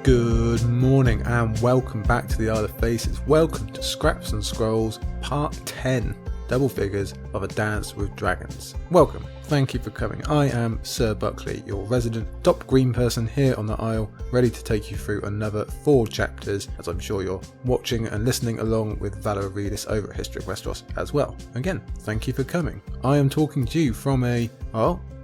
Good morning and welcome back to the Isle of Faces. Welcome to Scraps and Scrolls Part 10, Double Figures of a Dance with Dragons. Welcome, thank you for coming. I am Sir Buckley, your resident top green person here on the Isle, ready to take you through another 4 chapters, as I'm sure you're watching and listening along with Valor Redis over at History of Westeros as well. Again, thank you for coming. I am talking to you from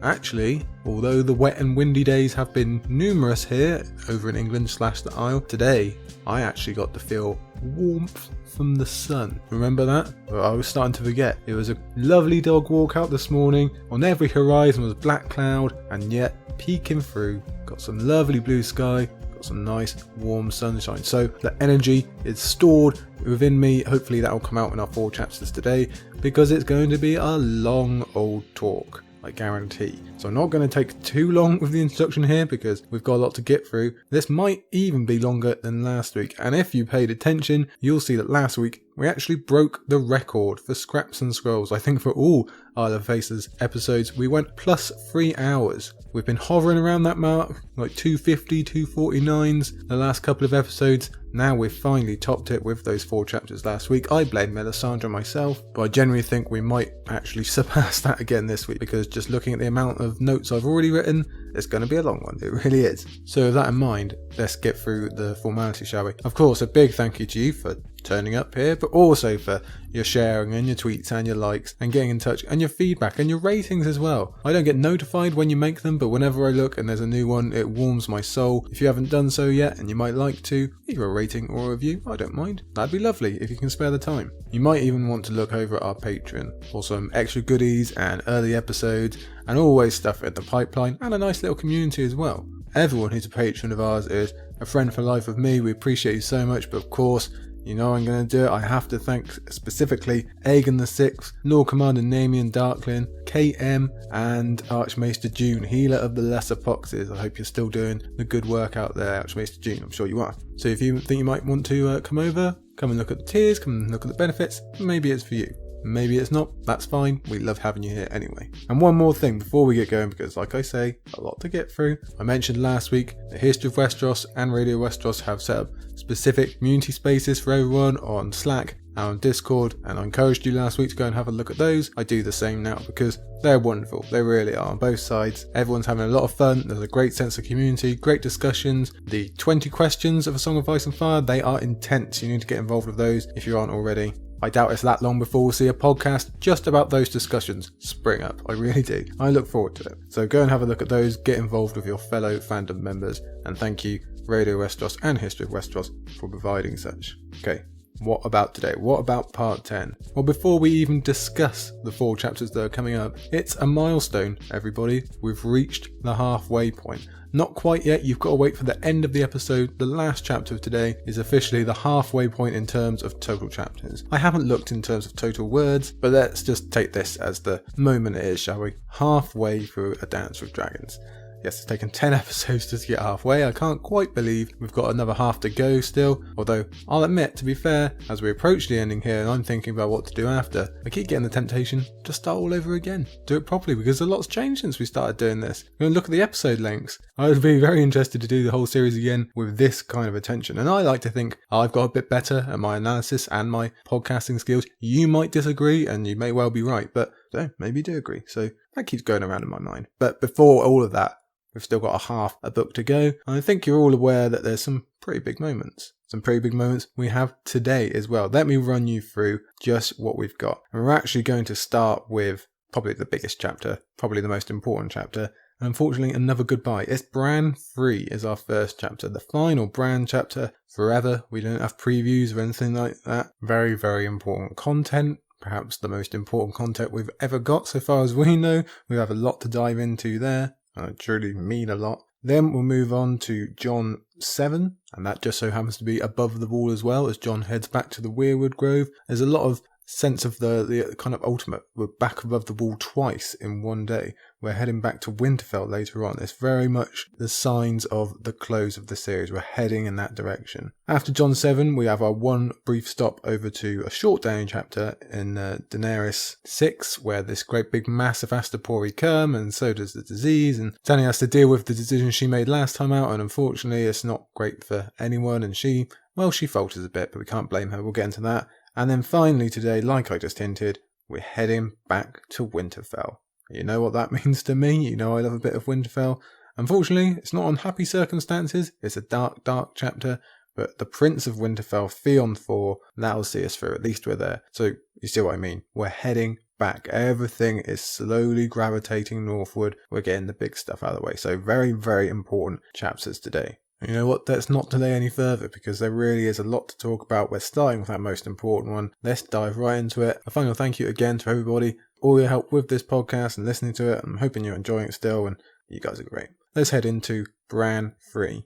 actually, although the wet and windy days have been numerous here over in England / the Isle, today I actually got to feel warmth from the sun. Remember that? Well, I was starting to forget. It was a lovely dog walk out this morning. On every horizon was black cloud, and yet peeking through, got some lovely blue sky, got some nice warm sunshine. So the energy is stored within me. Hopefully that will come out in our 4 chapters today, because it's going to be a long old talk, I guarantee. So I'm not going to take too long with the introduction here because we've got a lot to get through. This might even be longer than last week, and if you paid attention, you'll see that last week we actually broke the record for Scraps and Scrolls. I think for all Isle of Faces episodes we went plus 3 hours. We've been hovering around that mark, like 250, 249s the last couple of episodes. Now we've finally topped it with those 4 chapters last week. I blame Melisandre myself, but I genuinely think we might actually surpass that again this week, because just looking at the amount of notes I've already written, it's going to be a long one. It really is. So with that in mind, let's get through the formality, shall we? Of course, a big thank you to you for turning up here, but also for your sharing and your tweets and your likes and getting in touch and your feedback and your ratings as well. I don't get notified when you make them, but whenever I look and there's a new one, it warms my soul. If you haven't done so yet and you might like to, leave a rating or a review. I don't mind. That'd be lovely if you can spare the time. You might even want to look over at our Patreon for some extra goodies and early episodes and always stuff in the pipeline and a nice little community as well. Everyone who's a patron of ours is a friend for life of me. We appreciate you so much, but of course, you know I'm going to do it. I have to thank specifically Aegon the Sixth, Lord Commander Namian Darklin, KM, and Archmaester June, healer of the lesser poxes. I hope you're still doing the good work out there, Archmaester June. I'm sure you are. So if you think you might want to come over, come and look at the tiers, come and look at the benefits, maybe it's for you. Maybe it's not, that's fine. We love having you here anyway. And one more thing before we get going, because like I say, a lot to get through. I mentioned last week that History of Westeros and Radio Westeros have set up specific community spaces for everyone on Slack and on Discord, and I encouraged you last week to go and have a look at those. I do the same now because they're wonderful. They really are on both sides. Everyone's having a lot of fun. There's a great sense of community, great discussions. The 20 questions of A Song of Ice and Fire, they are intense. You need to get involved with those if you aren't already. I doubt it's that long before we'll see a podcast just about those discussions spring up. I really do. I look forward to it. So go and have a look at those, get involved with your fellow fandom members, and thank you, Radio Westeros and History of Westeros, for providing such. Okay, what about today? What about part 10? Well, before we even discuss the 4 chapters that are coming up, it's a milestone, everybody. We've reached the halfway point. Not quite yet, you've got to wait for the end of the episode. The last chapter of today is officially the halfway point in terms of total chapters. I haven't looked in terms of total words, but let's just take this as the moment it is, shall we? Halfway through A Dance with Dragons. Yes, it's taken 10 episodes to get halfway. I can't quite believe we've got another half to go still. Although, I'll admit, to be fair, as we approach the ending here and I'm thinking about what to do after, I keep getting the temptation to start all over again. Do it properly, because a lot's changed since we started doing this. We're going to look at the episode lengths. I would be very interested to do the whole series again with this kind of attention. And I like to think I've got a bit better at my analysis and my podcasting skills. You might disagree, and you may well be right, but maybe you do agree. So that keeps going around in my mind. But before all of that, we've still got a book to go. And I think you're all aware that there's some pretty big moments. Some pretty big moments we have today as well. Let me run you through just what we've got. And we're actually going to start with probably the biggest chapter, probably the most important chapter. And unfortunately, another goodbye. It's Bran 3 is our first chapter. The final Bran chapter forever. We don't have previews or anything like that. Very, very important content. Perhaps the most important content we've ever got so far as we know. We have a lot to dive into there. I truly mean a lot. Then we'll move on to Jon 7, and that just so happens to be above the wall as well, as Jon heads back to the Weirwood Grove. There's a lot of sense of the kind of ultimate. We're back above the wall twice in one day. We're heading back to Winterfell later on. It's very much the signs of the close of the series. We're heading in that direction. After Jon 7, we have our one brief stop over to a short down chapter in Daenerys 6, where this great big massive Astapori come, and so does the disease, and Dany has to deal with the decision she made last time out, and unfortunately it's not great for anyone, and she falters a bit, but we can't blame her. We'll get into that. And then finally today, like I just hinted, we're heading back to Winterfell. You know what that means to me. You know I love a bit of Winterfell. Unfortunately, it's not on happy circumstances. It's a dark, dark chapter. But the Prince of Winterfell, Theon 4, that'll see us through. At least we're there. So you see what I mean. We're heading back. Everything is slowly gravitating northward. We're getting the big stuff out of the way. So very, very important chapters today. You know what, let's not delay any further because there really is a lot to talk about. We're starting with that most important one. Let's dive right into it. A final thank you again to everybody, all your help with this podcast and listening to it. I'm hoping you're enjoying it still, and you guys are great. Let's head into Bran 3.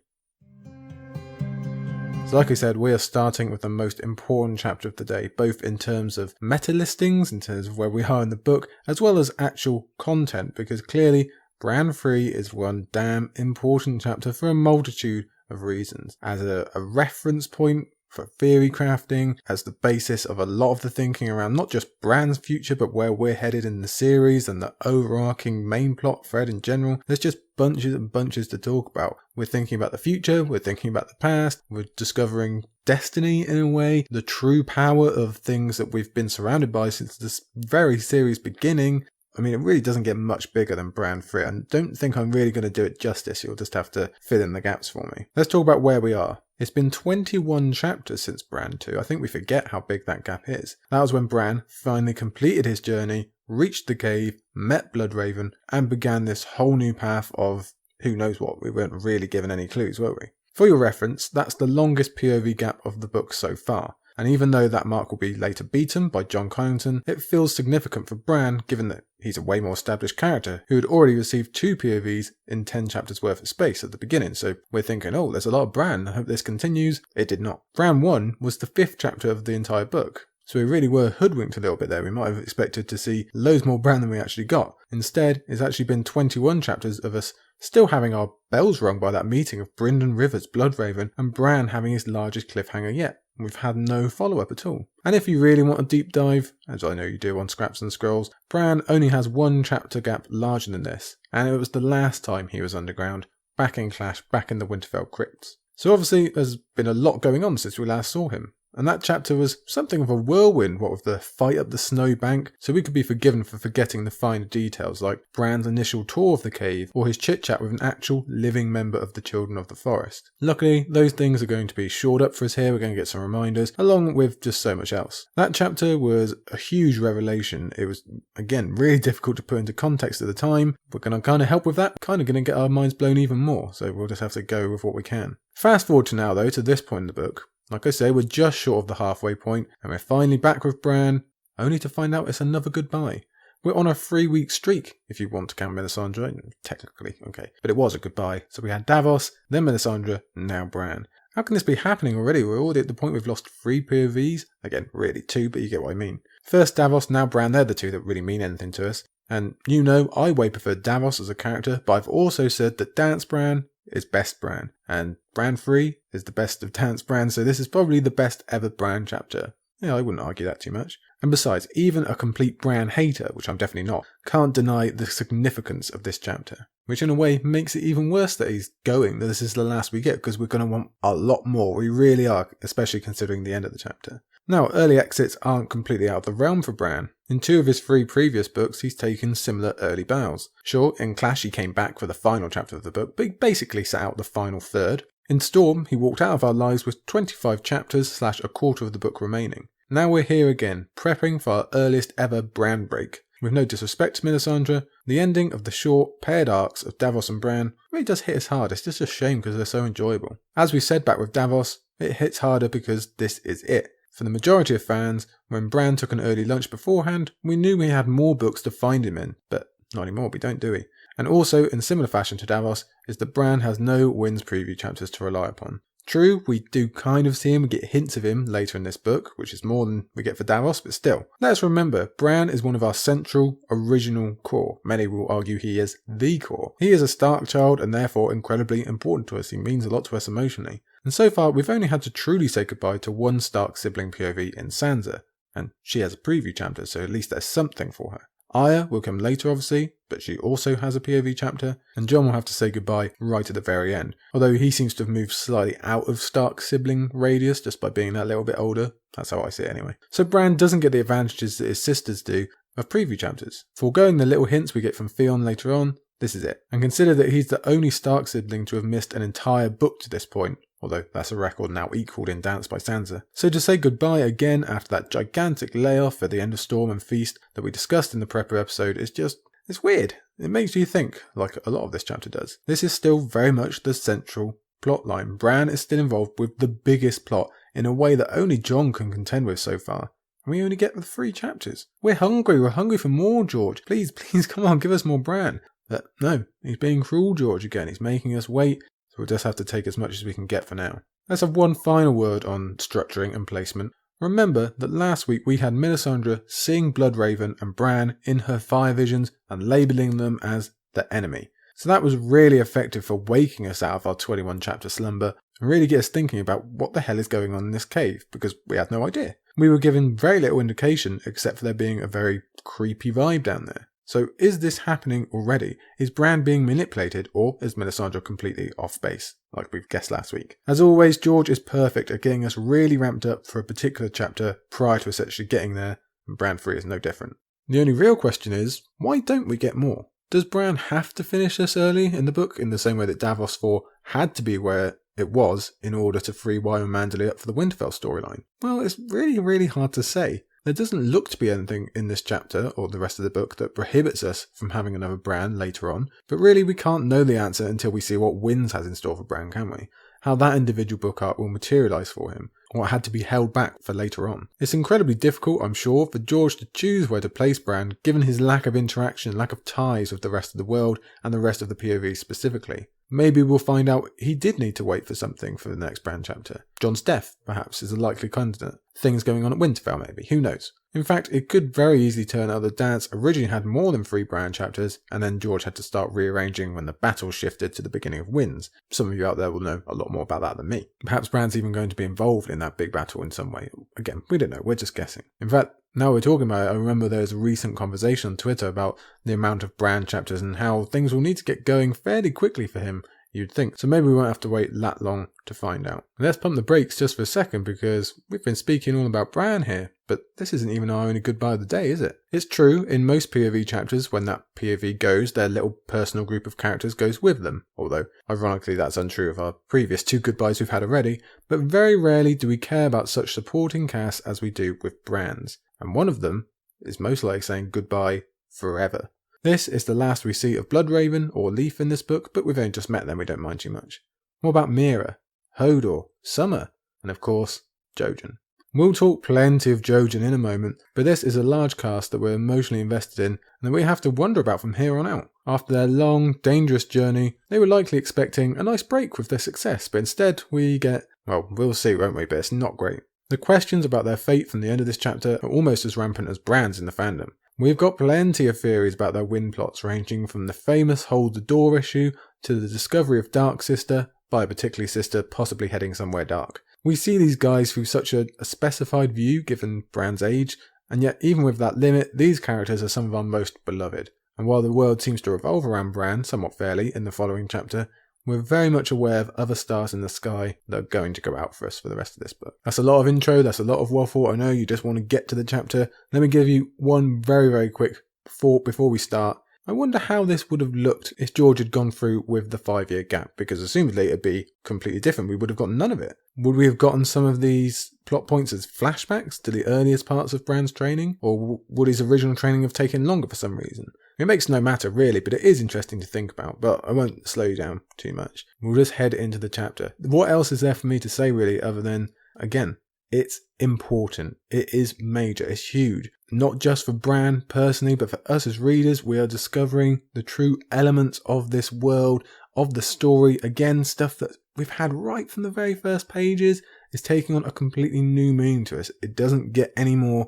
So like I said, we are starting with the most important chapter of the day, both in terms of meta listings, in terms of where we are in the book, as well as actual content, because clearly Bran 3 is one damn important chapter for a multitude of reasons. As a reference point for theory crafting, as the basis of a lot of the thinking around not just Bran's future, but where we're headed in the series and the overarching main plot thread in general. There's just bunches and bunches to talk about. We're thinking about the future, we're thinking about the past, we're discovering destiny in a way, the true power of things that we've been surrounded by since this very series beginning. I mean, it really doesn't get much bigger than Bran 3. I don't think I'm really going to do it justice. You'll just have to fill in the gaps for me. Let's talk about where we are. It's been 21 chapters since Bran 2. I think we forget how big that gap is. That was when Bran finally completed his journey, reached the cave, met Bloodraven, and began this whole new path of who knows what. We weren't really given any clues, were we? For your reference, that's the longest POV gap of the book so far. And even though that mark will be later beaten by Jon Connington, it feels significant for Bran given that he's a way more established character who had already received 2 POVs in 10 chapters worth of space at the beginning. So we're thinking, oh, there's a lot of Bran, I hope this continues. It did not. Bran 1 was the 5th chapter of the entire book. So we really were hoodwinked a little bit there. We might have expected to see loads more Bran than we actually got. Instead, it's actually been 21 chapters of us still having our bells rung by that meeting of Brynden Rivers, Bloodraven, and Bran having his largest cliffhanger yet. We've had no follow-up at all. And if you really want a deep dive, as I know you do on Scraps and Scrolls, Bran only has 1 chapter gap larger than this, and it was the last time he was underground, back in Clash, back in the Winterfell crypts. So obviously there's been a lot going on since we last saw him. And that chapter was something of a whirlwind, what with the fight up the snow bank, so we could be forgiven for forgetting the finer details like Bran's initial tour of the cave or his chit-chat with an actual living member of the Children of the Forest. Luckily, those things are going to be shored up for us here. We're going to get some reminders, along with just so much else. That chapter was a huge revelation. It was, again, really difficult to put into context at the time. We're going to kind of help with that, kind of going to get our minds blown even more, so we'll just have to go with what we can. Fast forward to now, though, to this point in the book. Like I say, we're just short of the halfway point, and we're finally back with Bran, only to find out it's another goodbye. We're on a 3-week streak, if you want to count Melisandre, technically, okay. But it was a goodbye. So we had Davos, then Melisandre, now Bran. How can this be happening already? We're already at the point we've lost 3 POVs. Again, really 2, but you get what I mean. First Davos, now Bran, they're the 2 that really mean anything to us. And you know, I way prefer Davos as a character, but I've also said that Dance Bran is best Bran, and Bran 3 is the best of Dance Bran, so this is probably the best ever Bran chapter. Yeah, I wouldn't argue that too much. And besides, even a complete Bran hater, which I'm definitely not, can't deny the significance of this chapter. Which in a way makes it even worse that he's going, that this is the last we get, because we're going to want a lot more. We really are, especially considering the end of the chapter. Now, early exits aren't completely out of the realm for Bran. In 2 of his 3 previous books, he's taken similar early bows. Sure, in Clash he came back for the final chapter of the book, but he basically sat out the final third. In Storm, he walked out of our lives with 25 chapters / a quarter of the book remaining. Now we're here again, prepping for our earliest ever Bran break. With no disrespect to Melisandre, the ending of the short, paired arcs of Davos and Bran really does hit us hard. It's just a shame because they're so enjoyable. As we said back with Davos, it hits harder because this is it. For the majority of fans, when Bran took an early lunch beforehand, we knew we had more books to find him in, but not anymore, we don't, do we? And also, in similar fashion to Davos, is that Bran has no Winds preview chapters to rely upon. True, we do kind of see him, we get hints of him later in this book, which is more than we get for Davos, but still. Let's remember, Bran is one of our central, original core. Many will argue he is the core. He is a Stark child and therefore incredibly important to us. He means a lot to us emotionally. And so far, we've only had to truly say goodbye to one Stark sibling POV in Sansa. And she has a preview chapter, so at least there's something for her. Arya will come later, obviously, but she also has a POV chapter, and Jon will have to say goodbye right at the very end, although he seems to have moved slightly out of Stark's sibling radius just by being that little bit older. That's how I see it anyway. So Bran doesn't get the advantages that his sisters do of preview chapters. Foregoing the little hints we get from Theon later on, this is it. And consider that he's the only Stark sibling to have missed an entire book to this point, although that's a record now equalled in Dance by Sansa. So to say goodbye again after that gigantic layoff at the end of Storm and Feast that we discussed in the Prepper episode is just, it's weird. It makes you think, like a lot of this chapter does. This is still very much the central plot line. Bran is still involved with the biggest plot in a way that only Jon can contend with so far. And we only get the 3 chapters. We're hungry for more, George. Please, come on, give us more Bran. But no, he's being cruel, George, again. He's making us wait. So we'll just have to take as much as we can get for now. Let's have one final word on structuring and placement. Remember that last week we had Melisandre seeing Bloodraven and Bran in her fire visions and labelling them as the enemy. So that was really effective for waking us out of our 21 chapter slumber and really get us thinking about what the hell is going on in this cave, because we had no idea. We were given very little indication except for there being a very creepy vibe down there. So is this happening already? Is Bran being manipulated, or is Melisandre completely off base, like we've guessed last week? As always, George is perfect at getting us really ramped up for a particular chapter prior to us actually getting there, and Bran 3 is no different. The only real question is, why don't we get more? Does Bran have to finish this early in the book, in the same way that Davos 4 had to be where it was in order to free Wyman Manderley up for the Winterfell storyline? Well, it's really hard to say. There doesn't look to be anything in this chapter or the rest of the book that prohibits us from having another Bran later on, but really we can't know the answer until we see what Winds has in store for Bran, can we? How that individual book arc will materialise for him, or what had to be held back for later on. It's incredibly difficult, I'm sure, for George to choose where to place Bran, given his lack of interaction, lack of ties with the rest of the world and the rest of the POV specifically. Maybe we'll find out he did need to wait for something for the next Bran chapter. Jon's death, perhaps, is a likely candidate. Things going on at Winterfell, maybe. Who knows? In fact, it could very easily turn out that Dance originally had more than 3 Bran chapters, and then George had to start rearranging when the battle shifted to the beginning of Winds. Some of you out there will know a lot more about that than me. Perhaps Bran's even going to be involved in that big battle in some way. Again, we don't know, we're just guessing. In fact, now we're talking about it, I remember there was a recent conversation on Twitter about the amount of Bran chapters and how things will need to get going fairly quickly for him, you'd think. So maybe we won't have to wait that long to find out. And let's pump the brakes just for a second, because we've been speaking all about Bran here, but this isn't even our only goodbye of the day, is it? It's true, in most POV chapters, when that POV goes, their little personal group of characters goes with them, although ironically that's untrue of our previous 2 goodbyes we've had already, but very rarely do we care about such supporting cast as we do with Bran's, and one of them is most like saying goodbye forever. This is the last we see of Bloodraven or Leaf in this book, but we've only just met them, we don't mind too much. What about Mira, Hodor, Summer, and of course, Jojen? We'll talk plenty of Jojen in a moment, but this is a large cast that we're emotionally invested in and that we have to wonder about from here on out. After their long, dangerous journey, they were likely expecting a nice break with their success, but instead we get, well, we'll see, won't we, but it's not great. The questions about their fate from the end of this chapter are almost as rampant as Bran's in the fandom. We've got plenty of theories about their wind plots, ranging from the famous Hold the Door issue to the discovery of Dark Sister, by a particular sister possibly heading somewhere dark. We see these guys through such a specified view given Bran's age, and yet even with that limit, these characters are some of our most beloved. And while the world seems to revolve around Bran somewhat fairly in the following chapter, we're very much aware of other stars in the sky that are going to go out for us for the rest of this book. That's a lot of intro, that's a lot of waffle. I know you just want to get to the chapter. Let me give you one very quick thought before we start. I wonder how this would have looked if George had gone through with the 5-year gap, because assumedly it'd be completely different. We would have gotten none of it. Would we have gotten some of these plot points as flashbacks to the earliest parts of Bran's training? Or would his original training have taken longer for some reason? It makes no matter really, but it is interesting to think about, but I won't slow you down too much. We'll just head into the chapter. What else is there for me to say really, other than, again, it's important. It is major. It's huge. Not just for Bran personally, but for us as readers. We are discovering the true elements of this world, of the story. Again, stuff that we've had right from the very first pages is taking on a completely new meaning to us. It doesn't get any more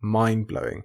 mind-blowing.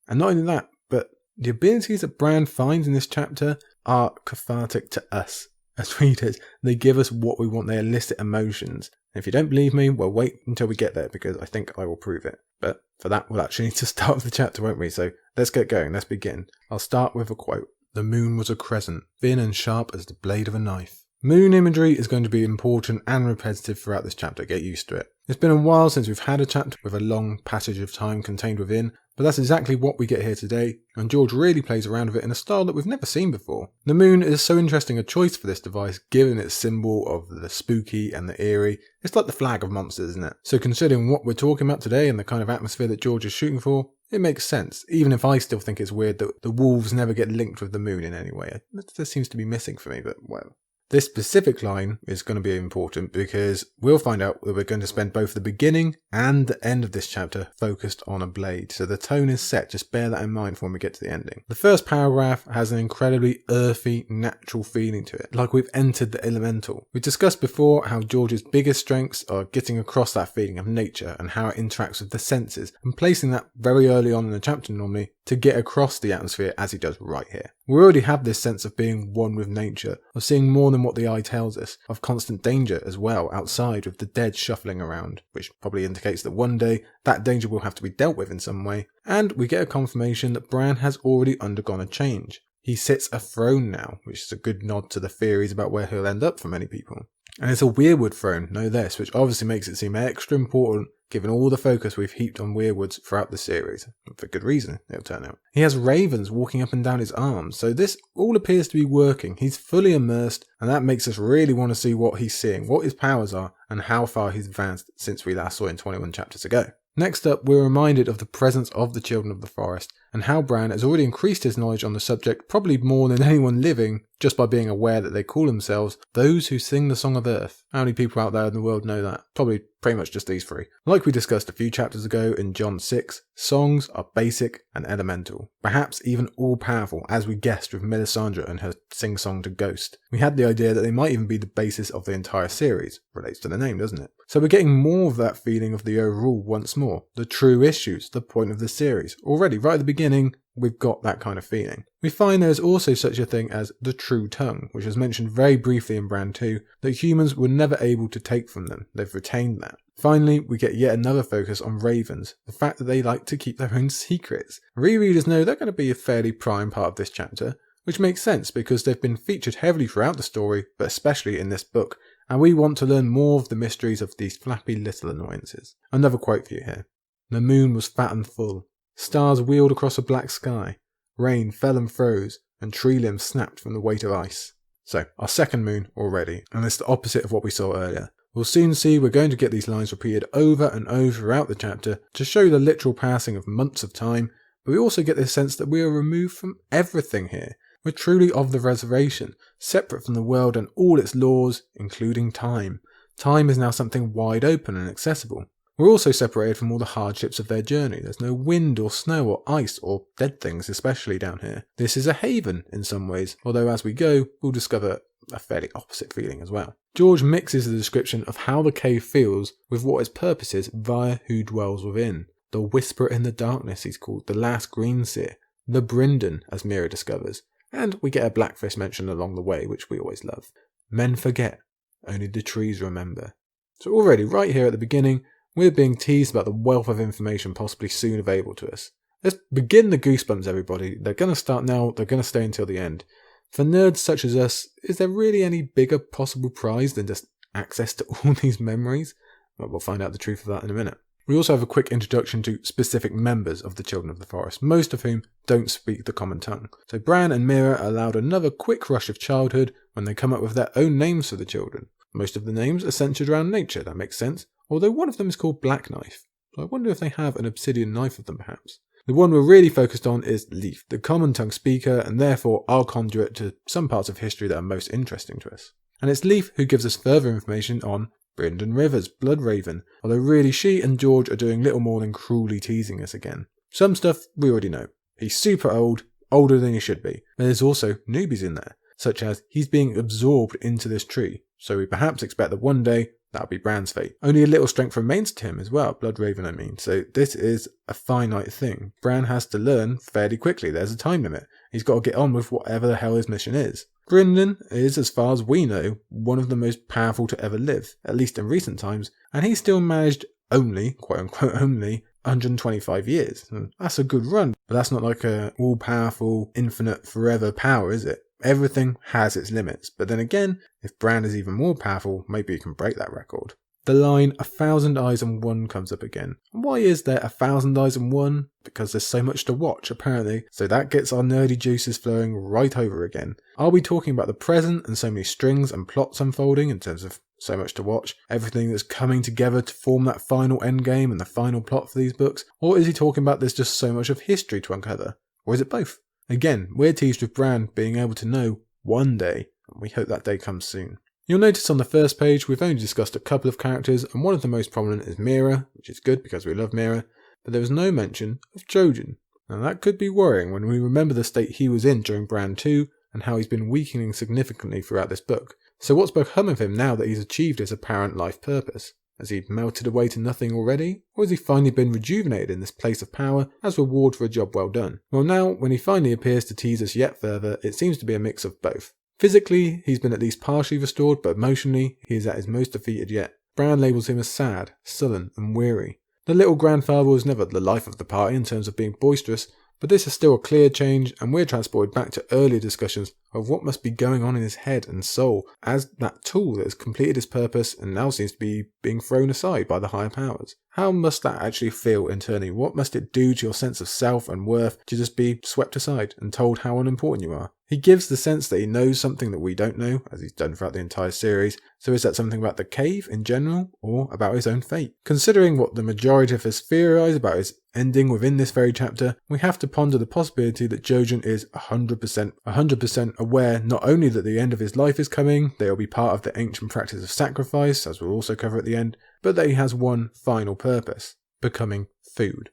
And not only that, but the abilities that Bran finds in this chapter are cathartic to us as readers. They give us what we want. They elicit emotions. And if you don't believe me, well, wait until we get there, because I think I will prove it. But for that, we'll actually need to start with the chapter, won't we? So let's get going. Let's begin. I'll start with a quote. "The moon was a crescent, thin and sharp as the blade of a knife." Moon imagery is going to be important and repetitive throughout this chapter. Get used to it. It's been a while since we've had a chapter with a long passage of time contained within, but that's exactly what we get here today, and George really plays around with it in a style that we've never seen before. The moon is so interesting a choice for this device, given its symbol of the spooky and the eerie. It's like the flag of monsters, isn't it? So considering what we're talking about today and the kind of atmosphere that George is shooting for, it makes sense, even if I still think it's weird that the wolves never get linked with the moon in any way. That seems to be missing for me, but well. This specific line is going to be important because we'll find out that we're going to spend both the beginning and the end of this chapter focused on a blade. So the tone is set, just bear that in mind for when we get to the ending. The first paragraph has an incredibly earthy, natural feeling to it, like we've entered the elemental. We discussed before how George's biggest strengths are getting across that feeling of nature and how it interacts with the senses, and placing that very early on in the chapter normally to get across the atmosphere as he does right here. We already have this sense of being one with nature, of seeing more than what the eye tells us, of constant danger as well outside with the dead shuffling around, which probably indicates that one day that danger will have to be dealt with in some way. And we get a confirmation that Bran has already undergone a change. He sits a throne now, which is a good nod to the theories about where he'll end up for many people. And it's a weirwood throne, know this, which obviously makes it seem extra important given all the focus we've heaped on weirwoods throughout the series. For good reason, it'll turn out. He has ravens walking up and down his arms, so this all appears to be working. He's fully immersed, and that makes us really want to see what he's seeing, what his powers are, and how far he's advanced since we last saw him 21 chapters ago. Next up, we're reminded of the presence of the Children of the Forest, and how Bran has already increased his knowledge on the subject, probably more than anyone living, just by being aware that they call themselves those who sing the Song of Earth. How many people out there in the world know that? Probably pretty much just these three. Like we discussed a few chapters ago in Jon 6, songs are basic and elemental, perhaps even all-powerful, as we guessed with Melisandre and her sing-song to Ghost. We had the idea that they might even be the basis of the entire series. Relates to the name, doesn't it? So we're getting more of that feeling of the overall once more. The true issues, the point of the series. Already, right at the beginning, we've got that kind of feeling. We find there is also such a thing as the true tongue, which was mentioned very briefly in Bran 2, that humans were never able to take from them. They've retained that. Finally, we get yet another focus on ravens, the fact that they like to keep their own secrets. Rereaders know they're going to be a fairly prime part of this chapter, which makes sense because they've been featured heavily throughout the story, but especially in this book, and we want to learn more of the mysteries of these flappy little annoyances. Another quote for you here. "The moon was fat and full. Stars wheeled across a black sky. Rain fell and froze, and tree limbs snapped from the weight of ice." So, our second moon already, and it's the opposite of what we saw earlier. We'll soon see we're going to get these lines repeated over and over throughout the chapter to show the literal passing of months of time, but we also get this sense that we are removed from everything here. We're truly of the reservation, separate from the world and all its laws, including time. Time is now something wide open and accessible. We're also separated from all the hardships of their journey. There's no wind or snow or ice or dead things, especially down here. This is a haven in some ways, although as we go, we'll discover a fairly opposite feeling as well. George mixes the description of how the cave feels with what its purpose is via who dwells within. The Whisperer in the Darkness he's called, the Last Greenseer, the Brynden, as Mira discovers, and we get a Blackfish mentioned along the way, which we always love. Men forget, only the trees remember. So already, right here at the beginning, we're being teased about the wealth of information possibly soon available to us. Let's begin the goosebumps, everybody. They're going to start now, they're going to stay until the end. For nerds such as us, is there really any bigger possible prize than just access to all these memories? Well, we'll find out the truth of that in a minute. We also have a quick introduction to specific members of the Children of the Forest, most of whom don't speak the common tongue. So Bran and Mira are allowed another quick rush of childhood when they come up with their own names for the children. Most of the names are centered around nature, that makes sense, although one of them is called Black Knife. So I wonder if they have an obsidian knife of them perhaps. The one we're really focused on is Leaf, the common tongue speaker, and therefore our conduit to some parts of history that are most interesting to us. And it's Leaf who gives us further information on Brynden Rivers, Bloodraven, although really she and George are doing little more than cruelly teasing us again. Some stuff we already know. He's super old, older than he should be, but there's also newbies in there. such as he's being absorbed into this tree, so we perhaps expect that one day that'll be Bran's fate. Only a little strength remains to him as well, Bloodraven I mean, so this is a finite thing. Bran has to learn fairly quickly, there's a time limit. He's got to get on with whatever the hell his mission is. Brynden is, as far as we know, one of the most powerful to ever live, at least in recent times, and he still managed only, quote unquote only, 125 years. That's a good run, but that's not like a all-powerful, infinite, forever power, is it? Everything has its limits, but then again, if Bran is even more powerful, maybe he can break that record. The line 1,000 eyes on one comes up again. Why is there 1,000 eyes on one? Because there's so much to watch, apparently, so that gets our nerdy juices flowing right over again. Are we talking about the present and so many strings and plots unfolding in terms of so much to watch, everything that's coming together to form that final endgame and the final plot for these books? Or is he talking about there's just so much of history to uncover? Or is it both? Again, we're teased with Bran being able to know one day, and we hope that day comes soon. You'll notice on the first page we've only discussed a couple of characters, and one of the most prominent is Meera, which is good because we love Meera, but there was no mention of Jojen. Now that could be worrying when we remember the state he was in during Bran 2 and how he's been weakening significantly throughout this book. So what's become of him now that he's achieved his apparent life purpose? Has he melted away to nothing already? Or has he finally been rejuvenated in this place of power as reward for a job well done? Well now, when he finally appears to tease us yet further, it seems to be a mix of both. Physically, he's been at least partially restored, but emotionally, he is at his most defeated yet. Bran labels him as sad, sullen, and weary. The little grandfather was never the life of the party in terms of being boisterous, but this is still a clear change, and we're transported back to earlier discussions of what must be going on in his head and soul as that tool that has completed its purpose and now seems to be being thrown aside by the higher powers. How must that actually feel internally? What must it do to your sense of self and worth to just be swept aside and told how unimportant you are? He gives the sense that he knows something that we don't know, as he's done throughout the entire series, so is that something about the cave in general, or about his own fate? Considering what the majority of us theorise about his ending within this very chapter, we have to ponder the possibility that Jojen is 100% aware not only that the end of his life is coming, that he'll be part of the ancient practice of sacrifice, as we'll also cover at the end, but that he has one final purpose, becoming food.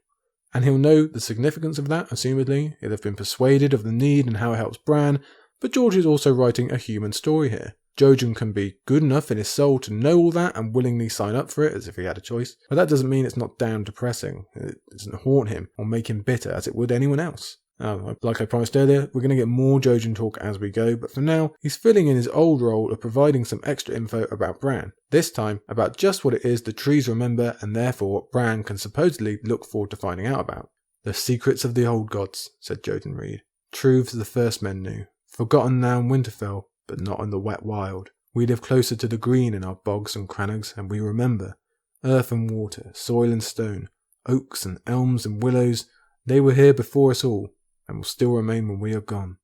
And he'll know the significance of that, assumedly. He'll have been persuaded of the need and how it helps Bran, but George is also writing a human story here. Jojen can be good enough in his soul to know all that and willingly sign up for it as if he had a choice, but that doesn't mean it's not damn depressing. It doesn't haunt him or make him bitter as it would anyone else. Now, like I promised earlier, we're going to get more Jojen talk as we go, but for now, he's filling in his old role of providing some extra info about Bran. This time, about just what it is the trees remember and therefore what Bran can supposedly look forward to finding out about. The secrets of the old gods, said Jojen Reed. Truths the first men knew. Forgotten now in Winterfell, but not in the wet wild. We live closer to the green in our bogs and crannogs, and we remember. Earth and water, soil and stone, oaks and elms and willows, they were here before us all, and will still remain when we are gone.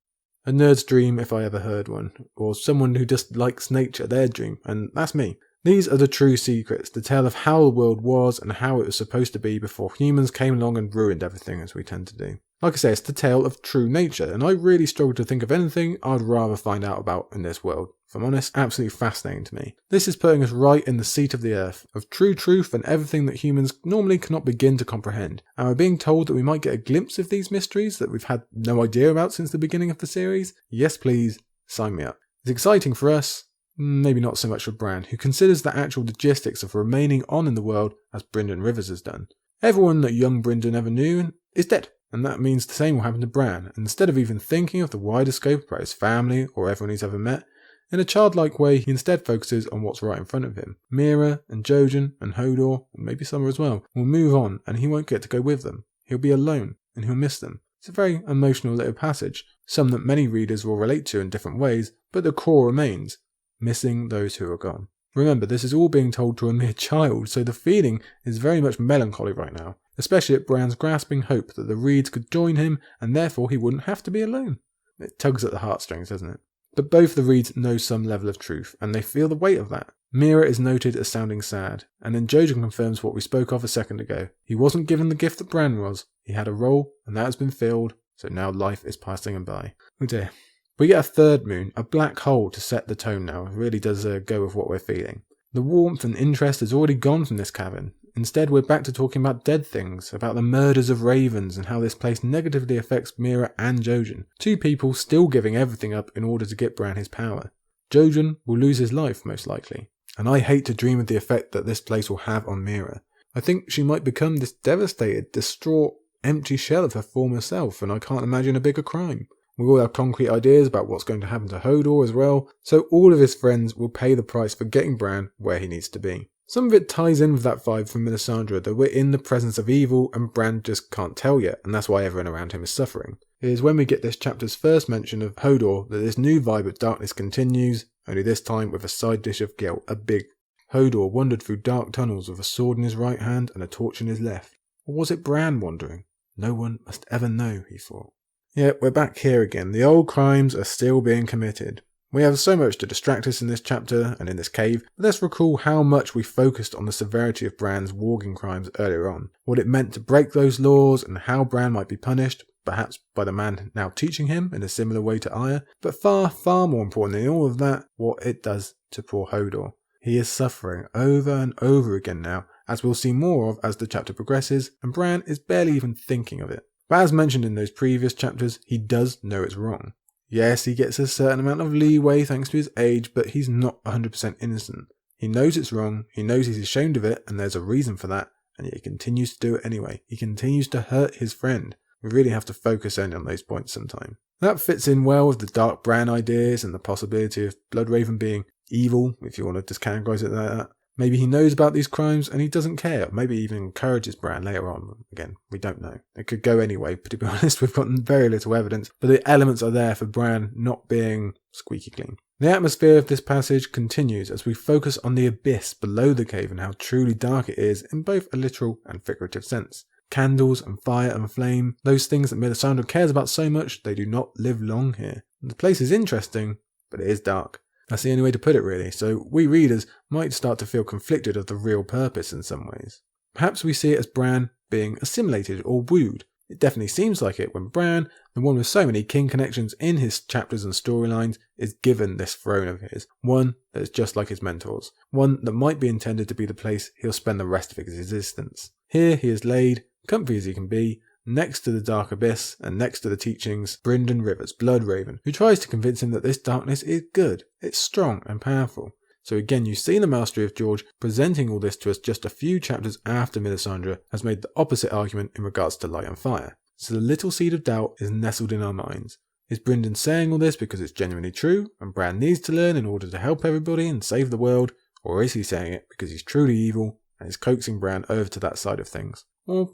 A nerd's dream if I ever heard one, or someone who just likes nature, their dream, and that's me. These are the true secrets, the tale of how the world was and how it was supposed to be before humans came along and ruined everything as we tend to do. Like I say, it's the tale of true nature, and I really struggle to think of anything I'd rather find out about in this world. If I'm honest, absolutely fascinating to me. This is putting us right in the seat of the earth, of true truth and everything that humans normally cannot begin to comprehend. And we're being told that we might get a glimpse of these mysteries that we've had no idea about since the beginning of the series. Yes please, sign me up. It's exciting for us, maybe not so much for Bran, who considers the actual logistics of remaining on in the world as Brynden Rivers has done. Everyone that young Brynden ever knew is dead. And that means the same will happen to Bran, and instead of even thinking of the wider scope about his family or everyone he's ever met, in a childlike way he instead focuses on what's right in front of him. Meera and Jojen and Hodor, and maybe Summer as well, will move on and he won't get to go with them. He'll be alone, and he'll miss them. It's a very emotional little passage, some that many readers will relate to in different ways, but the core remains, missing those who are gone. Remember, this is all being told to a mere child, so the feeling is very much melancholy right now. Especially at Bran's grasping hope that the Reeds could join him and therefore he wouldn't have to be alone. It tugs at the heartstrings, doesn't it? But both the Reeds know some level of truth, and they feel the weight of that. Meera is noted as sounding sad, and then Jojen confirms what we spoke of a second ago. He wasn't given the gift that Bran was. He had a role, and that has been filled, so now life is passing him by. Oh dear. We get a third moon, a black hole to set the tone now. It really does go with what we're feeling. The warmth and interest has already gone from this cavern. Instead, we're back to talking about dead things, about the murders of ravens and how this place negatively affects Mira and Jojen, two people still giving everything up in order to get Bran his power. Jojen will lose his life, most likely, and I hate to dream of the effect that this place will have on Mira. I think she might become this devastated, distraught, empty shell of her former self, and I can't imagine a bigger crime. We all have concrete ideas about what's going to happen to Hodor as well, so all of his friends will pay the price for getting Bran where he needs to be. Some of it ties in with that vibe from Melisandre, that we're in the presence of evil and Bran just can't tell yet, and that's why everyone around him is suffering. It is when we get this chapter's first mention of Hodor that this new vibe of darkness continues, only this time with a side dish of guilt, a big Hodor wandered through dark tunnels with a sword in his right hand and a torch in his left. Or was it Bran wandering? No one must ever know, he thought. Yet we're back here again. The old crimes are still being committed. We have so much to distract us in this chapter and in this cave, but let's recall how much we focused on the severity of Bran's warging crimes earlier on, what it meant to break those laws and how Bran might be punished, perhaps by the man now teaching him in a similar way to Arya, but far, far more important than all of that, what it does to poor Hodor. He is suffering over and over again now, as we'll see more of as the chapter progresses, and Bran is barely even thinking of it. But as mentioned in those previous chapters, he does know it's wrong. Yes, he gets a certain amount of leeway thanks to his age, but he's not 100% innocent. He knows it's wrong, he knows he's ashamed of it, and there's a reason for that, and yet he continues to do it anyway. He continues to hurt his friend. We really have to focus in on those points sometime. That fits in well with the dark Bran ideas and the possibility of Bloodraven being evil, if you want to just categorize it like that. Maybe he knows about these crimes and he doesn't care. Maybe he even encourages Bran later on. Again, we don't know. It could go anyway, but to be honest, we've gotten very little evidence. But the elements are there for Bran not being squeaky clean. The atmosphere of this passage continues as we focus on the abyss below the cave and how truly dark it is in both a literal and figurative sense. Candles and fire and flame, those things that Melisandre cares about so much, they do not live long here. The place is interesting, but it is dark. That's the only way to put it really, so we readers might start to feel conflicted of the real purpose in some ways. Perhaps we see it as Bran being assimilated or wooed. It definitely seems like it when Bran, the one with so many king connections in his chapters and storylines, is given this throne of his, one that is just like his mentors, one that might be intended to be the place he'll spend the rest of his existence. Here he is laid, comfy as he can be, next to the dark abyss and next to the teachings Brynden Rivers, Bloodraven, who tries to convince him that this darkness is good, it's strong and powerful. So again, you see the mastery of George presenting all this to us just a few chapters after Melisandre has made the opposite argument in regards to light and fire. So the little seed of doubt is nestled in our minds. Is Brynden saying all this because it's genuinely true and Bran needs to learn in order to help everybody and save the world, or is he saying it because he's truly evil and is coaxing Bran over to that side of things? Or,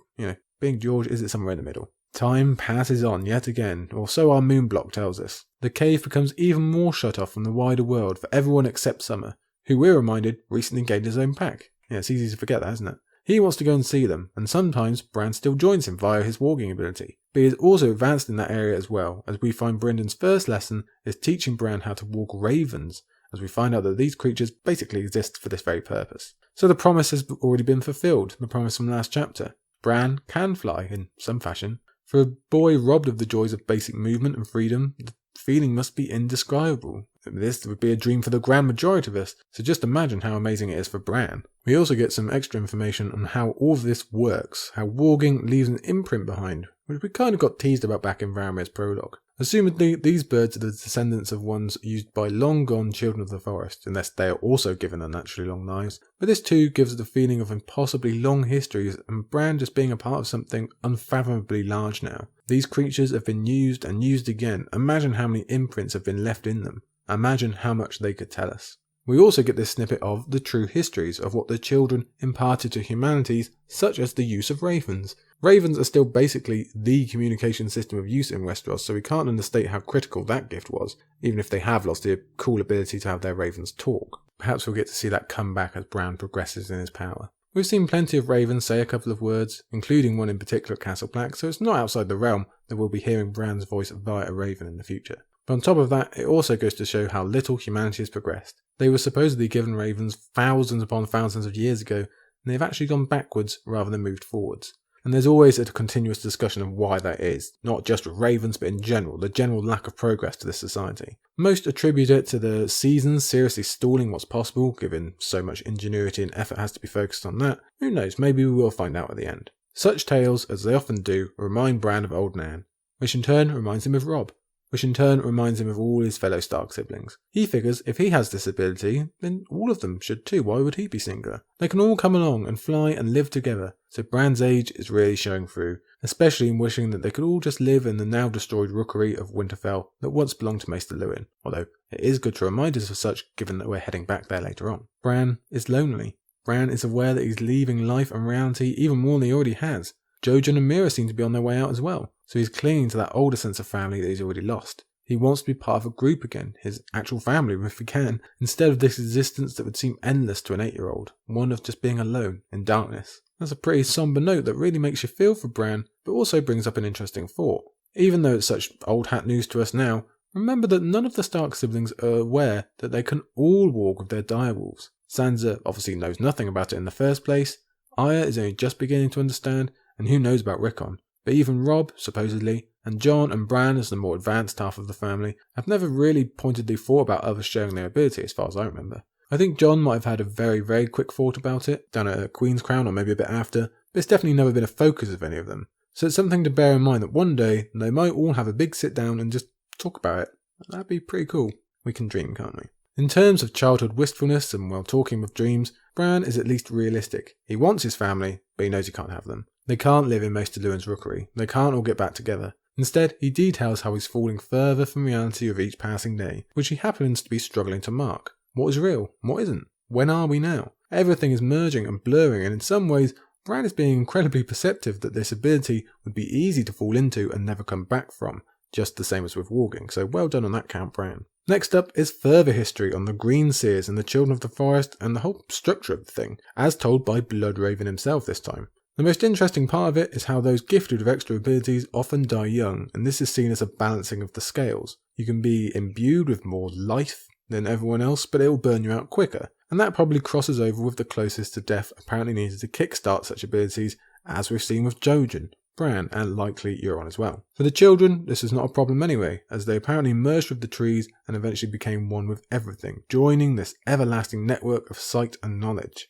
being George, is it somewhere in the middle? Time passes on yet again, or so our moon block tells us. The cave becomes even more shut off from the wider world for everyone except Summer, who we're reminded recently gained his own pack. Yeah, it's easy to forget that, isn't it? He wants to go and see them, and sometimes Bran still joins him via his warging ability. But he is also advanced in that area as well, as we find Brynden's first lesson is teaching Bran how to walk ravens, as we find out that these creatures basically exist for this very purpose. So the promise has already been fulfilled, the promise from last chapter. Bran can fly in some fashion. For a boy robbed of the joys of basic movement and freedom, the feeling must be indescribable. This would be a dream for the grand majority of us, so just imagine how amazing it is for Bran. We also get some extra information on how all of this works, how warging leaves an imprint behind, which we kind of got teased about back in Varamir's prologue. Assumedly, these birds are the descendants of ones used by long-gone children of the forest, unless they are also given unnaturally long lives. But this too gives us the feeling of impossibly long histories and Bran just being a part of something unfathomably large now. These creatures have been used and used again. Imagine how many imprints have been left in them. Imagine how much they could tell us. We also get this snippet of the true histories of what the children imparted to humanities, such as the use of ravens. Ravens are still basically the communication system of use in Westeros, so we can't understate how critical that gift was, even if they have lost the cool ability to have their ravens talk. Perhaps we'll get to see that come back as Bran progresses in his power. We've seen plenty of ravens say a couple of words, including one in particular at Castle Black, so it's not outside the realm that we'll be hearing Bran's voice via a raven in the future. But on top of that, it also goes to show how little humanity has progressed. They were supposedly given ravens thousands upon thousands of years ago, and they've actually gone backwards rather than moved forwards. and there's always a continuous discussion of why that is, not just with ravens but in general, the general lack of progress to this society. Most attribute it to the seasons seriously stalling what's possible, given so much ingenuity and effort has to be focused on that. Who knows, maybe we will find out at the end. Such tales, as they often do, remind Bran of old Nan, which in turn reminds him of Robb, which in turn reminds him of all his fellow Stark siblings. He figures if he has this ability, then all of them should too. Why would he be singular? They can all come along and fly and live together, so Bran's age is really showing through, especially in wishing that they could all just live in the now destroyed rookery of Winterfell that once belonged to Maester Luwin, although it is good to remind us of such given that we're heading back there later on. Bran is lonely. Bran is aware that he's leaving life and reality even more than he already has. Jojen and Mira seem to be on their way out as well, so he's clinging to that older sense of family that he's already lost. He wants to be part of a group again, his actual family if he can, instead of this existence that would seem endless to an 8-year-old, one of just being alone, in darkness. That's a pretty somber note that really makes you feel for Bran, but also brings up an interesting thought. Even though it's such old hat news to us now, remember that none of the Stark siblings are aware that they can all walk with their direwolves. Sansa obviously knows nothing about it in the first place, Arya is only just beginning to understand, and who knows about Rickon. But even Robb, supposedly, and Jon and Bran as the more advanced half of the family have never really pointedly thought about others sharing their ability as far as I remember. I think Jon might have had a very, very quick thought about it, down at Queen's Crown or maybe a bit after, but it's definitely never been a focus of any of them. So it's something to bear in mind that one day they might all have a big sit down and just talk about it. That'd be pretty cool. We can dream, can't we? In terms of childhood wistfulness and while talking of dreams, Bran is at least realistic. He wants his family, but he knows he can't have them. They can't live in Maester Luwin's rookery. They can't all get back together. Instead, he details how he's falling further from reality with each passing day, which he happens to be struggling to mark. What is real? What isn't? When are we now? Everything is merging and blurring, and in some ways, Bran is being incredibly perceptive that this ability would be easy to fall into and never come back from, just the same as with walking, so well done on that count, Bran. Next up is further history on the Green Seers and the Children of the Forest and the whole structure of the thing, as told by Bloodraven himself this time. The most interesting part of it is how those gifted with extra abilities often die young, and this is seen as a balancing of the scales. You can be imbued with more life than everyone else, but it will burn you out quicker, and that probably crosses over with the closest to death apparently needed to kickstart such abilities, as we've seen with Jojen, Bran, and likely Euron as well. For the children, this is not a problem anyway, as they apparently merged with the trees and eventually became one with everything, joining this everlasting network of sight and knowledge.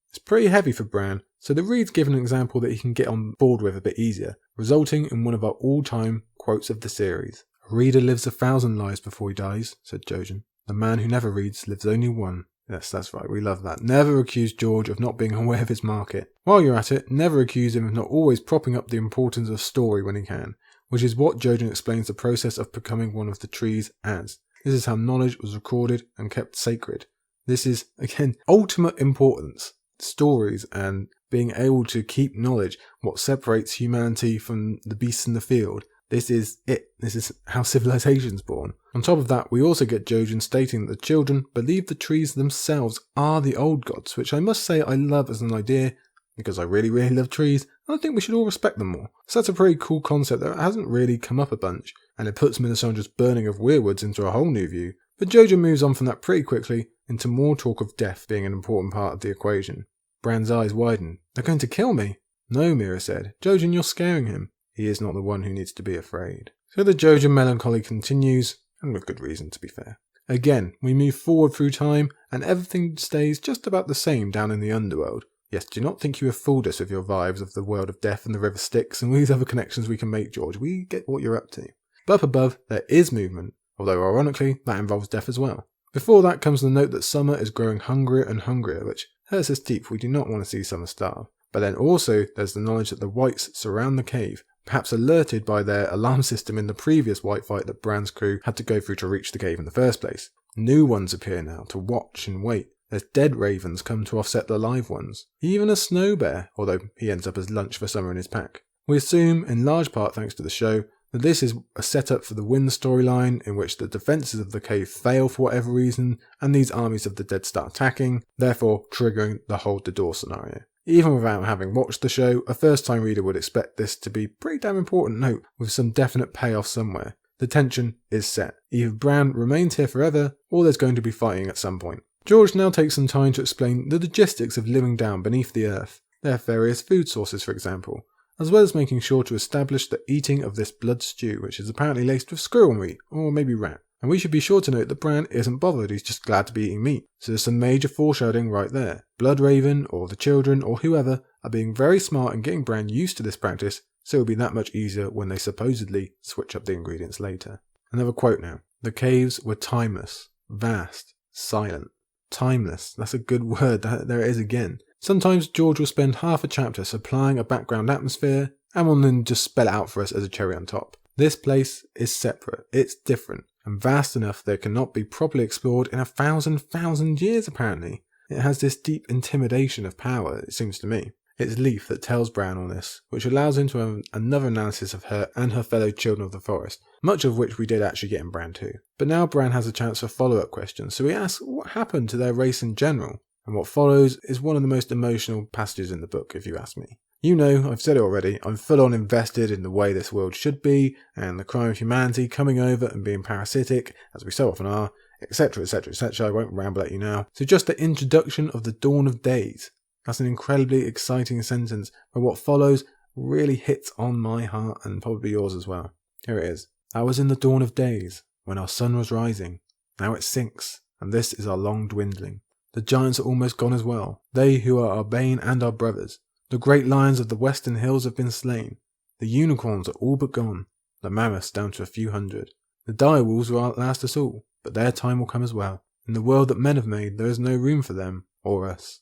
It's pretty heavy for Bran, so the read's given an example that he can get on board with a bit easier, resulting in one of our all-time quotes of the series. "A reader lives 1,000 lives before he dies," said Jojen. "The man who never reads lives only one." Yes, that's right, we love that. Never accuse George of not being aware of his market. While you're at it, never accuse him of not always propping up the importance of story when he can, which is what Jojen explains the process of becoming one of the trees as. This is how knowledge was recorded and kept sacred. This is, again, ultimate importance. Stories and being able to keep knowledge, what separates humanity from the beasts in the field. This is it. This is how civilization's born. On top of that, we also get Jojen stating that the children believe the trees themselves are the old gods, which I must say I love as an idea, because I really, really love trees, and I think we should all respect them more. So that's a pretty cool concept that hasn't really come up a bunch, and it puts Melisandre's burning of weirwoods into a whole new view. But Jojen moves on from that pretty quickly into more talk of death being an important part of the equation. Bran's eyes widen. "They're going to kill me." "No," Mira said. "Jojen, you're scaring him. He is not the one who needs to be afraid." So the Jojen melancholy continues, and with good reason to be fair. Again, we move forward through time, and everything stays just about the same down in the underworld. Yes, do not think you have fooled us with your vibes of the world of death and the river Styx and all these other connections we can make, George. We get what you're up to. But up above, there is movement, although ironically, that involves death as well. Before that comes the note that summer is growing hungrier and hungrier, which hurts us deep. We do not want to see summer starve. But then also, there's the knowledge that the Whites surround the cave, perhaps alerted by their alarm system in the previous White fight that Bran's crew had to go through to reach the cave in the first place. New ones appear now to watch and wait. There's dead ravens come to offset the live ones. Even a snow bear, although he ends up as lunch for summer in his pack. We assume, in large part thanks to the show, that this is a setup for the Wind storyline in which the defences of the cave fail for whatever reason and these armies of the dead start attacking, therefore triggering the hold the door scenario. Even without having watched the show, a first-time reader would expect this to be a pretty damn important note with some definite payoff somewhere. The tension is set. Either Bran remains here forever, or there's going to be fighting at some point. George now takes some time to explain the logistics of living down beneath the earth. There are various food sources, for example, as well as making sure to establish the eating of this blood stew, which is apparently laced with squirrel meat, or maybe rat. And we should be sure to note that Bran isn't bothered, he's just glad to be eating meat. So there's some major foreshadowing right there. Bloodraven, or the children, or whoever, are being very smart and getting Bran used to this practice, so it'll be that much easier when they supposedly switch up the ingredients later. Another quote now. The caves were timeless, vast, silent. Timeless, that's a good word, there it is again. Sometimes George will spend half a chapter supplying a background atmosphere, and will then just spell it out for us as a cherry on top. This place is separate, it's different, and vast enough that it cannot be properly explored in 1,000 years apparently. It has this deep intimidation of power, it seems to me. It's Leaf that tells Bran all this, which allows him to have another analysis of her and her fellow children of the forest, much of which we did actually get in Bran too. But now Bran has a chance for follow-up questions, so he asks what happened to their race in general, and what follows is one of the most emotional passages in the book, if you ask me. You know, I've said it already, I'm full on invested in the way this world should be, and the crime of humanity coming over and being parasitic, as we so often are, etc, etc, etc, I won't ramble at you now. So just the introduction of the dawn of days. That's an incredibly exciting sentence, but what follows really hits on my heart and probably yours as well. Here it is. That was in the dawn of days, when our sun was rising. Now it sinks, and this is our long dwindling. The giants are almost gone as well, they who are our bane and our brothers. The great lions of the western hills have been slain. The unicorns are all but gone, the mammoths down to a few hundred. The direwolves will outlast us all, but their time will come as well. In the world that men have made, there is no room for them, or us.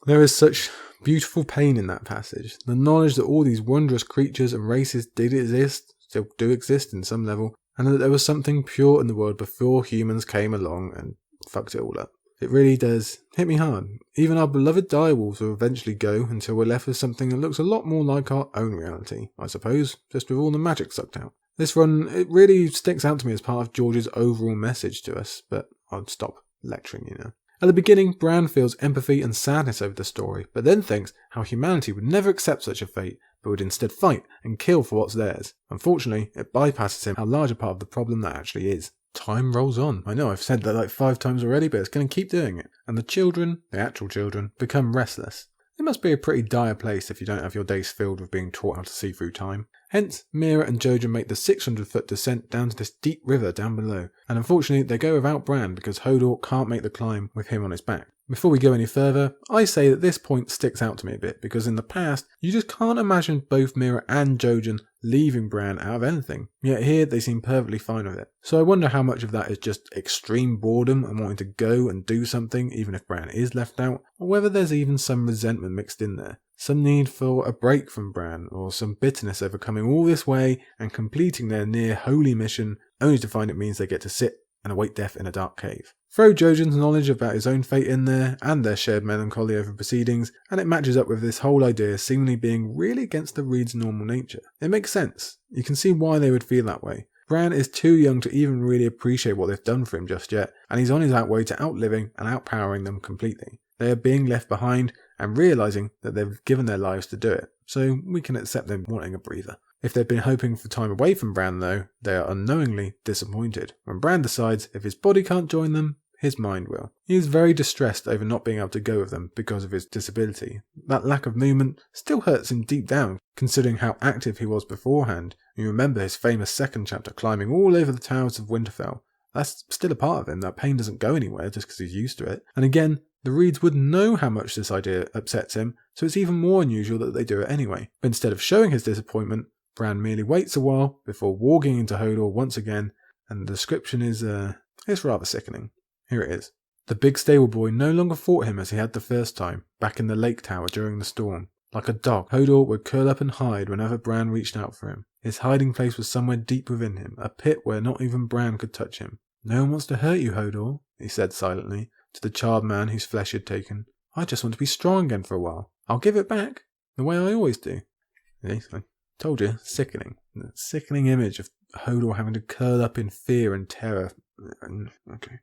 There is such beautiful pain in that passage. The knowledge that all these wondrous creatures and races did exist, still do exist in some level, and that there was something pure in the world before humans came along and fucked it all up. It really does hit me hard. Even our beloved direwolves will eventually go until we're left with something that looks a lot more like our own reality, I suppose, just with all the magic sucked out. This run, it really sticks out to me as part of George's overall message to us, but I'll stop lecturing, you know. At the beginning, Bran feels empathy and sadness over the story, but then thinks how humanity would never accept such a fate, but would instead fight and kill for what's theirs. Unfortunately, it bypasses him how large a part of the problem that actually is. Time rolls on. I know I've said that like 5 times already, but it's going to keep doing it. And the children, the actual children, become restless. It must be a pretty dire place if you don't have your days filled with being taught how to see through time. Hence, Mira and Jojen make the 600-foot descent down to this deep river down below, and unfortunately they go without Bran because Hodor can't make the climb with him on his back. Before we go any further, I say that this point sticks out to me a bit because in the past, you just can't imagine both Mira and Jojen leaving Bran out of anything, yet here they seem perfectly fine with it. So I wonder how much of that is just extreme boredom and wanting to go and do something even if Bran is left out, or whether there's even some resentment mixed in there. Some need for a break from Bran, or some bitterness over coming all this way and completing their near holy mission, only to find it means they get to sit and await death in a dark cave. Throw Jojen's knowledge about his own fate in there, and their shared melancholy over proceedings, and it matches up with this whole idea seemingly being really against the Reed's normal nature. It makes sense. You can see why they would feel that way. Bran is too young to even really appreciate what they've done for him just yet, and he's on his way to outliving and outpowering them completely. They are being left behind and realising that they've given their lives to do it, so we can accept them wanting a breather. If they've been hoping for time away from Bran though, they are unknowingly disappointed when Bran decides if his body can't join them, his mind will. He is very distressed over not being able to go with them because of his disability. That lack of movement still hurts him deep down, considering how active he was beforehand. You remember his famous second chapter climbing all over the towers of Winterfell. That's still a part of him, that pain doesn't go anywhere just because he's used to it. And again, the Reeds would know how much this idea upsets him, so it's even more unusual that they do it anyway. But instead of showing his disappointment, Bran merely waits a while before walking into Hodor once again, and the description is, it's rather sickening. Here it is. The big stable boy no longer fought him as he had the first time, back in the lake tower during the storm. Like a dog, Hodor would curl up and hide whenever Bran reached out for him. His hiding place was somewhere deep within him, a pit where not even Bran could touch him. No one wants to hurt you, Hodor, he said silently, to the charred man whose flesh he had taken. I just want to be strong again for a while. I'll give it back, the way I always do. I told you, sickening. The sickening image of Hodor having to curl up in fear and terror. Okay.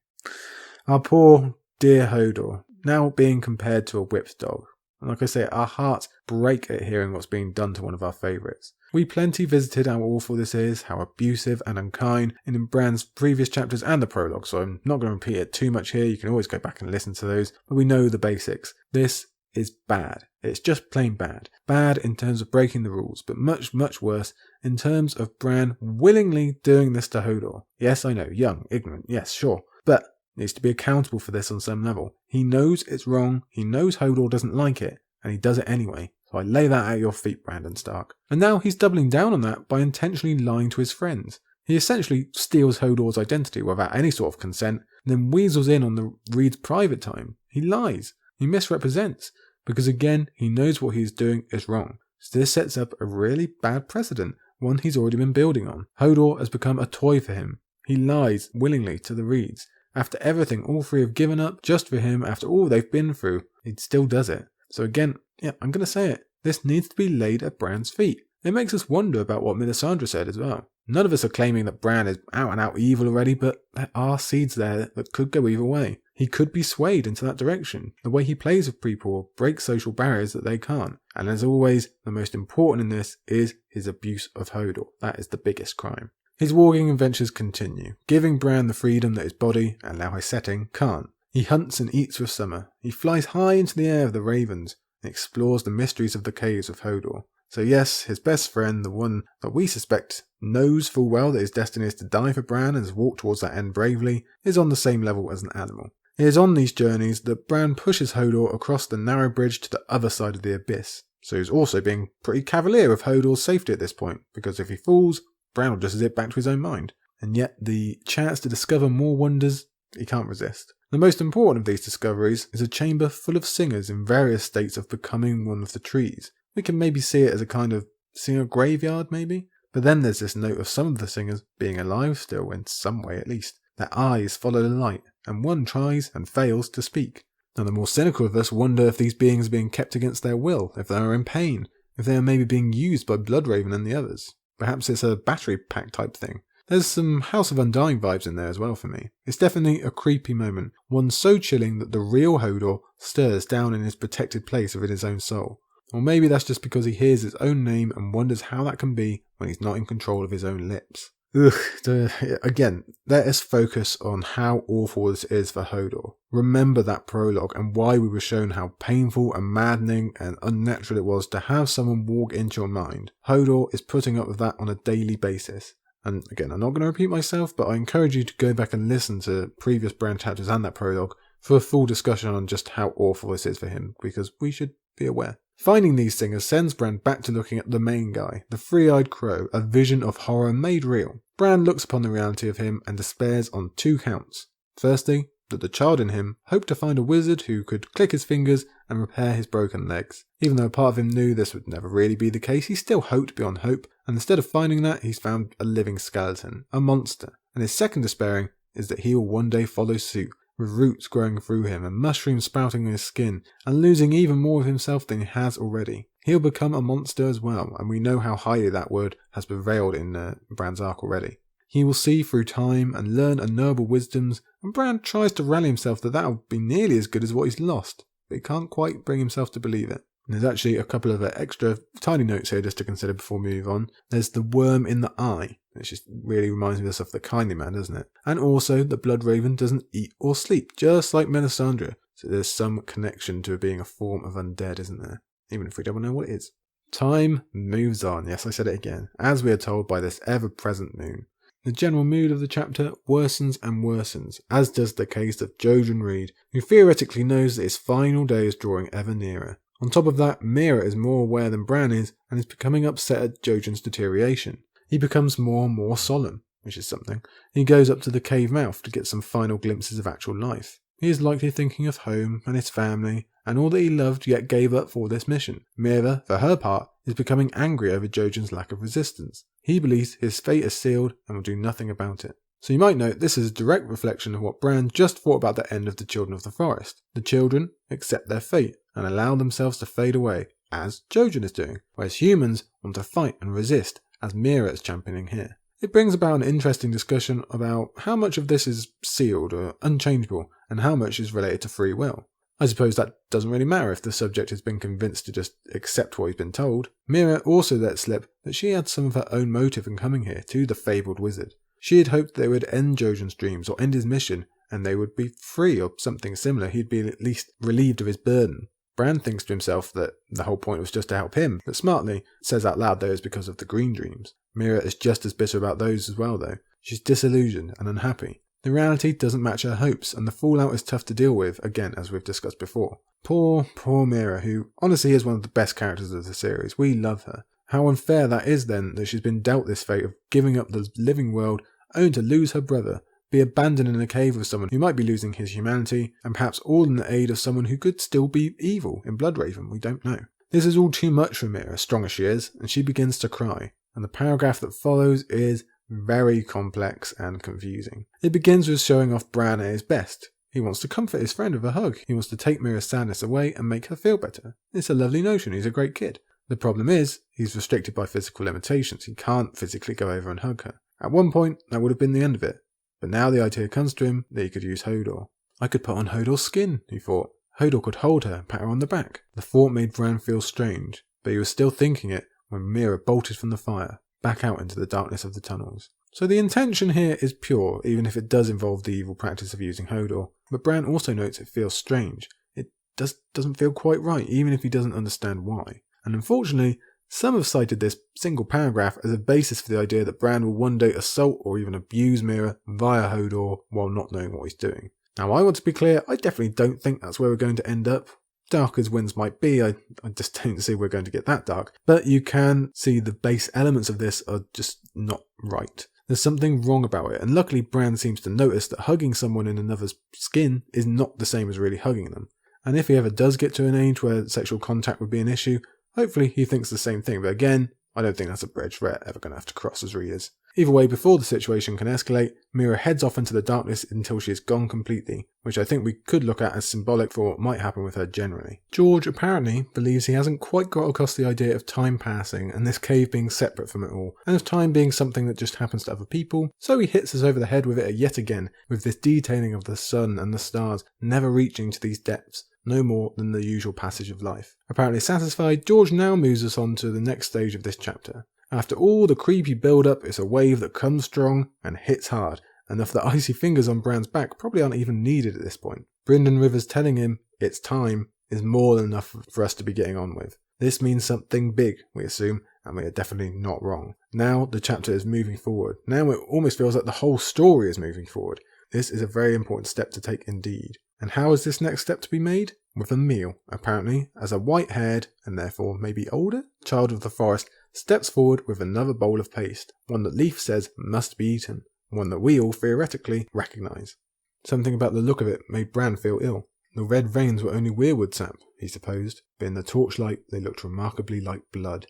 Our poor, dear Hodor, now being compared to a whipped dog. And like I say, our hearts break at hearing what's being done to one of our favourites. We plenty visited how awful this is, how abusive and unkind in Bran's previous chapters and the prologue, so I'm not going to repeat it too much here. You can always go back and listen to those, but we know the basics. This is bad. It's just plain bad. Bad in terms of breaking the rules, but much, much worse in terms of Bran willingly doing this to Hodor. Yes, I know, young, ignorant, yes, sure, but needs to be accountable for this on some level. He knows it's wrong, he knows Hodor doesn't like it, and he does it anyway. So I lay that at your feet, Brandon Stark. And now he's doubling down on that by intentionally lying to his friends. He essentially steals Hodor's identity without any sort of consent, and then weasels in on the Reed's private time. He lies. He misrepresents. Because again, he knows what he's doing is wrong. So this sets up a really bad precedent, one he's already been building on. Hodor has become a toy for him. He lies willingly to the Reeds. After everything all three have given up just for him, after all they've been through, he still does it. So again, yeah, I'm going to say it. This needs to be laid at Bran's feet. It makes us wonder about what Melisandre said as well. None of us are claiming that Bran is out and out evil already, but there are seeds there that could go either way. He could be swayed into that direction, the way he plays with people or breaks social barriers that they can't. And as always, the most important in this is his abuse of Hodor. That is the biggest crime. His warging adventures continue, giving Bran the freedom that his body, and now his setting, can't. He hunts and eats with summer. He flies high into the air of the ravens and explores the mysteries of the caves of Hodor. So yes, his best friend, the one that we suspect knows full well that his destiny is to die for Bran and has walked towards that end bravely, is on the same level as an animal. It is on these journeys that Bran pushes Hodor across the narrow bridge to the other side of the abyss. So he's also being pretty cavalier of Hodor's safety at this point, because if he falls, Bran will just zip back to his own mind. And yet the chance to discover more wonders, he can't resist. The most important of these discoveries is a chamber full of singers in various states of becoming one of the trees. We can maybe see it as a kind of singer graveyard maybe, but then there's this note of some of the singers being alive still in some way at least. Their eyes follow the light, and one tries and fails to speak. Now the more cynical of us wonder if these beings are being kept against their will, if they are in pain, if they are maybe being used by Bloodraven and the others. Perhaps it's a battery pack type thing. There's some House of Undying vibes in there as well for me. It's definitely a creepy moment, one so chilling that the real Hodor stirs down in his protected place within his own soul. Or maybe that's just because he hears his own name and wonders how that can be when he's not in control of his own lips. Again, let us focus on how awful this is for Hodor. Remember that prologue and why we were shown how painful and maddening and unnatural it was to have someone walk into your mind. Hodor is putting up with that on a daily basis. And again, I'm not going to repeat myself, but I encourage you to go back and listen to previous Bran chapters and that prologue for a full discussion on just how awful this is for him, because we should be aware. Finding these singers sends Bran back to looking at the main guy, the three-eyed crow, a vision of horror made real. Bran looks upon the reality of him and despairs on two counts. Firstly, that the child in him hoped to find a wizard who could click his fingers and repair his broken legs. Even though part of him knew this would never really be the case, he still hoped beyond hope, and instead of finding that, he's found a living skeleton, a monster. And his second despairing is that he will one day follow suit, with roots growing through him and mushrooms sprouting on his skin, and losing even more of himself than he has already. He'll become a monster as well, and we know how highly that word has prevailed in Bran's arc already. He will see through time and learn unknowable wisdoms, and Bran tries to rally himself that that'll be nearly as good as what he's lost, but he can't quite bring himself to believe it. And there's actually a couple of extra tiny notes here just to consider before we move on. There's the worm in the eye, which just really reminds me of the kindly man, doesn't it? And also the Bloodraven doesn't eat or sleep, just like Melisandre. So there's some connection to it being a form of undead, isn't there? Even if we don't know what it is. Time moves on, yes, I said it again, as we are told by this ever-present moon. The general mood of the chapter worsens and worsens, as does the case of Jojen Reed, who theoretically knows that his final day is drawing ever nearer. On top of that, Meera is more aware than Bran is, and is becoming upset at Jojen's deterioration. He becomes more and more solemn, which is something. He goes up to the cave mouth to get some final glimpses of actual life. He is likely thinking of home and his family, and all that he loved yet gave up for this mission. Meera, for her part, is becoming angry over Jojen's lack of resistance. He believes his fate is sealed and will do nothing about it. So you might note this is a direct reflection of what Bran just thought about the end of the Children of the Forest. The children accept their fate and allow themselves to fade away, as Jojen is doing, whereas humans want to fight and resist, as Meera is championing here. It brings about an interesting discussion about how much of this is sealed or unchangeable, and how much is related to free will. I suppose that doesn't really matter if the subject has been convinced to just accept what he's been told. Meera also let slip that she had some of her own motive in coming here to the fabled wizard. She had hoped they would end Jojen's dreams or end his mission, and they would be free or something similar. He'd be at least relieved of his burden. Bran thinks to himself that the whole point was just to help him, but smartly says out loud those because of the green dreams. Meera is just as bitter about those as well though. She's disillusioned and unhappy. The reality doesn't match her hopes, and the fallout is tough to deal with, again as we've discussed before. Poor Meera, who honestly is one of the best characters of the series. We love her. How unfair that is then, that she's been dealt this fate of giving up the living world only to lose her brother, be abandoned in a cave with someone who might be losing his humanity, and perhaps all in the aid of someone who could still be evil in Bloodraven, we don't know. This is all too much for Meera, strong as she is, and she begins to cry. And the paragraph that follows is very complex and confusing. It begins with showing off Bran at his best. He wants to comfort his friend with a hug. He wants to take Meera's sadness away and make her feel better. It's a lovely notion, he's a great kid. The problem is, he's restricted by physical limitations. He can't physically go over and hug her. At one point, that would have been the end of it. But now the idea comes to him that he could use Hodor. I could put on Hodor's skin, he thought. Hodor could hold her and pat her on the back. The thought made Bran feel strange, but he was still thinking it when Meera bolted from the fire, back out into the darkness of the tunnels. So the intention here is pure, even if it does involve the evil practice of using Hodor. But Bran also notes it feels strange. It doesn't feel quite right, even if he doesn't understand why. And unfortunately, some have cited this single paragraph as a basis for the idea that Bran will one day assault or even abuse Meera via Hodor while not knowing what he's doing. Now I want to be clear, I definitely don't think that's where we're going to end up. Dark as winds might be, I just don't see we're going to get that dark. But you can see the base elements of this are just not right. There's something wrong about it, and luckily Bran seems to notice that hugging someone in another's skin is not the same as really hugging them. And if he ever does get to an age where sexual contact would be an issue, hopefully he thinks the same thing, but again, I don't think that's a bridge we're ever going to have to cross as readers. Either way, before the situation can escalate, Meera heads off into the darkness until she is gone completely, which I think we could look at as symbolic for what might happen with her generally. George apparently believes he hasn't quite got across the idea of time passing and this cave being separate from it all, and of time being something that just happens to other people, so he hits us over the head with it yet again, with this detailing of the sun and the stars never reaching to these depths. No more than the usual passage of life. Apparently satisfied, George now moves us on to the next stage of this chapter. After all the creepy build-up, it's a wave that comes strong and hits hard, enough that icy fingers on Bran's back probably aren't even needed at this point. Brynden Rivers telling him it's time is more than enough for us to be getting on with. This means something big, we assume, and we are definitely not wrong. Now the chapter is moving forward. Now it almost feels like the whole story is moving forward. This is a very important step to take indeed. And how is this next step to be made? With a meal, apparently, as a white-haired, and therefore maybe older, child of the forest steps forward with another bowl of paste, one that Leaf says must be eaten, one that we all theoretically recognise. Something about the look of it made Bran feel ill. The red veins were only weirwood sap, he supposed, but in the torchlight they looked remarkably like blood.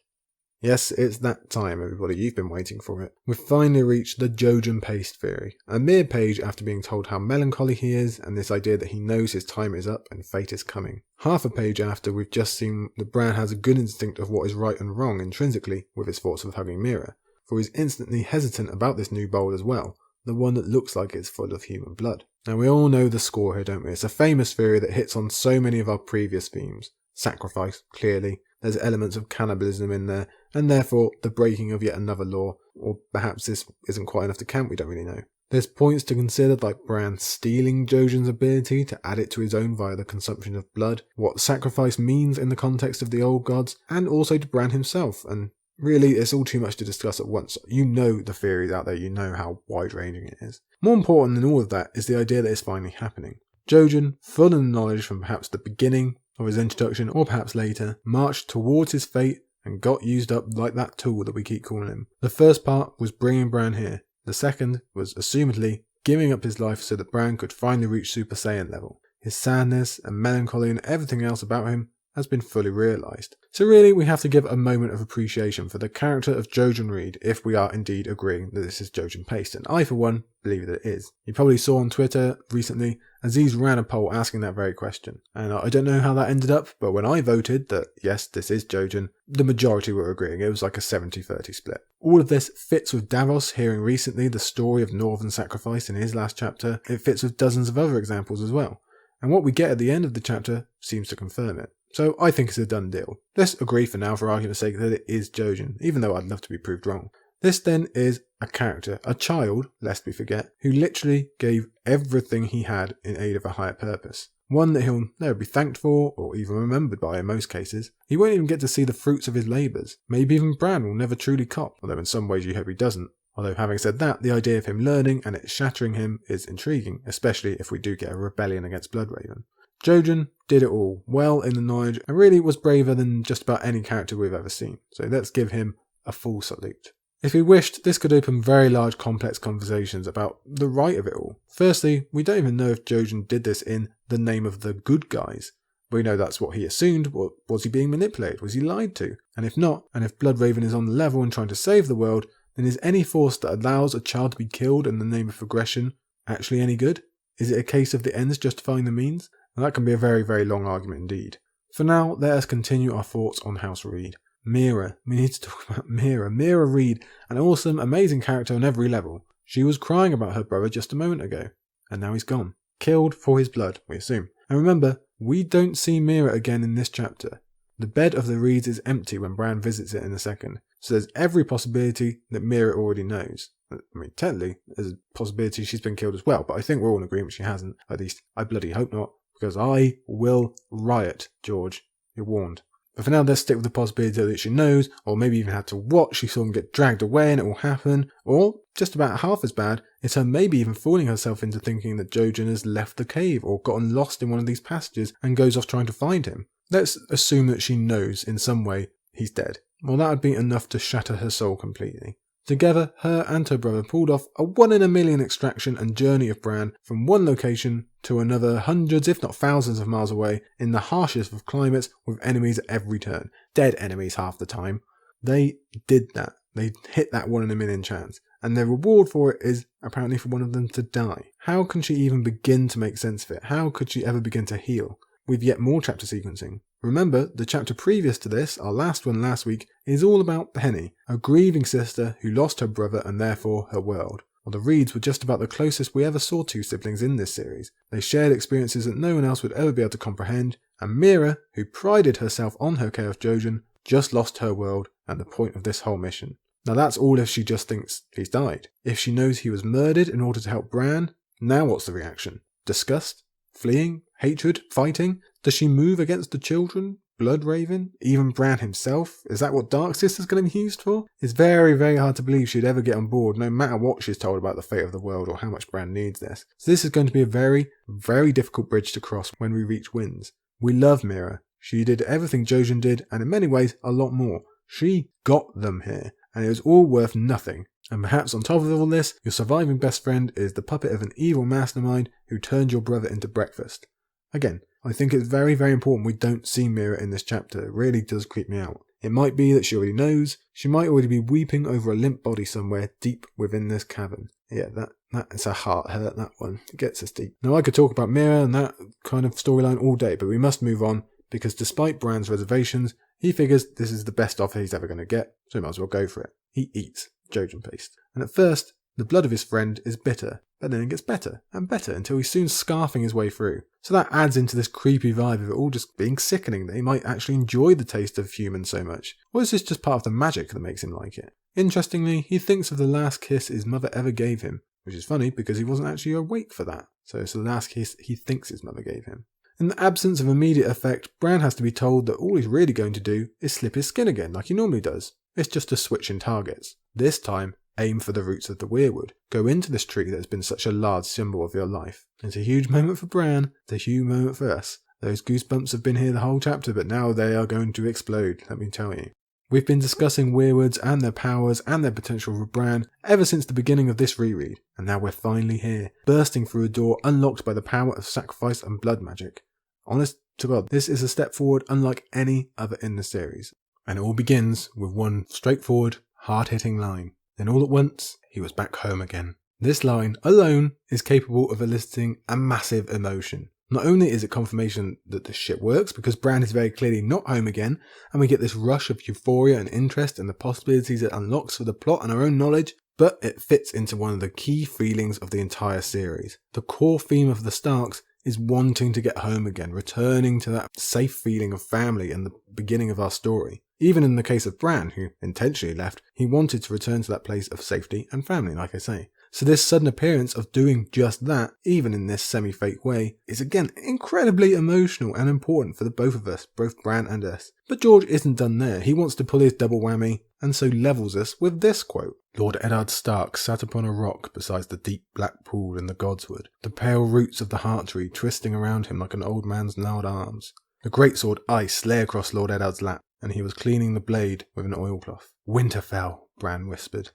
Yes, it's that time, everybody, you've been waiting for it. We've finally reached the Jojen paste theory, a mere page after being told how melancholy he is and this idea that he knows his time is up and fate is coming. Half a page after we've just seen that Bran has a good instinct of what is right and wrong intrinsically with his thoughts of hugging Meera, for he's instantly hesitant about this new bowl as well, the one that looks like it's full of human blood. Now we all know the score here, don't we? It's a famous theory that hits on so many of our previous themes. Sacrifice, clearly. There's elements of cannibalism in there, and therefore the breaking of yet another law, or perhaps this isn't quite enough to count, we don't really know. There's points to consider like Bran stealing Jojen's ability to add it to his own via the consumption of blood, what sacrifice means in the context of the old gods, and also to Bran himself, and really it's all too much to discuss at once. You know the theories out there, you know how wide-ranging it is. More important than all of that is the idea that it's finally happening. Jojen, full of knowledge from perhaps the beginning of his introduction, or perhaps later, marched towards his fate and got used up like that tool that we keep calling him. The first part was bringing Bran here. The second was, assumedly, giving up his life so that Bran could finally reach Super Saiyan level. His sadness and melancholy and everything else about him has been fully realised. So really, we have to give a moment of appreciation for the character of Jojen Reed if we are indeed agreeing that this is Jojen Paste, and I, for one, believe that it is. You probably saw on Twitter recently, Aziz ran a poll asking that very question, and I don't know how that ended up, but when I voted that yes, this is Jojen, the majority were agreeing. It was like a 70-30 split. All of this fits with Davos hearing recently the story of Northern sacrifice in his last chapter. It fits with dozens of other examples as well, and what we get at the end of the chapter seems to confirm it. So I think it's a done deal. Let's agree for now, for argument's sake, that it is Jojen, even though I'd love to be proved wrong. This then is a character, a child, lest we forget, who literally gave everything he had in aid of a higher purpose. one that he'll never be thanked for or even remembered by in most cases. He won't even get to see the fruits of his labours. Maybe even Bran will never truly cop, although in some ways you hope he doesn't. Although having said that, the idea of him learning and it shattering him is intriguing, especially if we do get a rebellion against Bloodraven. Jojen did it all, well in the knowledge, and really was braver than just about any character we've ever seen, so let's give him a full salute. If we wished, this could open very large complex conversations about the right of it all. Firstly, we don't even know if Jojen did this in the name of the good guys. We know that's what he assumed. Was he being manipulated? Was he lied to? And if not, and if Bloodraven is on the level and trying to save the world, then is any force that allows a child to be killed in the name of aggression actually any good? Is it a case of the ends justifying the means? And that can be a very, very long argument indeed. For now, let us continue our thoughts on House Reed. Mira. We need to talk about Mira. Mira Reed, an awesome, amazing character on every level. She was crying about her brother just a moment ago, and now he's gone. Killed for his blood, we assume. And remember, we don't see Mira again in this chapter. The bed of the Reeds is empty when Bran visits it in a second, so there's every possibility that Mira already knows. I mean, technically, there's a possibility she's been killed as well, but I think we're all in agreement she hasn't. At least, I bloody hope not, because I will riot, George. You're warned. But for now, let's stick with the possibility that she knows, or maybe even had to watch, she saw him get dragged away and it will happen. Or, just about half as bad, it's her maybe even fooling herself into thinking that Jojen has left the cave or gotten lost in one of these passages and goes off trying to find him. Let's assume that she knows in some way he's dead. Well, that would be enough to shatter her soul completely. Together, her and her brother pulled off a 1 in a million extraction and journey of Bran from one location to another hundreds if not thousands of miles away in the harshest of climates with enemies at every turn. Dead enemies half the time. They did that. They hit that 1 in a million chance. And their reward for it is apparently for one of them to die. How can she even begin to make sense of it? How could she ever begin to heal? With yet more chapter sequencing. Remember, the chapter previous to this, our last one last week, is all about Penny, a grieving sister who lost her brother and therefore her world. Well, the Reeds were just about the closest we ever saw two siblings in this series. They shared experiences that no one else would ever be able to comprehend, and Mira, who prided herself on her care of Jojen, just lost her world at the point of this whole mission. Now that's all if she just thinks he's died. If she knows he was murdered in order to help Bran, now what's the reaction? Disgust? Fleeing? Hatred? Fighting? Does she move against the children? Bloodraven? Even Bran himself? Is that what Dark Sister's going to be used for? It's very, very hard to believe she'd ever get on board, no matter what she's told about the fate of the world or how much Bran needs this. So this is going to be a very, very difficult bridge to cross when we reach Winds. We love Mira. She did everything Jojen did, and in many ways, a lot more. She got them here, and it was all worth nothing. And perhaps on top of all this, your surviving best friend is the puppet of an evil mastermind who turned your brother into breakfast. Again, I think it's very, very important we don't see Mira in this chapter. It really does creep me out. It might be that she already knows. She might already be weeping over a limp body somewhere deep within this cavern. Yeah, that's a heart hurt, that one. It gets us deep. Now, I could talk about Mira and that kind of storyline all day, but we must move on, because despite Bran's reservations, he figures this is the best offer he's ever going to get, so he might as well go for it. He eats Jojen paste. And at first, the blood of his friend is bitter, but then it gets better and better until he's soon scarfing his way through. So that adds into this creepy vibe of it all just being sickening, that he might actually enjoy the taste of human so much. Or is this just part of the magic that makes him like it? Interestingly, he thinks of the last kiss his mother ever gave him, which is funny because he wasn't actually awake for that. So it's the last kiss he thinks his mother gave him. In the absence of immediate effect, Bran has to be told that all he's really going to do is slip his skin again like he normally does. It's just a switch in targets. This time, aim for the roots of the weirwood. Go into this tree that has been such a large symbol of your life. It's a huge moment for Bran. It's a huge moment for us. Those goosebumps have been here the whole chapter, but now they are going to explode, let me tell you. We've been discussing weirwoods and their powers and their potential for Bran ever since the beginning of this reread, and now we're finally here, bursting through a door unlocked by the power of sacrifice and blood magic. Honest to God, this is a step forward unlike any other in the series. And it all begins with one straightforward, hard-hitting line. Then all at once, he was back home again. This line alone is capable of eliciting a massive emotion. Not only is it confirmation that the shit works, because Bran is very clearly not home again, and we get this rush of euphoria and interest in the possibilities it unlocks for the plot and our own knowledge, but it fits into one of the key feelings of the entire series. The core theme of the Starks is wanting to get home again, returning to that safe feeling of family and the beginning of our story. Even in the case of Bran, who intentionally left, he wanted to return to that place of safety and family, like I say. So this sudden appearance of doing just that, even in this semi-fake way, is again incredibly emotional and important for the both of us, both Bran and us. But George isn't done there. He wants to pull his double whammy, and so levels us with this quote. Lord Eddard Stark sat upon a rock beside the deep black pool in the godswood, the pale roots of the heart tree twisting around him like an old man's gnarled arms. The greatsword ice lay across Lord Eddard's lap, and he was cleaning the blade with an oilcloth. Winterfell, Bran whispered.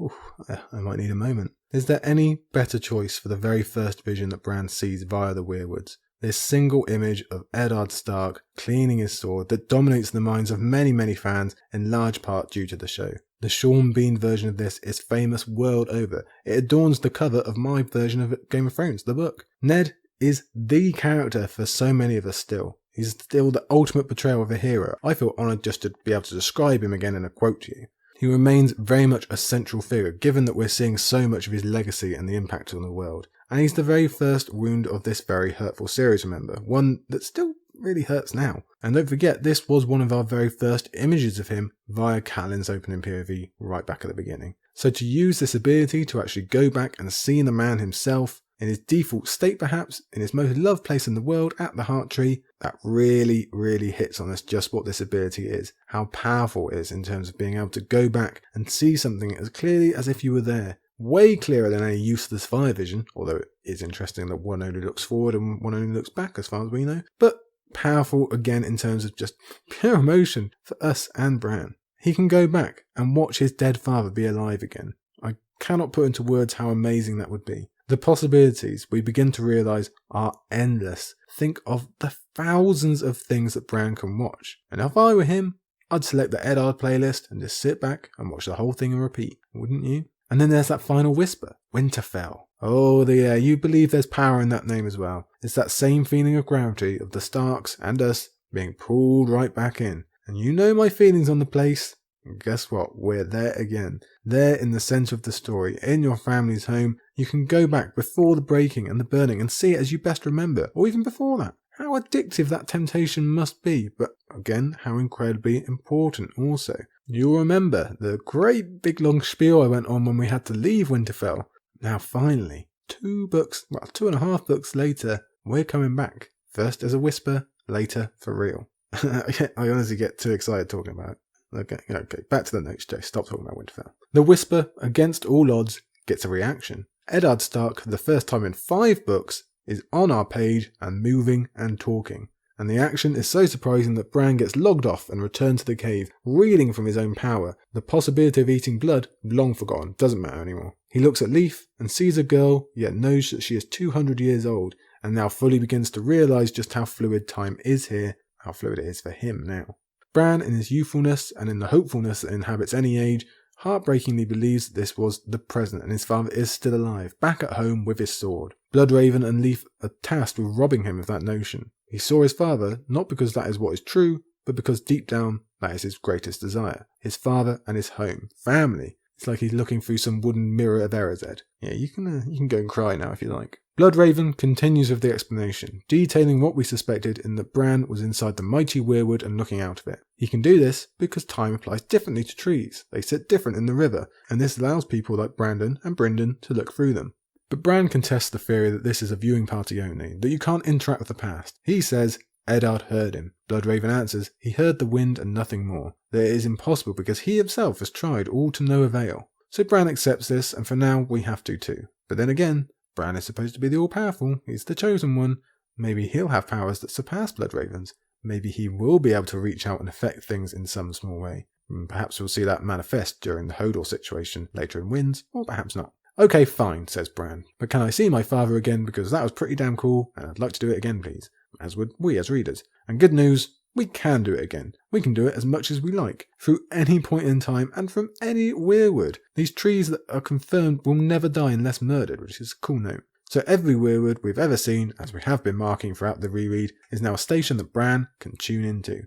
Oof, I might need a moment. Is there any better choice for the very first vision that Bran sees via the weirwoods? This single image of Eddard Stark cleaning his sword that dominates the minds of many fans, in large part due to the show. The Sean Bean version of this is famous world over. It adorns the cover of my version of Game of Thrones, the book. Ned is the character for so many of us still. He's still the ultimate portrayal of a hero. I feel honoured just to be able to describe him again in a quote to you. He remains very much a central figure, given that we're seeing so much of his legacy and the impact on the world. And he's the very first wound of this very hurtful series, remember, one that still really hurts now. And don't forget, this was one of our very first images of him via Catelyn's opening POV right back at the beginning. So to use this ability to actually go back and see the man himself, in his default state perhaps, in his most loved place in the world, at the Heart Tree, that really hits on us just what this ability is, how powerful it is in terms of being able to go back and see something as clearly as if you were there. Way clearer than any useless fire vision, although it is interesting that one only looks forward and one only looks back as far as we know, but powerful again in terms of just pure emotion for us and Bran. He can go back and watch his dead father be alive again. I cannot put into words how amazing that would be. The possibilities we begin to realise are endless. Think of the thousands of things that Bran can watch. And if I were him, I'd select the Eddard playlist and just sit back and watch the whole thing and repeat, wouldn't you? And then there's that final whisper, Winterfell. Oh yeah, you believe there's power in that name as well. It's that same feeling of gravity of the Starks and us being pulled right back in. And you know my feelings on the place. And guess what? We're there again. There in the centre of the story, in your family's home. You can go back before the breaking and the burning and see it as you best remember, or even before that. How addictive that temptation must be, but again, how incredibly important also. You'll remember the great big long spiel I went on when we had to leave Winterfell. Now finally, 2.5 books later, we're coming back. First as a whisper, later for real. I honestly get too excited talking about it. Okay, back to the notes, Jay. Stop talking about Winterfell. The whisper, against all odds, gets a reaction. Eddard Stark, for the first time in 5 books, is on our page and moving and talking. And the action is so surprising that Bran gets logged off and returned to the cave, reeling from his own power. The possibility of eating blood, long forgotten, doesn't matter anymore. He looks at Leaf and sees a girl, yet knows that she is 200 years old, and now fully begins to realise just how fluid time is here, how fluid it is for him now. Bran, in his youthfulness and in the hopefulness that inhabits any age, heartbreakingly believes that this was the present and his father is still alive, back at home with his sword. Bloodraven and Leaf are tasked with robbing him of that notion. He saw his father, not because that is what is true, but because deep down, that is his greatest desire. His father and his home. Family. It's like he's looking through some wooden mirror of Erzed. Yeah, you can go and cry now if you like. Bloodraven continues with the explanation, detailing what we suspected in that Bran was inside the mighty weirwood and looking out of it. He can do this because time applies differently to trees. They sit different in the river, and this allows people like Brandon and Brynden to look through them. But Bran contests the theory that this is a viewing party only, that you can't interact with the past. He says Eddard heard him. Bloodraven answers he heard the wind and nothing more, that it is impossible because he himself has tried all to no avail. So Bran accepts this, and for now we have to too. But then again, Bran is supposed to be the all-powerful, he's the chosen one. Maybe he'll have powers that surpass Bloodraven's. Maybe he will be able to reach out and affect things in some small way. Perhaps we'll see that manifest during the Hodor situation later in Winds, or perhaps not. Okay, fine, says Bran, but can I see my father again because that was pretty damn cool, and I'd like to do it again please, as would we as readers. And good news, we can do it again. We can do it as much as we like, through any point in time and from any weirwood. These trees that are confirmed will never die unless murdered, which is a cool note. So every weirwood we've ever seen, as we have been marking throughout the reread, is now a station that Bran can tune into.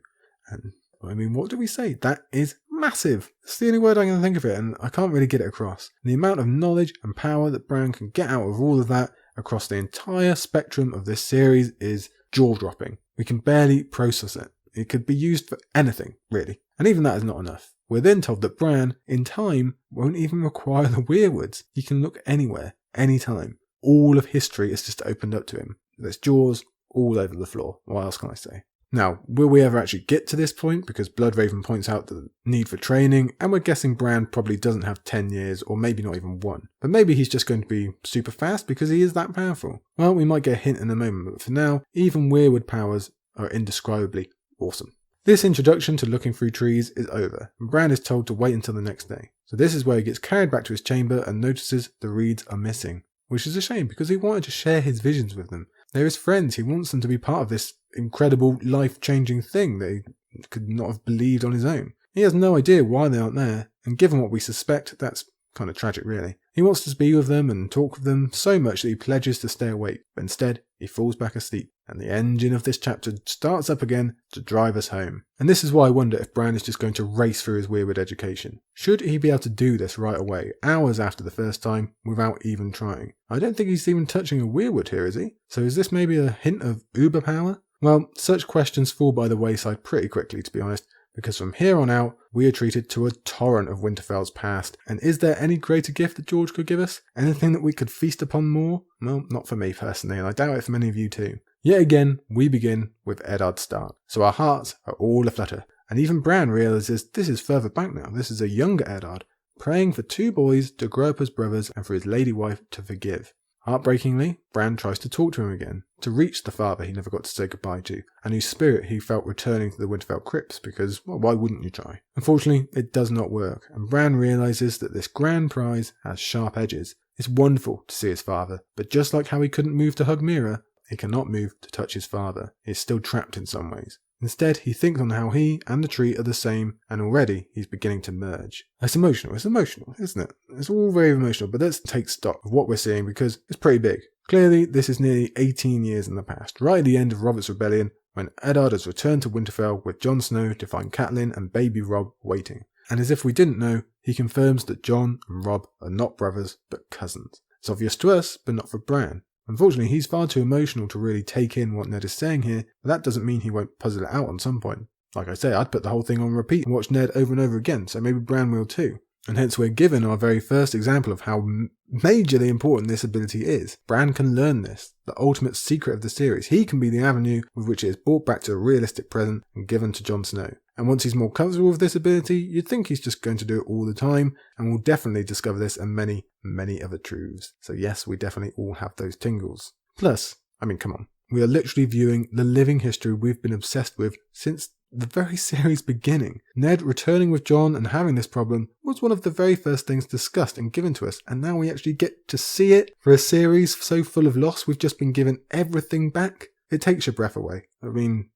And I mean, what do we say? That is massive. It's the only word I can think of it, and I can't really get it across. And the amount of knowledge and power that Bran can get out of all of that across the entire spectrum of this series is jaw-dropping. We can barely process it. It could be used for anything, really. And even that is not enough. We're then told that Bran, in time, won't even require the weirwoods. He can look anywhere, anytime. All of history is just opened up to him. There's jaws all over the floor. What else can I say? Now, will we ever actually get to this point? Because Bloodraven points out the need for training, and we're guessing Bran probably doesn't have 10 years, or maybe not even 1. But maybe he's just going to be super fast because he is that powerful. Well, we might get a hint in a moment, but for now, even weirwood powers are indescribably awesome. This introduction to looking through trees is over, and Bran is told to wait until the next day. So this is where he gets carried back to his chamber and notices the reeds are missing, which is a shame because he wanted to share his visions with them. They're his friends, he wants them to be part of this incredible life-changing thing that he could not have believed on his own. He has no idea why they aren't there, and given what we suspect, that's kind of tragic really. He wants to be with them and talk with them so much that he pledges to stay awake, but instead he falls back asleep, and the engine of this chapter starts up again to drive us home. And this is why I wonder if Bran is just going to race through his weirwood education. Should he be able to do this right away, hours after the first time, without even trying? I don't think he's even touching a weirwood here, is he? So is this maybe a hint of uber power? Well, such questions fall by the wayside pretty quickly, to be honest, because from here on out, we are treated to a torrent of Winterfell's past. And is there any greater gift that George could give us? Anything that we could feast upon more? Well, not for me personally, and I doubt it for many of you too. Yet again, we begin with Eddard Stark, so our hearts are all aflutter. And even Bran realises this is further back now. This is a younger Eddard, praying for 2 boys to grow up as brothers and for his lady wife to forgive. Heartbreakingly, Bran tries to talk to him again, to reach the father he never got to say goodbye to, and whose spirit he felt returning to the Winterfell crypts because, well, why wouldn't you try? Unfortunately, it does not work, and Bran realises that this grand prize has sharp edges. It's wonderful to see his father, but just like how he couldn't move to hug Mira, he cannot move to touch his father. He is still trapped in some ways. Instead, he thinks on how he and the tree are the same, and already he's beginning to merge. It's emotional, isn't it? It's all very emotional, but let's take stock of what we're seeing because it's pretty big. Clearly, this is nearly 18 years in the past, right at the end of Robert's rebellion, when Eddard has returned to Winterfell with Jon Snow to find Catelyn and baby Robb waiting. And as if we didn't know, he confirms that Jon and Robb are not brothers, but cousins. It's obvious to us, but not for Bran. Unfortunately, he's far too emotional to really take in what Ned is saying here, but that doesn't mean he won't puzzle it out on some point. Like I say, I'd put the whole thing on repeat and watch Ned over and over again, so maybe Bran will too. And hence we're given our very first example of how majorly important this ability is. Bran can learn this, the ultimate secret of the series. He can be the avenue with which it is brought back to a realistic present and given to Jon Snow. And once he's more comfortable with this ability, you'd think he's just going to do it all the time, and we'll definitely discover this and many, many other truths. So yes, we definitely all have those tingles. Plus, I mean, come on. We are literally viewing the living history we've been obsessed with since the very series beginning. Ned returning with Jon and having this problem was one of the very first things discussed and given to us, and now we actually get to see it for a series so full of loss. We've just been given everything back. It takes your breath away. I mean,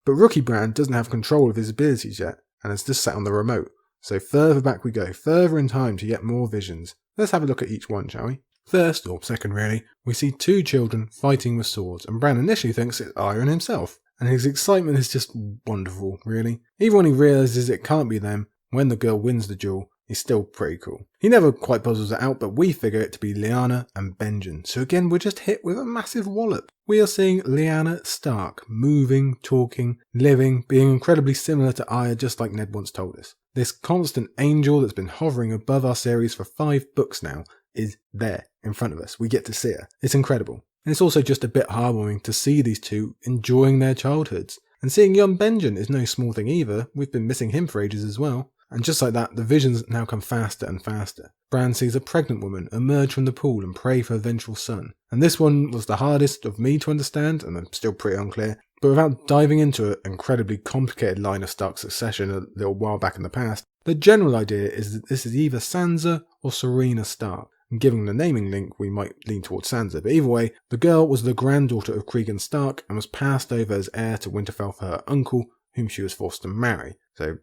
but rookie Bran doesn't have control of his abilities yet, and has just sat on the remote. So further back we go, further in time to get more visions. Let's have a look at each one, shall we? First, or second really, we see 2 children fighting with swords, and Bran initially thinks it's Iron himself. And his excitement is just wonderful, really. Even when he realises it can't be them, when the girl wins the duel, he's still pretty cool. He never quite puzzles it out, but we figure it to be Lyanna and Benjen. So again, we're just hit with a massive wallop. We are seeing Lyanna Stark, moving, talking, living, being incredibly similar to Arya, just like Ned once told us. This constant angel that's been hovering above our series for 5 books now is there in front of us. We get to see her. It's incredible. And it's also just a bit heartwarming to see these 2 enjoying their childhoods. And seeing young Benjen is no small thing either. We've been missing him for ages as well. And just like that, the visions now come faster and faster. Bran sees a pregnant woman emerge from the pool and pray for a vengeful son. And this one was the hardest of me to understand, and I'm still pretty unclear. But without diving into an incredibly complicated line of Stark succession a little while back in the past, the general idea is that this is either Sansa or Serena Stark. And given the naming link, we might lean towards Sansa, but either way, the girl was the granddaughter of Cregan Stark and was passed over as heir to Winterfell for her uncle, whom she was forced to marry. So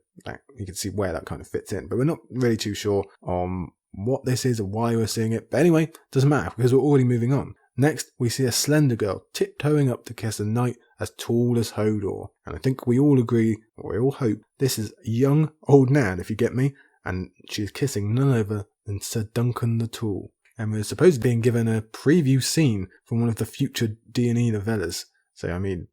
you can see where that kind of fits in, but we're not really too sure on what this is or why we're seeing it. But anyway, doesn't matter because we're already moving on. Next, we see a slender girl tiptoeing up to kiss a knight as tall as Hodor. And I think we all agree, or we all hope, this is a young old Nan, if you get me, and she's kissing none other than Sir Duncan the Tall. And we're supposed to be being given a preview scene from one of the future D&E novellas. So I mean,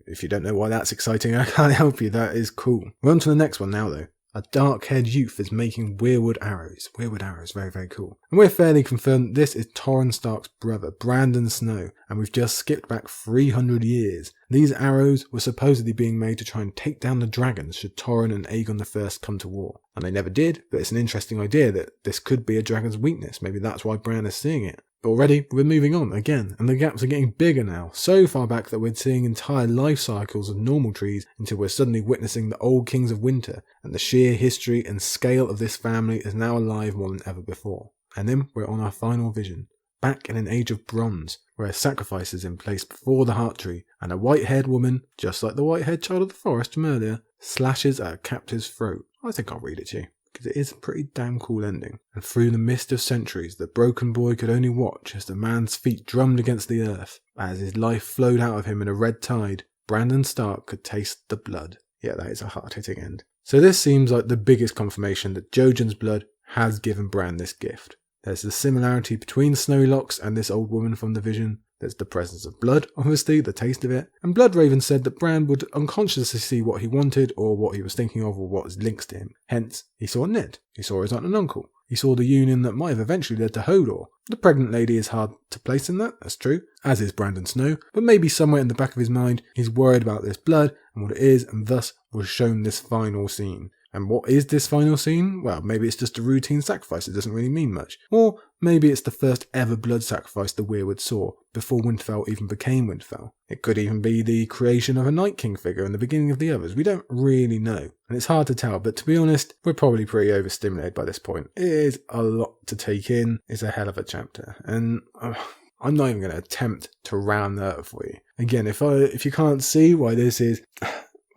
if you don't know why that's exciting, I can't help you, that is cool. We're on to the next one now though. a dark-haired youth is making weirwood arrows. Weirwood arrows, very, very cool. And we're fairly confirmed this is Torrhen Stark's brother, Brandon Snow, and we've just skipped back 300 years. These arrows were supposedly being made to try and take down the dragons should Torrhen and Aegon I come to war. And they never did, but it's an interesting idea that this could be a dragon's weakness. Maybe that's why Bran is seeing it. But already, we're moving on again, and the gaps are getting bigger now, so far back that we're seeing entire life cycles of normal trees until we're suddenly witnessing the old kings of winter, and the sheer history and scale of this family is now alive more than ever before. And then we're on our final vision, back in an age of bronze, where a sacrifice is in place before the heart tree, and a white-haired woman, just like the white-haired child of the forest from earlier, slashes at a captive's throat. I think I'll read it to you, because it is a pretty damn cool ending. And through the mist of centuries, the broken boy could only watch as the man's feet drummed against the earth. As his life flowed out of him in a red tide, Brandon Stark could taste the blood. Yeah, that is a hard-hitting end. So this seems like the biggest confirmation that Jojen's blood has given Bran this gift. There's the similarity between Snowy Locks and this old woman from the vision. There's the presence of blood, obviously, the taste of it. And Bloodraven said that Bran would unconsciously see what he wanted or what he was thinking of or what was links to him. Hence, he saw Ned. He saw his aunt and uncle. He saw the union that might have eventually led to Hodor. The pregnant lady is hard to place in that, that's true, as is Brandon Snow, but maybe somewhere in the back of his mind he's worried about this blood and what it is, and thus was shown this final scene. And what is this final scene? Well, maybe it's just a routine sacrifice, it doesn't really mean much. Or maybe it's the first ever blood sacrifice the weirwood saw, before Winterfell even became Winterfell. It could even be the creation of a Night King figure in the beginning of the others. We don't really know. And it's hard to tell, but to be honest, we're probably pretty overstimulated by this point. It is a lot to take in. It's a hell of a chapter. And I'm not even going to attempt to round that up for you. Again, if you can't see why this is...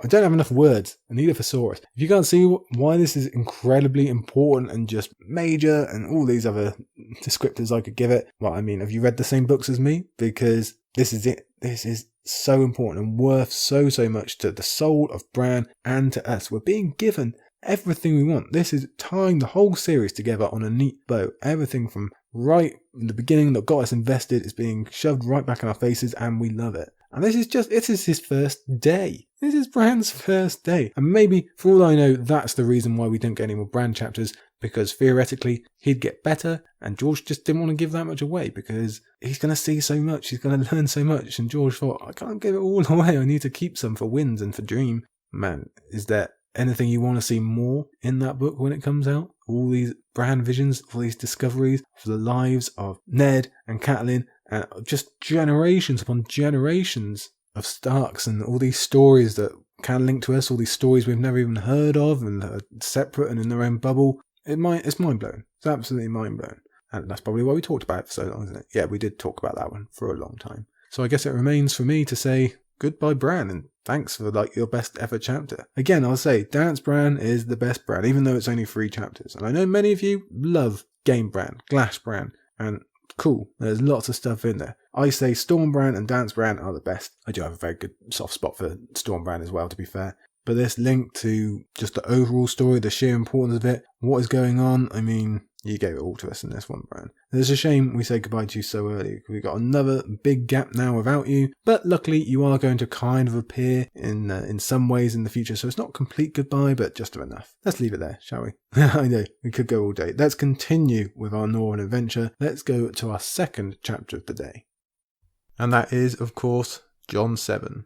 I don't have enough words. I need a thesaurus. If you can't see why this is incredibly important and just major and all these other descriptors I could give it, well, I mean, have you read the same books as me? Because this is it. This is so important and worth so much to the soul of Bran and to us. We're being given everything we want. This is tying the whole series together on a neat bow. Everything from right in the beginning that got us invested is being shoved right back in our faces, and we love it. And this is his first day. This is Bran's first day. And maybe, for all I know, that's the reason why we don't get any more Bran chapters, because theoretically he'd get better, and George just didn't want to give that much away because he's going to see so much, he's going to learn so much, and George thought, I can't give it all away, I need to keep some for Winds and for Dream. Man, is there anything you want to see more in that book when it comes out? All these Bran visions, all these discoveries for the lives of Ned and Catelyn, and just generations upon generations of Starks, and all these stories that can link to us, all these stories we've never even heard of and that are separate and in their own bubble. It's mind-blowing. It's absolutely mind-blowing. And that's probably why we talked about it for so long, isn't it? Yeah, we did talk about that one for a long time. So I guess it remains for me to say goodbye, Bran, and thanks for your best ever chapter. Again, I'll say Dance Bran is the best Bran, even though it's only 3 chapters. And I know many of you love Game Bran, Glass Bran, and cool, there's lots of stuff in there. I say Storm Bran and Dance Bran are the best. I do have a very good soft spot for Storm Bran as well, to be fair. But this link to just the overall story, the sheer importance of it, what is going on, I mean, you gave it all to us in this one, Bran. It's a shame we say goodbye to you so early. We've got another big gap now without you, but luckily you are going to kind of appear in some ways in the future, so it's not complete goodbye, but just enough. Let's leave it there, shall we? I know, we could go all day. Let's continue with our Northern adventure. Let's go to our second chapter of the day. And that is, of course, Jon 7.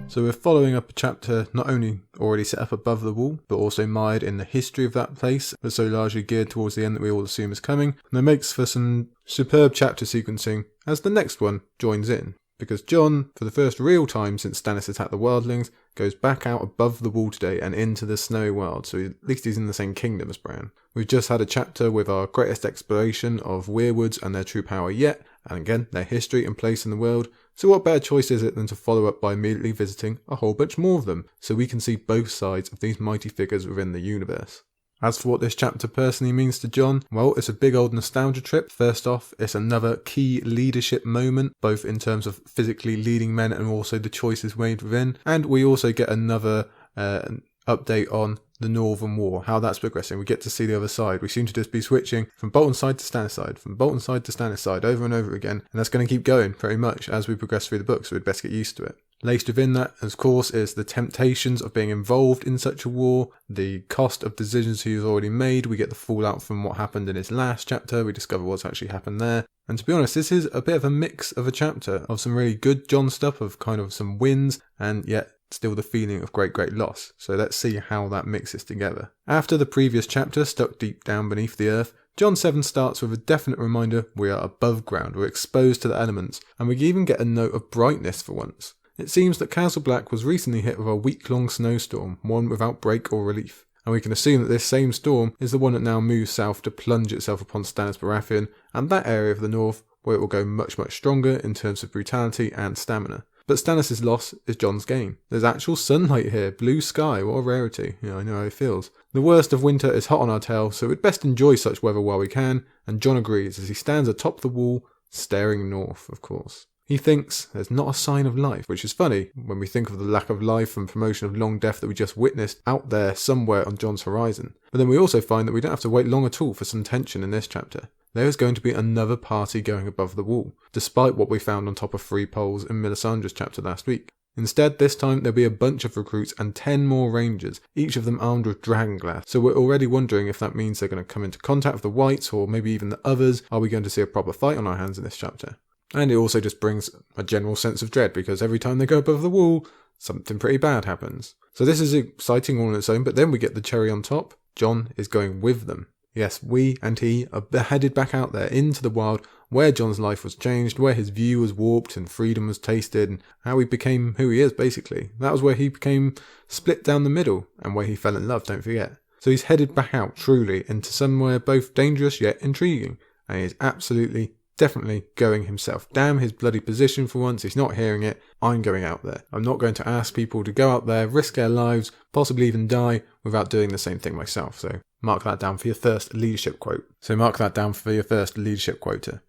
So we're following up a chapter not only already set up above the wall, but also mired in the history of that place, but so largely geared towards the end that we all assume is coming. And it makes for some superb chapter sequencing as the next one joins in. Because Jon, for the first real time since Stannis attacked the wildlings, goes back out above the wall today and into the snowy world, so at least he's in the same kingdom as Bran. We've just had a chapter with our greatest exploration of weirwoods and their true power yet, and again, their history and place in the world, so what better choice is it than to follow up by immediately visiting a whole bunch more of them, so we can see both sides of these mighty figures within the universe. As for what this chapter personally means to Jon, well, it's a big old nostalgia trip. First off, it's another key leadership moment, both in terms of physically leading men and also the choices made within. And we also get another update on the Northern War, how that's progressing. We get to see the other side. We seem to just be switching from Bolton's side to Stannis' side, from Bolton's side to Stannis' side over and over again. And that's going to keep going pretty much as we progress through the book, so we'd best get used to it. Laced within that, of course, is the temptations of being involved in such a war, the cost of decisions he's already made. We get the fallout from what happened in his last chapter. We discover what's actually happened there. And to be honest, this is a bit of a mix of a chapter of some really good Jon stuff, of kind of some wins, and yet still the feeling of great loss. So let's see how that mixes together. After the previous chapter, stuck deep down beneath the earth, Jon 7 starts with a definite reminder we are above ground, we're exposed to the elements, and we even get a note of brightness for once. It seems that Castle Black was recently hit with a week-long snowstorm, one without break or relief, and we can assume that this same storm is the one that now moves south to plunge itself upon Stannis Baratheon and that area of the north where it will go much stronger in terms of brutality and stamina. But Stannis' loss is Jon's gain. There's actual sunlight here, blue sky, what a rarity. Yeah, I know how it feels. The worst of winter is hot on our tail, so we'd best enjoy such weather while we can, and Jon agrees as he stands atop the wall, staring north, of course. He thinks there's not a sign of life, which is funny when we think of the lack of life and promotion of long death that we just witnessed out there somewhere on Jon's horizon. But then we also find that we don't have to wait long at all for some tension in this chapter. There is going to be another party going above the wall, despite what we found on top of 3 poles in Melisandre's chapter last week. Instead, this time there'll be a bunch of recruits and 10 more rangers, each of them armed with dragonglass. So we're already wondering if that means they're going to come into contact with the Whites, or maybe even the others. Are we going to see a proper fight on our hands in this chapter? And it also just brings a general sense of dread, because every time they go above the wall, something pretty bad happens. So this is exciting all on its own, but then we get the cherry on top. Jon is going with them. Yes, we and he are headed back out there into the wild, where Jon's life was changed, where his view was warped and freedom was tasted, and how he became who he is, basically. That was where he became split down the middle, and where he fell in love, don't forget. So he's headed back out, truly, into somewhere both dangerous yet intriguing, and he's absolutely, definitely going himself. Damn his bloody position for once, he's not hearing it. I'm going out there. I'm not going to ask people to go out there, risk their lives, possibly even die, without doing the same thing myself, so mark that down for your first leadership quote.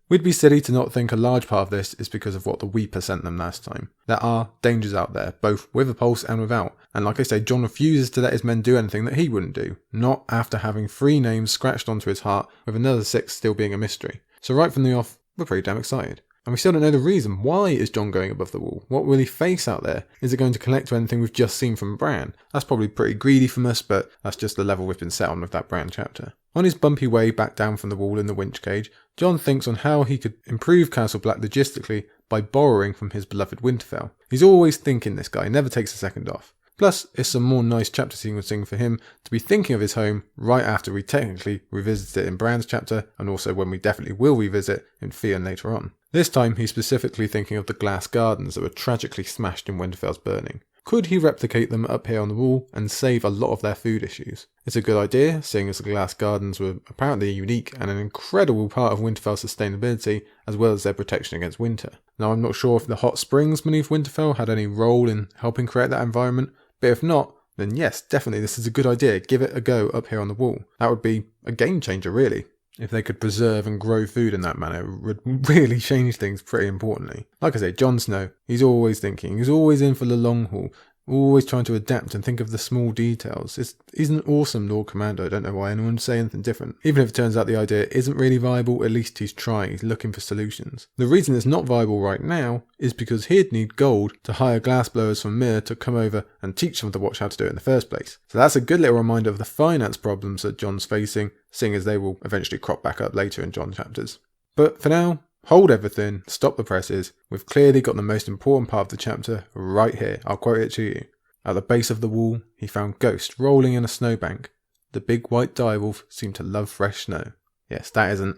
We'd be silly to not think a large part of this is because of what the Weeper sent them last time. There are dangers out there, both with a pulse and without. And like I say, Jon refuses to let his men do anything that he wouldn't do. Not after having 3 names scratched onto his heart, with another 6 still being a mystery. So right from the off, we're pretty damn excited. And we still don't know the reason. Why is Jon going above the wall? What will he face out there? Is it going to connect to anything we've just seen from Bran? That's probably pretty greedy from us, but that's just the level we've been set on with that Bran chapter. On his bumpy way back down from the wall in the winch cage, Jon thinks on how he could improve Castle Black logistically by borrowing from his beloved Winterfell. He's always thinking, this guy, never takes a second off. Plus, it's some more nice chapter sequencing for him to be thinking of his home right after we technically revisit it in Bran's chapter, and also when we definitely will revisit in Theon later on. This time he's specifically thinking of the glass gardens that were tragically smashed in Winterfell's burning. Could he replicate them up here on the wall and save a lot of their food issues? It's a good idea, seeing as the glass gardens were apparently unique and an incredible part of Winterfell's sustainability, as well as their protection against winter. Now, I'm not sure if the hot springs beneath Winterfell had any role in helping create that environment, but if not, then yes, definitely this is a good idea. Give it a go up here on the wall. That would be a game changer, really. If they could preserve and grow food in that manner, it would really change things pretty importantly. Like I say, Jon Snow, he's always thinking, he's always in for the long haul, always trying to adapt and think of the small details. He's an awesome Lord Commander. I don't know why anyone would say anything different. Even if it turns out the idea isn't really viable, at least he's trying, he's looking for solutions. The reason it's not viable right now is because he'd need gold to hire glassblowers from Mir to come over and teach them to watch how to do it in the first place. So that's a good little reminder of the finance problems that Jon's facing, seeing as they will eventually crop back up later in Jon chapters. But for now, hold everything, stop the presses. We've clearly got the most important part of the chapter right here. I'll quote it to you. At the base of the wall, he found Ghost rolling in a snowbank. The big white direwolf seemed to love fresh snow. Yes, that is an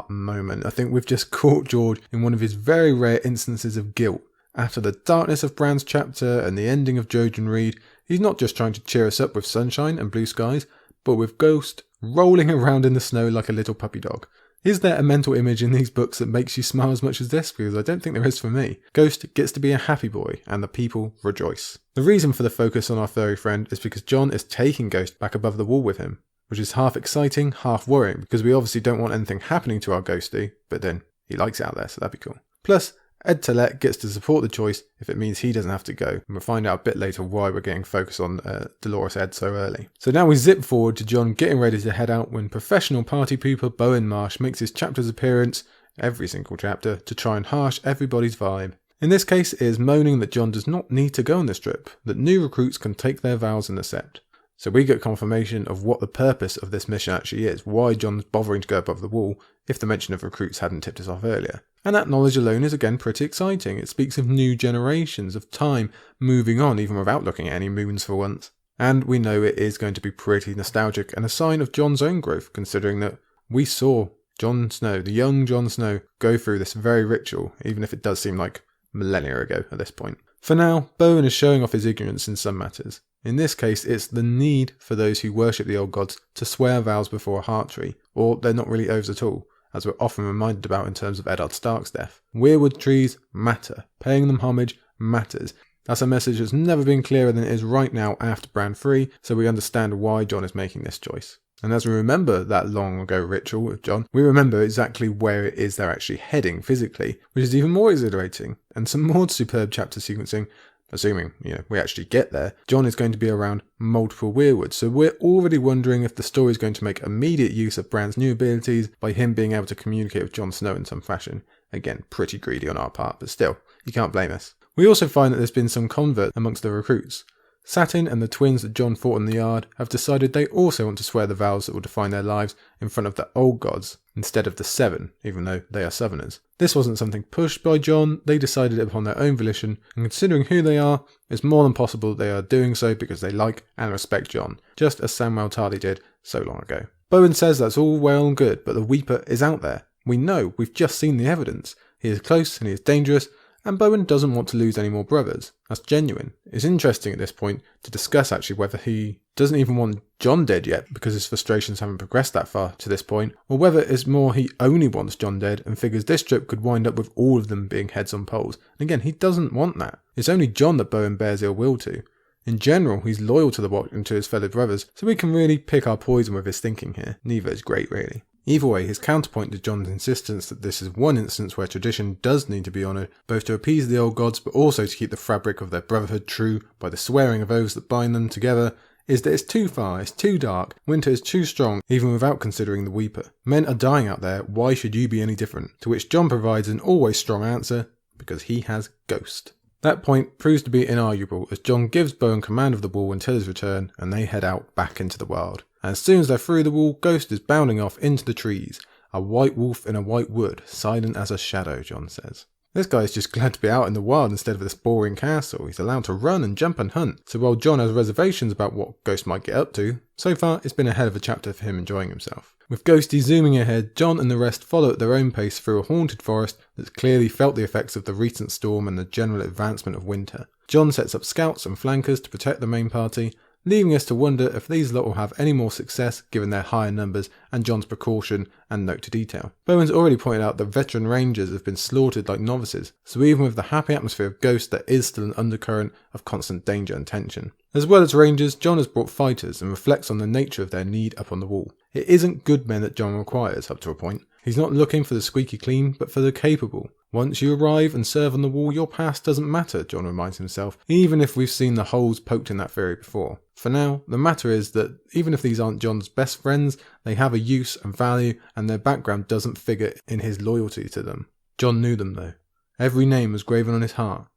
moment. I think we've just caught George in one of his very rare instances of guilt. After the darkness of Bran's chapter and the ending of Jojen Reed, he's not just trying to cheer us up with sunshine and blue skies, but with Ghost rolling around in the snow like a little puppy dog. Is there a mental image in these books that makes you smile as much as this? Because I don't think there is for me. Ghost gets to be a happy boy, and the people rejoice. The reason for the focus on our furry friend is because Jon is taking Ghost back above the wall with him, which is half exciting, half worrying, because we obviously don't want anything happening to our Ghosty, but then he likes it out there, so that'd be cool. Plus, Ed Telet gets to support the choice if it means he doesn't have to go, and we'll find out a bit later why we're getting focused on Dolorous Ed so early. So now we zip forward to Jon getting ready to head out when professional party pooper Bowen Marsh makes his chapter's appearance, every single chapter, to try and harsh everybody's vibe. In this case, it is moaning that Jon does not need to go on this trip, that new recruits can take their vows in the sept. So we get confirmation of what the purpose of this mission actually is, why Jon's bothering to go above the wall, if the mention of recruits hadn't tipped us off earlier. And that knowledge alone is again pretty exciting. It speaks of new generations, of time moving on even without looking at any moons for once. And we know it is going to be pretty nostalgic and a sign of Jon's own growth, considering that we saw Jon Snow, the young Jon Snow, go through this very ritual, even if it does seem like millennia ago at this point. For now, Bowen is showing off his ignorance in some matters. In this case, it's the need for those who worship the old gods to swear vows before a heart tree, or they're not really oaths at all, as we're often reminded about in terms of Eddard Stark's death. Weirwood trees matter. Paying them homage matters. That's a message that's never been clearer than it is right now after Brand 3, so we understand why Jon is making this choice. And as we remember that long ago ritual with Jon, we remember exactly where it is they're actually heading physically, which is even more exhilarating, and some more superb chapter sequencing. Assuming, we actually get there, Jon is going to be around multiple weirwoods, so we're already wondering if the story is going to make immediate use of Bran's new abilities by him being able to communicate with Jon Snow in some fashion. Again, pretty greedy on our part, but still, you can't blame us. We also find that there's been some convert amongst the recruits. Satin and the twins that Jon fought in the yard have decided they also want to swear the vows that will define their lives in front of the old gods instead of the seven, even though they are southerners. This wasn't something pushed by Jon, they decided it upon their own volition, and considering who they are, it's more than possible they are doing so because they like and respect Jon, just as Samwell Tarly did so long ago. Bowen says that's all well and good, but the Weeper is out there. We know, we've just seen the evidence. He is close and he is dangerous, and Bowen doesn't want to lose any more brothers. That's genuine. It's interesting at this point to discuss actually whether he doesn't even want Jon dead yet because his frustrations haven't progressed that far to this point, or whether it's more he only wants Jon dead and figures this trip could wind up with all of them being heads on poles. And again, he doesn't want that. It's only Jon that Bowen bears ill will to. In general, he's loyal to the Watch and to his fellow brothers, so we can really pick our poison with his thinking here. Neither is great really. Either way, his counterpoint to Jon's insistence that this is one instance where tradition does need to be honoured, both to appease the old gods but also to keep the fabric of their brotherhood true by the swearing of oaths that bind them together, is that it's too far, it's too dark, winter is too strong, even without considering the Weeper. Men are dying out there, why should you be any different? To which Jon provides an always strong answer, because he has Ghost. That point proves to be inarguable as Jon gives Bowen command of the wall until his return and they head out back into the wild. And as soon as they're through the wall, Ghost is bounding off into the trees. A white wolf in a white wood, silent as a shadow, Jon says. This guy is just glad to be out in the wild instead of this boring castle. He's allowed to run and jump and hunt. So while Jon has reservations about what Ghost might get up to, so far it's been a hell of a chapter for him enjoying himself. With Ghosty zooming ahead, Jon and the rest follow at their own pace through a haunted forest that's clearly felt the effects of the recent storm and the general advancement of winter. Jon sets up scouts and flankers to protect the main party, leaving us to wonder if these lot will have any more success given their higher numbers and Jon's precaution and note to detail. Bowen's already pointed out that veteran rangers have been slaughtered like novices, so even with the happy atmosphere of Ghost there is still an undercurrent of constant danger and tension. As well as rangers, Jon has brought fighters and reflects on the nature of their need up on the wall. It isn't good men that Jon requires up to a point. He's not looking for the squeaky clean, but for the capable. Once you arrive and serve on the wall, your past doesn't matter, Jon reminds himself, even if we've seen the holes poked in that theory before. For now, the matter is that even if these aren't Jon's best friends, they have a use and value, and their background doesn't figure in his loyalty to them. Jon knew them though. Every name was graven on his heart.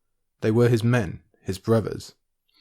They were his men, his brothers.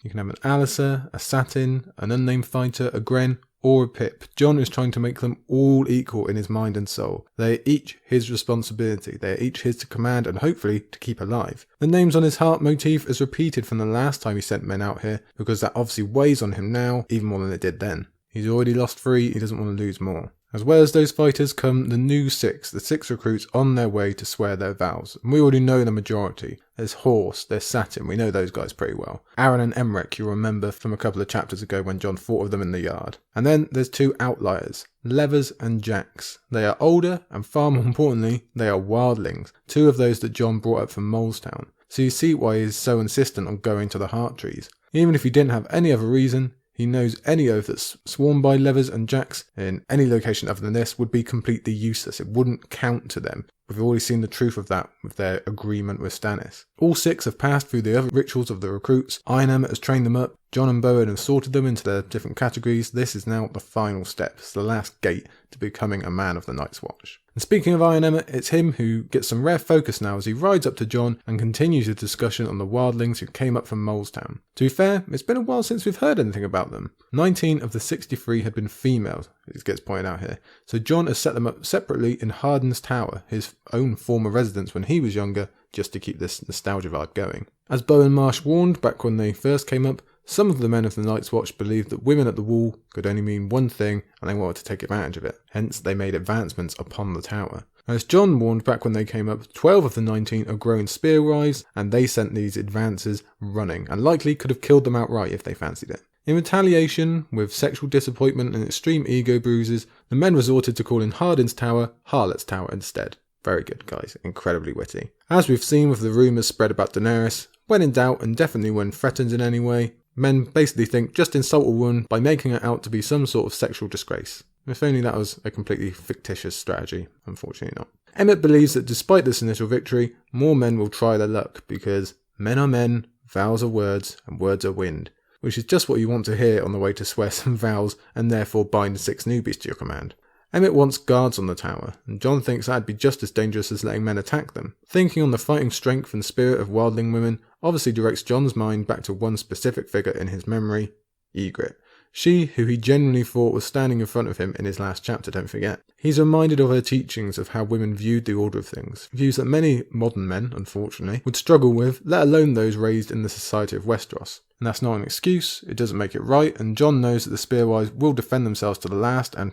You can have an Alliser, a Satin, an unnamed fighter, a Gren, or a Pip. Jon is trying to make them all equal in his mind and soul. They are each his responsibility. They are each his to command and hopefully to keep alive. The names on his heart motif is repeated from the last time he sent men out here because that obviously weighs on him now even more than it did then. He's already lost 3, he doesn't want to lose more. As well as those fighters come the new 6, the 6 recruits on their way to swear their vows. And we already know the majority. There's Horse, there's Satin, we know those guys pretty well. Aaron and Emmerich you'll remember from a couple of chapters ago when Jon fought with them in the yard. And then there's 2 outliers, Levers and Jax. They are older and far more importantly, they are wildlings. 2 of those that Jon brought up from Molestown. So you see why he's so insistent on going to the Heart Trees. Even if he didn't have any other reason, he knows any oath that's sworn by Levers and Jax in any location other than this would be completely useless. It wouldn't count to them. we've already seen the truth of that with their agreement with Stannis. All 6 have passed through the other rituals of the recruits. Iron Emmett has trained them up. Jon and Bowen have sorted them into their different categories. This is now the final step. It's the last gate to becoming a man of the Night's Watch. And speaking of Iron Emmett, it's him who gets some rare focus now as he rides up to Jon and continues the discussion on the wildlings who came up from Molestown. To be fair, it's been a while since we've heard anything about them. 19 of the 63 had been females, it gets pointed out here. So Jon has set them up separately in Harden's Tower, his own former residence when he was younger, just to keep this nostalgia vibe going. As Bowen Marsh warned back when they first came up, some of the men of the Night's Watch believed that women at the Wall could only mean one thing and they wanted to take advantage of it. Hence, they made advancements upon the tower. As Jon warned back when they came up, 12 of the 19 are grown spear-wise, and they sent these advances running, and likely could have killed them outright if they fancied it. In retaliation, with sexual disappointment and extreme ego bruises, the men resorted to calling Harden's Tower Harlot's Tower instead. Very good, guys. Incredibly witty. As we've seen with the rumours spread about Daenerys, when in doubt and definitely when threatened in any way, men basically think just insult a woman by making her out to be some sort of sexual disgrace. If only that was a completely fictitious strategy. Unfortunately not. Emmett believes that despite this initial victory, more men will try their luck because men are men, vows are words, and words are wind. Which is just what you want to hear on the way to swear some vows and therefore bind 6 newbies to your command. Emmett wants guards on the tower, and Jon thinks that'd be just as dangerous as letting men attack them. Thinking on the fighting strength and spirit of wildling women obviously directs Jon's mind back to one specific figure in his memory, Ygritte. She, who he genuinely thought was standing in front of him in his last chapter, don't forget. He's reminded of her teachings of how women viewed the order of things, views that many modern men, unfortunately, would struggle with, let alone those raised in the society of Westeros. And that's not an excuse, it doesn't make it right, and Jon knows that the Spearwise will defend themselves to the last, and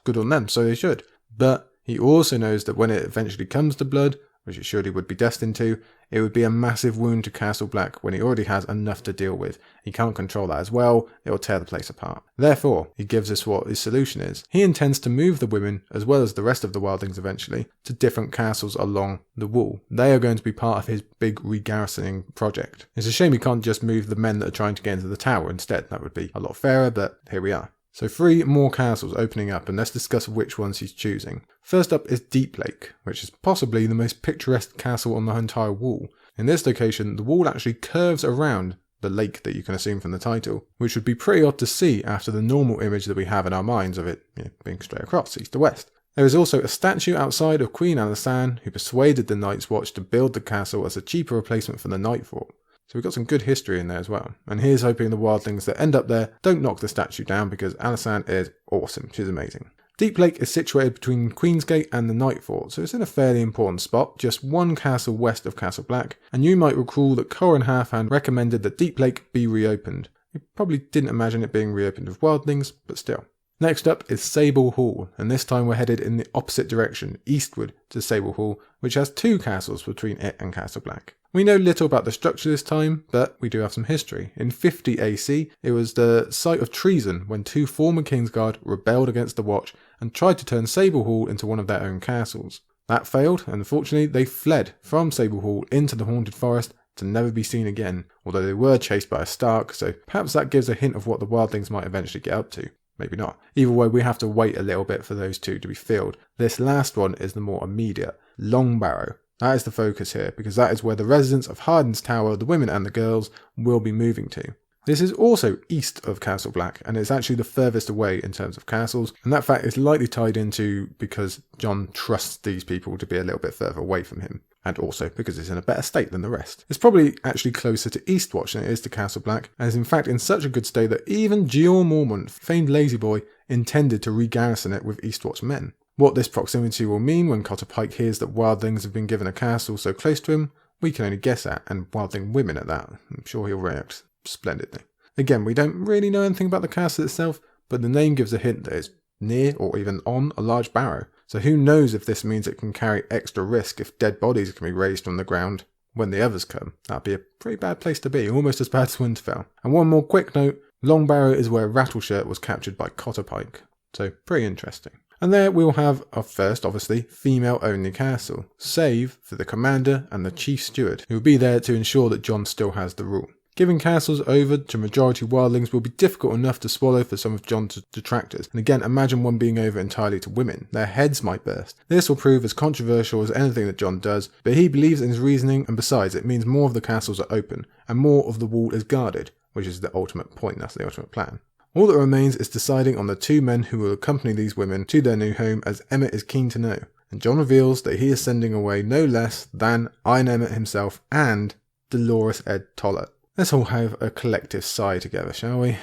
good on them, so they should. But he also knows that when it eventually comes to blood, which it surely would be destined to, it would be a massive wound to Castle Black when he already has enough to deal with. He can't control that as well, it will tear the place apart. Therefore, he gives us what his solution is. He intends to move the women, as well as the rest of the wildlings eventually, to different castles along the wall. They are going to be part of his big regarrisoning project. It's a shame he can't just move the men that are trying to get into the tower instead. That would be a lot fairer, but here we are. So 3 more castles opening up, and let's discuss which ones he's choosing. First up is Deep Lake, which is possibly the most picturesque castle on the entire wall. In this location, the wall actually curves around the lake that you can assume from the title, which would be pretty odd to see after the normal image that we have in our minds of it being straight across, east to west. There is also a statue outside of Queen Alysanne, who persuaded the Night's Watch to build the castle as a cheaper replacement for the Night Fort. So we've got some good history in there as well. And here's hoping the wildlings that end up there don't knock the statue down because Alysanne is awesome. She's amazing. Deep Lake is situated between Queensgate and the Night Fort, so it's in a fairly important spot, just one castle west of Castle Black, and you might recall that Corin Halfhand recommended that Deep Lake be reopened. You probably didn't imagine it being reopened with wildlings, but still. Next up is Sable Hall, and this time we're headed in the opposite direction, eastward to Sable Hall, which has 2 castles between it and Castle Black. We know little about the structure this time, but we do have some history. In 50 AC, it was the site of treason when 2 former Kingsguard rebelled against the Watch and tried to turn Sable Hall into one of their own castles. That failed, and unfortunately they fled from Sable Hall into the Haunted Forest to never be seen again, although they were chased by a Stark, so perhaps that gives a hint of what the wildlings might eventually get up to. Maybe not. Either way, we have to wait a little bit for those 2 to be filled. This last one is the more immediate, Long Barrow. That is the focus here, because that is where the residents of Harden's Tower, the women and the girls, will be moving to. This is also east of Castle Black, and it's actually the furthest away in terms of castles, and that fact is likely tied into because Jon trusts these people to be a little bit further away from him, and also because it's in a better state than the rest. It's probably actually closer to Eastwatch than it is to Castle Black, and is in fact in such a good state that even Jeor Mormont, famed lazy boy, intended to re-garrison it with Eastwatch men. What this proximity will mean when Cotter Pike hears that wildlings have been given a castle so close to him, we can only guess at, and wildling women at that. I'm sure he'll react splendidly. Again, we don't really know anything about the castle itself, but the name gives a hint that it's near or even on a large barrow. So who knows if this means it can carry extra risk if dead bodies can be raised from the ground when the others come. That'd be a pretty bad place to be, almost as bad as Winterfell. And one more quick note, Long Barrow is where Rattleshirt was captured by Cotter Pike. So pretty interesting. And there we'll have our first, obviously, female-only castle, save for the commander and the chief steward, who will be there to ensure that Jon still has the rule. Giving castles over to majority wildlings will be difficult enough to swallow for some of Jon's detractors, and again, imagine one being over entirely to women. Their heads might burst. This will prove as controversial as anything that Jon does, but he believes in his reasoning, and besides, it means more of the castles are open, and more of the wall is guarded, which is the ultimate point, that's the ultimate plan. All that remains is deciding on the two men who will accompany these women to their new home, as Emmett is keen to know, and Jon reveals that he is sending away no less than Iron Emmett himself and Dolorous Ed Tollett. Let's all have a collective sigh together, shall we?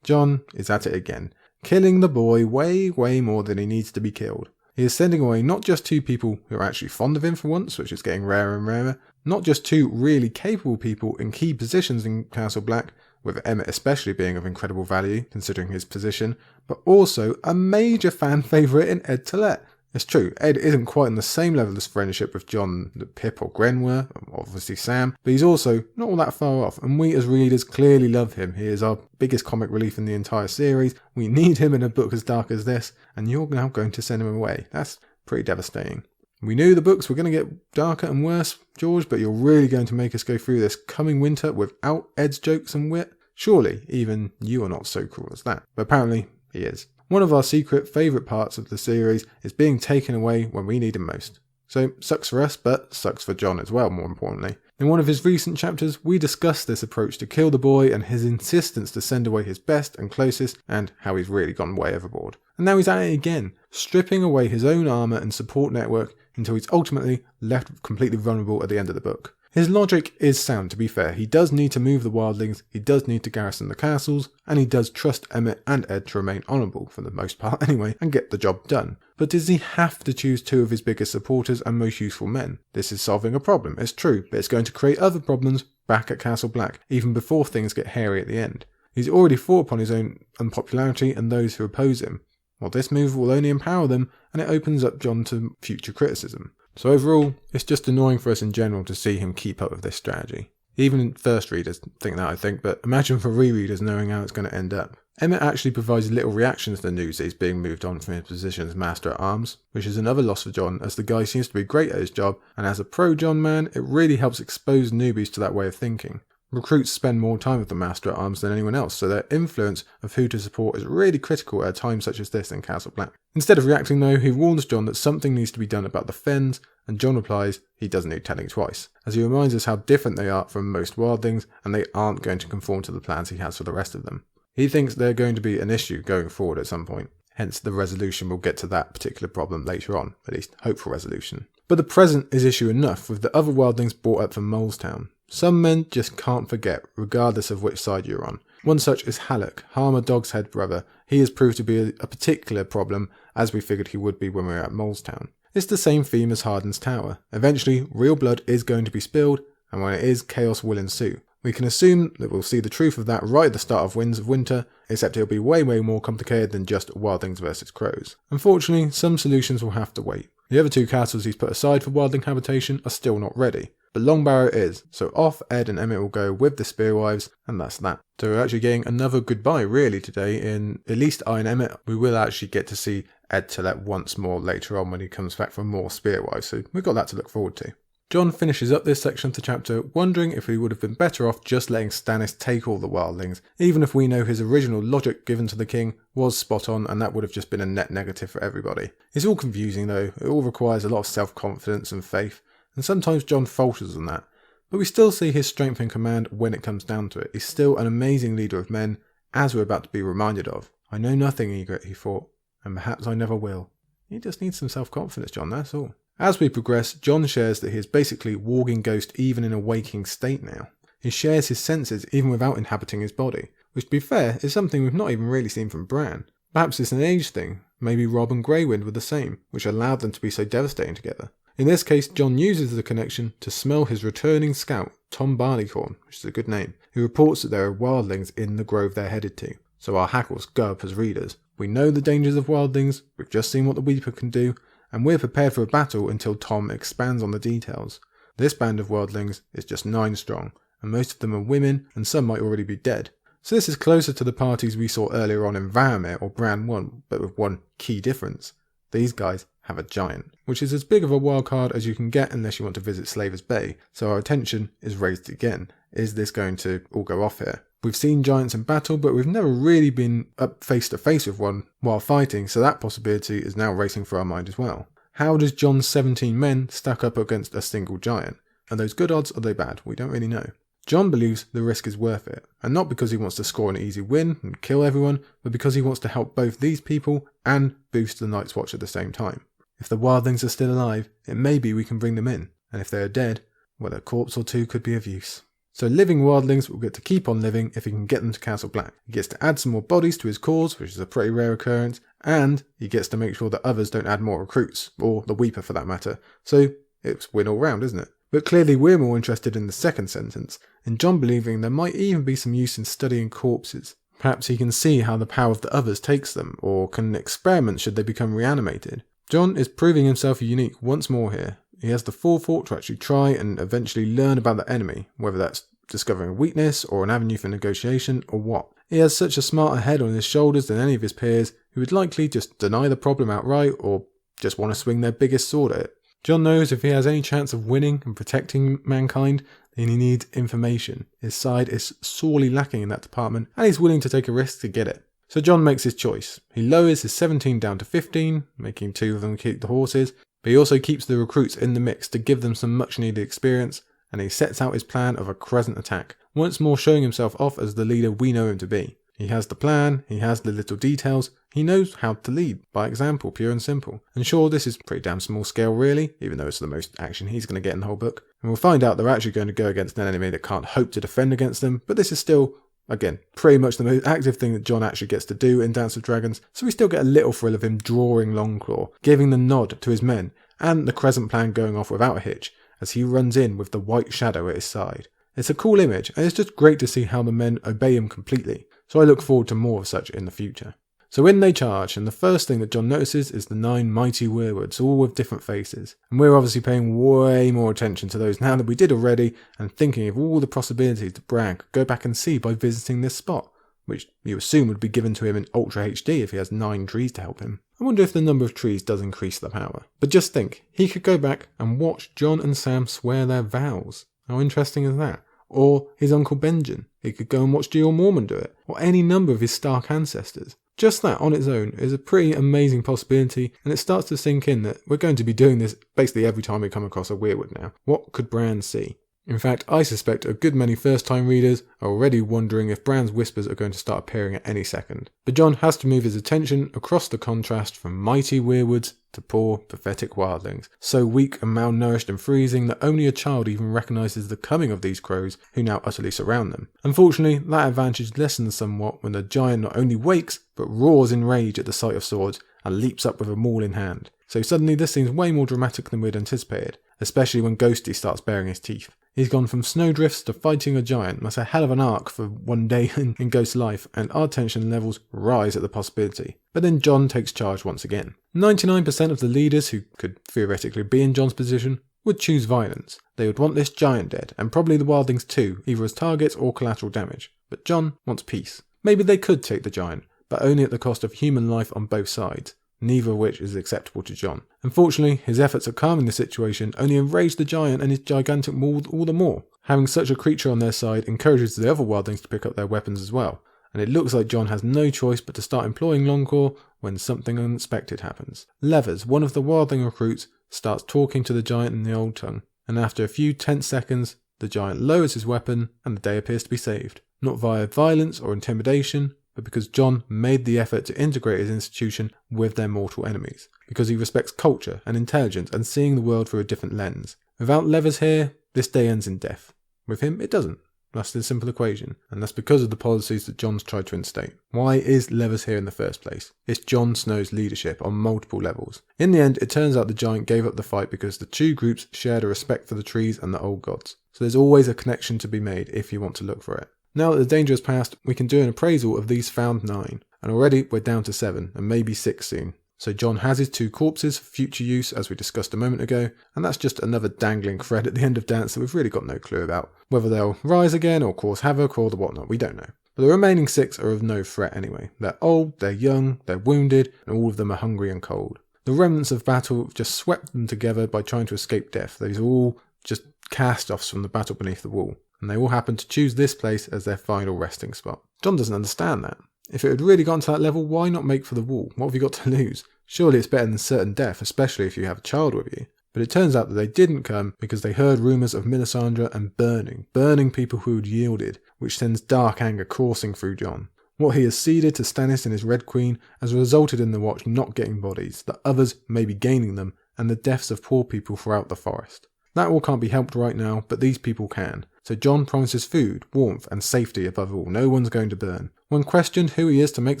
Jon is at it again, killing the boy way more than he needs to be killed. He is sending away not just two people who are actually fond of him for once, which is getting rarer and rarer, not just two really capable people in key positions in Castle Black, with Emmett especially being of incredible value considering his position, but also a major fan favourite in Ed Tollett. It's true, Ed isn't quite on the same level of friendship with Jon that Pip or Gren were, obviously Sam, but he's also not all that far off, and we as readers clearly love him. He is our biggest comic relief in the entire series. We need him in a book as dark as this, and you're now going to send him away. That's pretty devastating. We knew the books were going to get darker and worse, George, but you're really going to make us go through this coming winter without Ed's jokes and wit? Surely, even you are not so cruel as that. But apparently, he is. One of our secret favourite parts of the series is being taken away when we need him most. So, sucks for us, but sucks for Jon as well, more importantly. In one of his recent chapters, we discussed this approach to kill the boy and his insistence to send away his best and closest, and how he's really gone way overboard. And now he's at it again, stripping away his own armour and support network until he's ultimately left completely vulnerable at the end of the book. His logic is sound, to be fair. He does need to move the wildlings, he does need to garrison the castles, and he does trust Emmett and Ed to remain honourable, for the most part anyway, and get the job done. But does he have to choose two of his biggest supporters and most useful men? This is solving a problem, it's true, but it's going to create other problems back at Castle Black, even before things get hairy at the end. He's already fought upon his own unpopularity and those who oppose him. Well, this move will only empower them, and it opens up Jon to future criticism. So overall, it's just annoying for us in general to see him keep up with this strategy. Even first readers think that, I think, but imagine for rereaders knowing how it's going to end up. Emmett actually provides little reaction to the news that he's being moved on from his position as Master at Arms, which is another loss for Jon, as the guy seems to be great at his job, and as a pro-Jon man, it really helps expose newbies to that way of thinking. Recruits spend more time with the Master at Arms than anyone else, so their influence of who to support is really critical at a time such as this in Castle Black. Instead of reacting though, he warns Jon that something needs to be done about the Fens, and Jon replies he doesn't need telling twice, as he reminds us how different they are from most wildlings, and they aren't going to conform to the plans he has for the rest of them. He thinks they're going to be an issue going forward at some point, hence the resolution will get to that particular problem later on, at least hopeful resolution. But the present is issue enough with the other wildlings brought up from Molestown. Some men just can't forget, regardless of which side you're on. One such is Halleck, Harmer Dogshead brother. He has proved to be a particular problem, as we figured he would be when we were at Molestown. It's the same theme as Harden's Tower. Eventually, real blood is going to be spilled, and when it is, chaos will ensue. We can assume that we'll see the truth of that right at the start of Winds of Winter, except it'll be way more complicated than just wildlings versus crows. Unfortunately, some solutions will have to wait. The other two castles he's put aside for wildling habitation are still not ready. But Longbarrow is, so off Ed and Emmett will go with the Spearwives, and that's that. So we're actually getting another goodbye really today in at least Iron Emmett. We will actually get to see Ed Tollett once more later on when he comes back for more Spearwives, so we've got that to look forward to. Jon finishes up this section of the chapter wondering if he would have been better off just letting Stannis take all the wildlings, even if we know his original logic given to the king was spot on and that would have just been a net negative for everybody. It's all confusing though, it all requires a lot of self-confidence and faith, and sometimes Jon falters on that, but we still see his strength in command when it comes down to it. He's still an amazing leader of men, as we're about to be reminded of. I know nothing, Ygritte, he thought, and perhaps I never will. He just needs some self-confidence, Jon, that's all. As we progress, Jon shares that he is basically walking ghost even in a waking state now. He shares his senses even without inhabiting his body, which to be fair is something we've not even really seen from Bran. Perhaps it's an age thing, maybe Robb and Greywind were the same, which allowed them to be so devastating together. In this case, Jon uses the connection to smell his returning scout, Tom Barleycorn, which is a good name, who reports that there are wildlings in the grove they're headed to. So our hackles go up as readers. We know the dangers of wildlings, we've just seen what the Weeper can do, and we're prepared for a battle until Tom expands on the details. This band of wildlings is just 9 strong, and most of them are women, and some might already be dead. So this is closer to the parties we saw earlier on in Varamir or Bran 1, but with one key difference. These guys have a giant, which is as big of a wildcard as you can get unless you want to visit Slaver's Bay, so our attention is raised again. Is this going to all go off here? We've seen giants in battle, but we've never really been up face to face with one while fighting, so that possibility is now racing through our mind as well. How does Jon's 17 men stack up against a single giant? Are those good odds or are they bad? We don't really know. Jon believes the risk is worth it, and not because he wants to score an easy win and kill everyone, but because he wants to help both these people and boost the Night's Watch at the same time. If the wildlings are still alive, it may be we can bring them in, and if they are dead, well, a corpse or two could be of use. So living wildlings will get to keep on living if he can get them to Castle Black. He gets to add some more bodies to his cause, which is a pretty rare occurrence, and he gets to make sure that others don't add more recruits, or the Weeper for that matter. So it's win all round, isn't it? But clearly we're more interested in the second sentence, in Jon believing there might even be some use in studying corpses. Perhaps he can see how the power of the others takes them, or can experiment should they become reanimated. Jon is proving himself unique once more here. He has the forethought to actually try and eventually learn about the enemy, whether that's discovering a weakness or an avenue for negotiation or what. He has such a smarter head on his shoulders than any of his peers, who would likely just deny the problem outright or just want to swing their biggest sword at it. Jon knows if he has any chance of winning and protecting mankind, then he needs information. His side is sorely lacking in that department, and he's willing to take a risk to get it. So Jon makes his choice. He lowers his 17 down to 15, making 2 of them keep the horses, but he also keeps the recruits in the mix to give them some much needed experience, and he sets out his plan of a crescent attack, once more showing himself off as the leader we know him to be. He has the plan, he has the little details, he knows how to lead, by example, pure and simple. And sure, this is pretty damn small scale really, even though it's the most action he's going to get in the whole book. And we'll find out they're actually going to go against an enemy that can't hope to defend against them, but this is still, again, pretty much the most active thing that Jon actually gets to do in Dance of Dragons, so we still get a little thrill of him drawing Longclaw, giving the nod to his men, and the crescent plan going off without a hitch, as he runs in with the white shadow at his side. It's a cool image, and it's just great to see how the men obey him completely, so I look forward to more of such in the future. So in they charge, and the first thing that Jon notices is the 9 mighty weirwoods, all with different faces. And we're obviously paying way more attention to those now than we did already, and thinking of all the possibilities that Bran could go back and see by visiting this spot, which you assume would be given to him in Ultra HD if he has 9 trees to help him. I wonder if the number of trees does increase the power. But just think, he could go back and watch Jon and Sam swear their vows. How interesting is that? Or his uncle Benjen. He could go and watch George Mormon do it. Or any number of his Stark ancestors. Just that on its own is a pretty amazing possibility, and it starts to sink in that we're going to be doing this basically every time we come across a weirwood now. What could Bran see? In fact, I suspect a good many first-time readers are already wondering if Bran's whispers are going to start appearing at any second. But Jon has to move his attention across the contrast from mighty weirwoods to poor, pathetic wildlings, so weak and malnourished and freezing that only a child even recognises the coming of these crows who now utterly surround them. Unfortunately, that advantage lessens somewhat when the giant not only wakes, but roars in rage at the sight of swords and leaps up with a maul in hand. So suddenly this seems way more dramatic than we'd anticipated, especially when Ghosty starts baring his teeth. He's gone from snowdrifts to fighting a giant. That's a hell of an arc for one day in Ghost's life, and our tension levels rise at the possibility. But then Jon takes charge once again. 99% of the leaders who could theoretically be in Jon's position would choose violence. They would want this giant dead, and probably the wildlings too, either as targets or collateral damage. But Jon wants peace. Maybe they could take the giant, but only at the cost of human life on both sides, neither of which is acceptable to Jon. Unfortunately, his efforts at calming the situation only enrage the giant and his gigantic maul all the more. Having such a creature on their side encourages the other wildlings to pick up their weapons as well, and it looks like Jon has no choice but to start employing Longclaw when something unexpected happens. Levers, one of the wildling recruits, starts talking to the giant in the old tongue, and after a few tense seconds, the giant lowers his weapon and the day appears to be saved. Not via violence or intimidation, but because Jon made the effort to integrate his institution with their mortal enemies, because he respects culture and intelligence and seeing the world through a different lens. Without Levers here, this day ends in death. With him, it doesn't. That's the simple equation, and that's because of the policies that Jon's tried to instate. Why is Levers here in the first place? It's Jon Snow's leadership on multiple levels. In the end, it turns out the giant gave up the fight because the two groups shared a respect for the trees and the old gods. So there's always a connection to be made if you want to look for it. Now that the danger has passed, we can do an appraisal of these found 9, and already we're down to 7, and maybe 6 soon. So Jon has his 2 corpses for future use, as we discussed a moment ago, and that's just another dangling thread at the end of Dance that we've really got no clue about. Whether they'll rise again or cause havoc or the whatnot, we don't know. But the remaining 6 are of no threat anyway. They're old, they're young, they're wounded, and all of them are hungry and cold. The remnants of battle just swept them together by trying to escape death. These are all just cast-offs from the battle beneath the wall, and they all happen to choose this place as their final resting spot. Jon doesn't understand that. If it had really gotten to that level, why not make for the wall? What have you got to lose? Surely it's better than certain death, especially if you have a child with you. But it turns out that they didn't come because they heard rumours of Melisandre and burning people who had yielded, which sends dark anger coursing through Jon. What he has ceded to Stannis and his Red Queen has resulted in the Watch not getting bodies, the others maybe gaining them, and the deaths of poor people throughout the forest. That all can't be helped right now, but these people can. So Jon promises food, warmth, and safety above all. No one's going to burn. When questioned who he is to make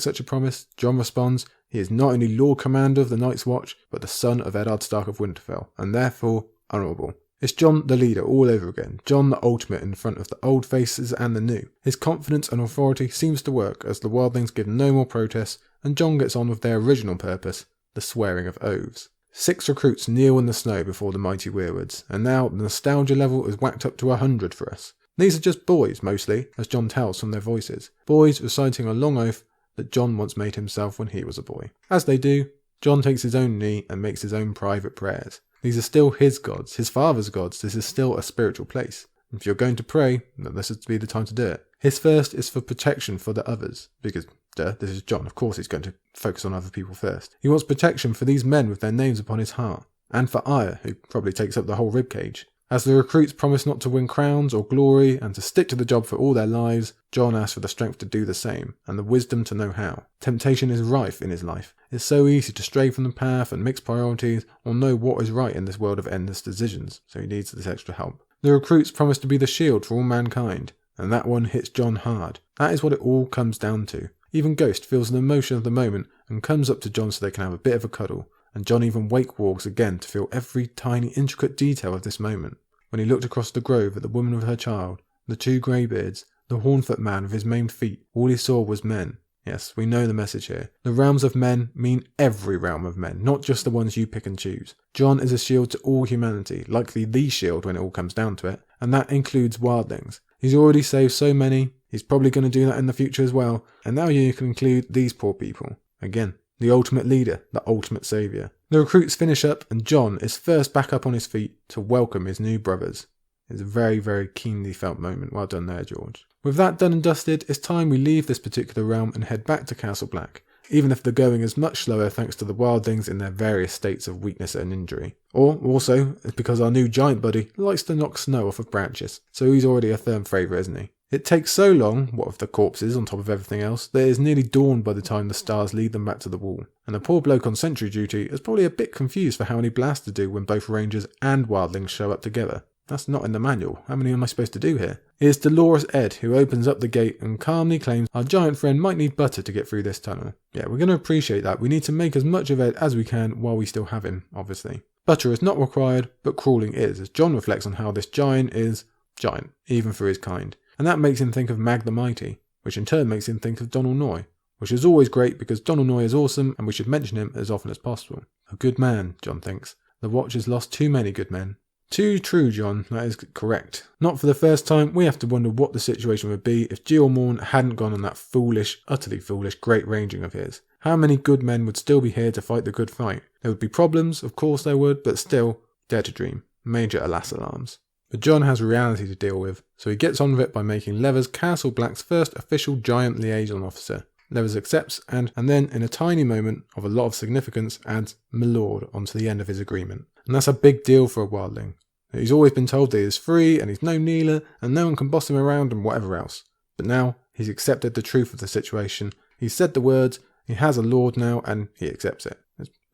such a promise, Jon responds, he is not only Lord Commander of the Night's Watch, but the son of Eddard Stark of Winterfell, and therefore honourable. It's Jon the leader all over again, Jon the ultimate in front of the old faces and the new. His confidence and authority seems to work as the wildlings give no more protests, and Jon gets on with their original purpose, the swearing of oaths. 6 recruits kneel in the snow before the mighty weirwoods, and now the nostalgia level is whacked up to 100 for us. These are just boys, mostly, as Jon tells from their voices. Boys reciting a long oath that Jon once made himself when he was a boy. As they do, Jon takes his own knee and makes his own private prayers. These are still his gods, his father's gods. This is still a spiritual place. If you're going to pray, then this is to be the time to do it. His first is for protection for the others, because this is Jon. Of course he's going to focus on other people first. He wants protection for these men with their names upon his heart, and for Arya, who probably takes up the whole ribcage. As the recruits promise not to win crowns or glory and to stick to the job for all their lives, Jon asks for the strength to do the same, and the wisdom to know how. Temptation is rife in his life. It's so easy to stray from the path and mix priorities or know what is right in this world of endless decisions, so he needs this extra help. The recruits promise to be the shield for all mankind, and that one hits Jon hard. That is what it all comes down to. Even Ghost feels the emotion of the moment and comes up to Jon so they can have a bit of a cuddle, and Jon even wake walks again to feel every tiny intricate detail of this moment. When he looked across the grove at the woman with her child, the 2 greybeards, the hornfoot man with his maimed feet, all he saw was men. Yes, we know the message here. The realms of men mean every realm of men, not just the ones you pick and choose. Jon is a shield to all humanity, likely the shield when it all comes down to it, and that includes wildlings. He's already saved so many, he's probably going to do that in the future as well, and now you can include these poor people. Again, the ultimate leader, the ultimate saviour. The recruits finish up and Jon is first back up on his feet to welcome his new brothers. It's a very, very keenly felt moment. Well done there, George. With that done and dusted, it's time we leave this particular realm and head back to Castle Black, even if the going is much slower thanks to the wildlings in their various states of weakness and injury. Or, also, it's because our new giant buddy likes to knock snow off of branches, so he's already a firm favourite, isn't he? It takes so long, what with the corpses on top of everything else, that it is nearly dawn by the time the stars lead them back to the wall. And the poor bloke on sentry duty is probably a bit confused for how many blasts to do when both rangers and wildlings show up together. That's not in the manual. How many am I supposed to do here? It is Dolores Ed who opens up the gate and calmly claims our giant friend might need butter to get through this tunnel. Yeah, we're going to appreciate that. We need to make as much of Ed as we can while we still have him, obviously. Butter is not required, but crawling is, as Jon reflects on how this giant is giant, even for his kind. And that makes him think of Mag the Mighty, which in turn makes him think of Donal Noy, which is always great because Donal Noy is awesome and we should mention him as often as possible. A good man, Jon thinks. The Watch has lost too many good men. Too true, Jon, that is correct. Not for the first time, we have to wonder what the situation would be if Geo Morn hadn't gone on that foolish, utterly foolish, great ranging of his. How many good men would still be here to fight the good fight? There would be problems, of course there would, but still, dare to dream. Major alas alarms. But Jon has reality to deal with, so he gets on with it by making Levers Castle Black's first official giant liaison officer. Levers accepts and then, in a tiny moment of a lot of significance, adds "Milord" onto the end of his agreement. And that's a big deal for a wildling. He's always been told that he is free and he's no kneeler and no one can boss him around and whatever else. But now he's accepted the truth of the situation. He's said the words, he has a lord now and he accepts it.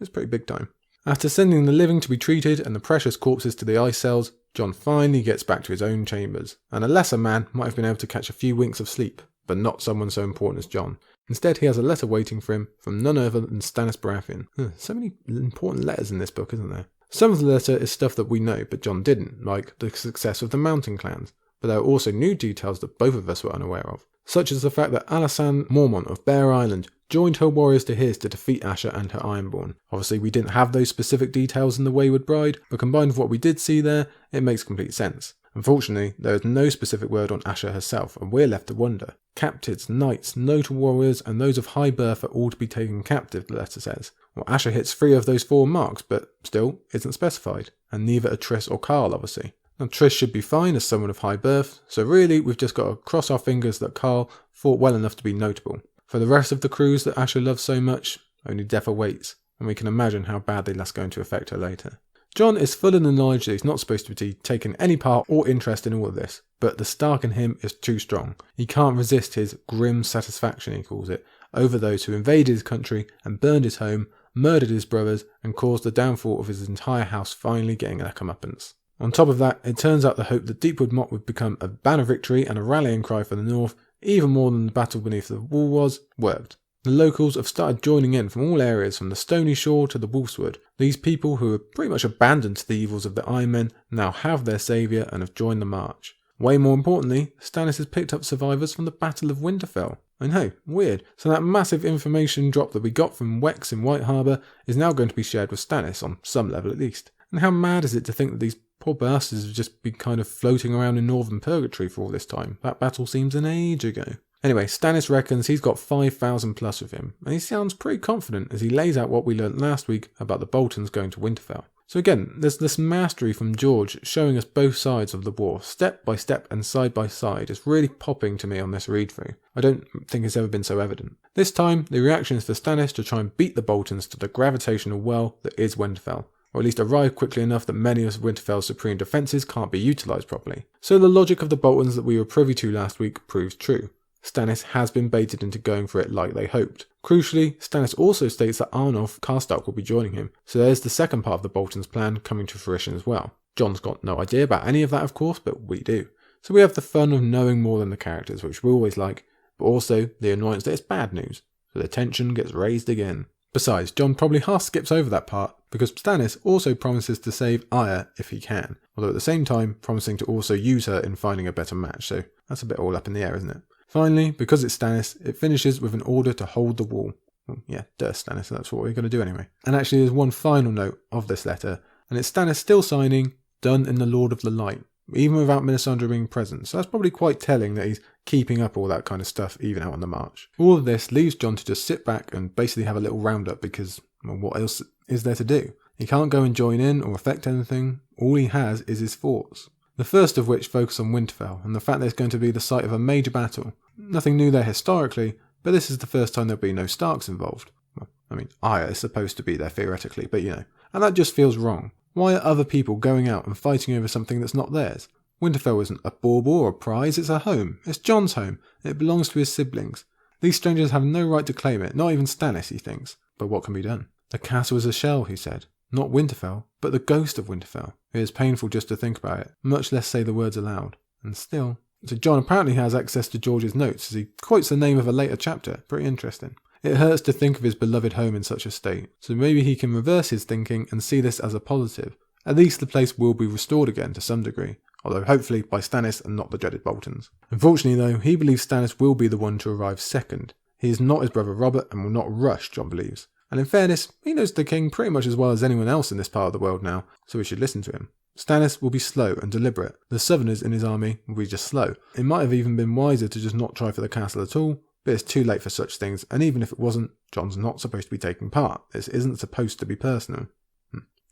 It's pretty big time. After sending the living to be treated and the precious corpses to the ice cells, Jon finally gets back to his own chambers. And a lesser man might have been able to catch a few winks of sleep, but not someone so important as Jon. Instead, he has a letter waiting for him from none other than Stannis Baratheon. So many important letters in this book, isn't there? Some of the letter is stuff that we know, but Jon didn't, like the success of the mountain clans. But there are also new details that both of us were unaware of, such as the fact that Alysanne Mormont of Bear Island joined her warriors to his to defeat Asha and her Ironborn. Obviously, we didn't have those specific details in The Wayward Bride, but combined with what we did see there, it makes complete sense. Unfortunately, there is no specific word on Asha herself, and we're left to wonder. Captives, knights, notable warriors, and those of high birth are all to be taken captive, the letter says. Well, Asha hits 3 of those 4 marks, but still isn't specified, and neither are Triss or Carl, obviously. Now, Triss should be fine as someone of high birth, so really we've just got to cross our fingers that Carl fought well enough to be notable. For the rest of the crews that Asha loves so much, only death awaits, and we can imagine how badly that's going to affect her later. Jon is full of the knowledge that he's not supposed to be taking any part or interest in all of this, but the Stark in him is too strong. He can't resist his grim satisfaction, he calls it, over those who invaded his country and burned his home, murdered his brothers, and caused the downfall of his entire house finally getting their comeuppance. On top of that, it turns out the hope that Deepwood Motte would become a banner victory and a rallying cry for the North, even more than the battle beneath the wall was, worked. The locals have started joining in from all areas, from the Stony Shore to the Wolfswood. These people, who were pretty much abandoned to the evils of the Iron Men, now have their saviour and have joined the march. Way more importantly, Stannis has picked up survivors from the Battle of Winterfell. I know, weird. So that massive information drop that we got from Wex in White Harbour is now going to be shared with Stannis, on some level at least. And how mad is it to think that these poor bastards have just been kind of floating around in Northern Purgatory for all this time? That battle seems an age ago. Anyway, Stannis reckons he's got 5,000 plus with him, and he sounds pretty confident as he lays out what we learnt last week about the Boltons going to Winterfell. So again, there's this mastery from George showing us both sides of the war, step by step and side by side. It's really popping to me on this read through. I don't think it's ever been so evident. This time, the reaction is for Stannis to try and beat the Boltons to the gravitational well that is Winterfell, or at least arrive quickly enough that many of Winterfell's supreme defences can't be utilised properly. So the logic of the Boltons that we were privy to last week proves true. Stannis has been baited into going for it like they hoped. Crucially, Stannis also states that Arnulf Karstark will be joining him, so there's the second part of the Boltons' plan coming to fruition as well. Jon's got no idea about any of that, of course, but we do. So we have the fun of knowing more than the characters, which we always like, but also the annoyance that it's bad news, so the tension gets raised again. Besides, Jon probably half skips over that part, because Stannis also promises to save Arya if he can, although at the same time promising to also use her in finding a better match, so that's a bit all up in the air, isn't it? Finally, because it's Stannis, it finishes with an order to hold the wall. Well, yeah, duh, Stannis, that's what we're going to do anyway. And actually there's one final note of this letter, and it's Stannis still signing, done in the Lord of the Light, even without Melisandre being present, so that's probably quite telling that he's keeping up all that kind of stuff even out on the march. All of this leaves Jon to just sit back and basically have a little roundup because, well, what else is there to do? He can't go and join in or affect anything, all he has is his thoughts. The first of which focus on Winterfell, and the fact that it's going to be the site of a major battle. Nothing new there historically, but this is the first time there'll be no Starks involved. Well, I mean, Arya is supposed to be there theoretically, but you know. And that just feels wrong. Why are other people going out and fighting over something that's not theirs? Winterfell isn't a bauble or a prize, it's a home. It's Jon's home. It belongs to his siblings. These strangers have no right to claim it, not even Stannis, he thinks. But what can be done? The castle is a shell, he said. Not Winterfell, but the ghost of Winterfell. It is painful just to think about it, much less say the words aloud. And still. So Jon apparently has access to George's notes as he quotes the name of a later chapter. Pretty interesting. It hurts to think of his beloved home in such a state, so maybe he can reverse his thinking and see this as a positive. At least the place will be restored again to some degree, although hopefully by Stannis and not the dreaded Boltons. Unfortunately though, he believes Stannis will be the one to arrive second. He is not his brother Robert and will not rush, Jon believes. And in fairness, he knows the king pretty much as well as anyone else in this part of the world now, so we should listen to him. Stannis will be slow and deliberate. The Southerners in his army will be just slow. It might have even been wiser to just not try for the castle at all, but it's too late for such things, and even if it wasn't, Jon's not supposed to be taking part. This isn't supposed to be personal.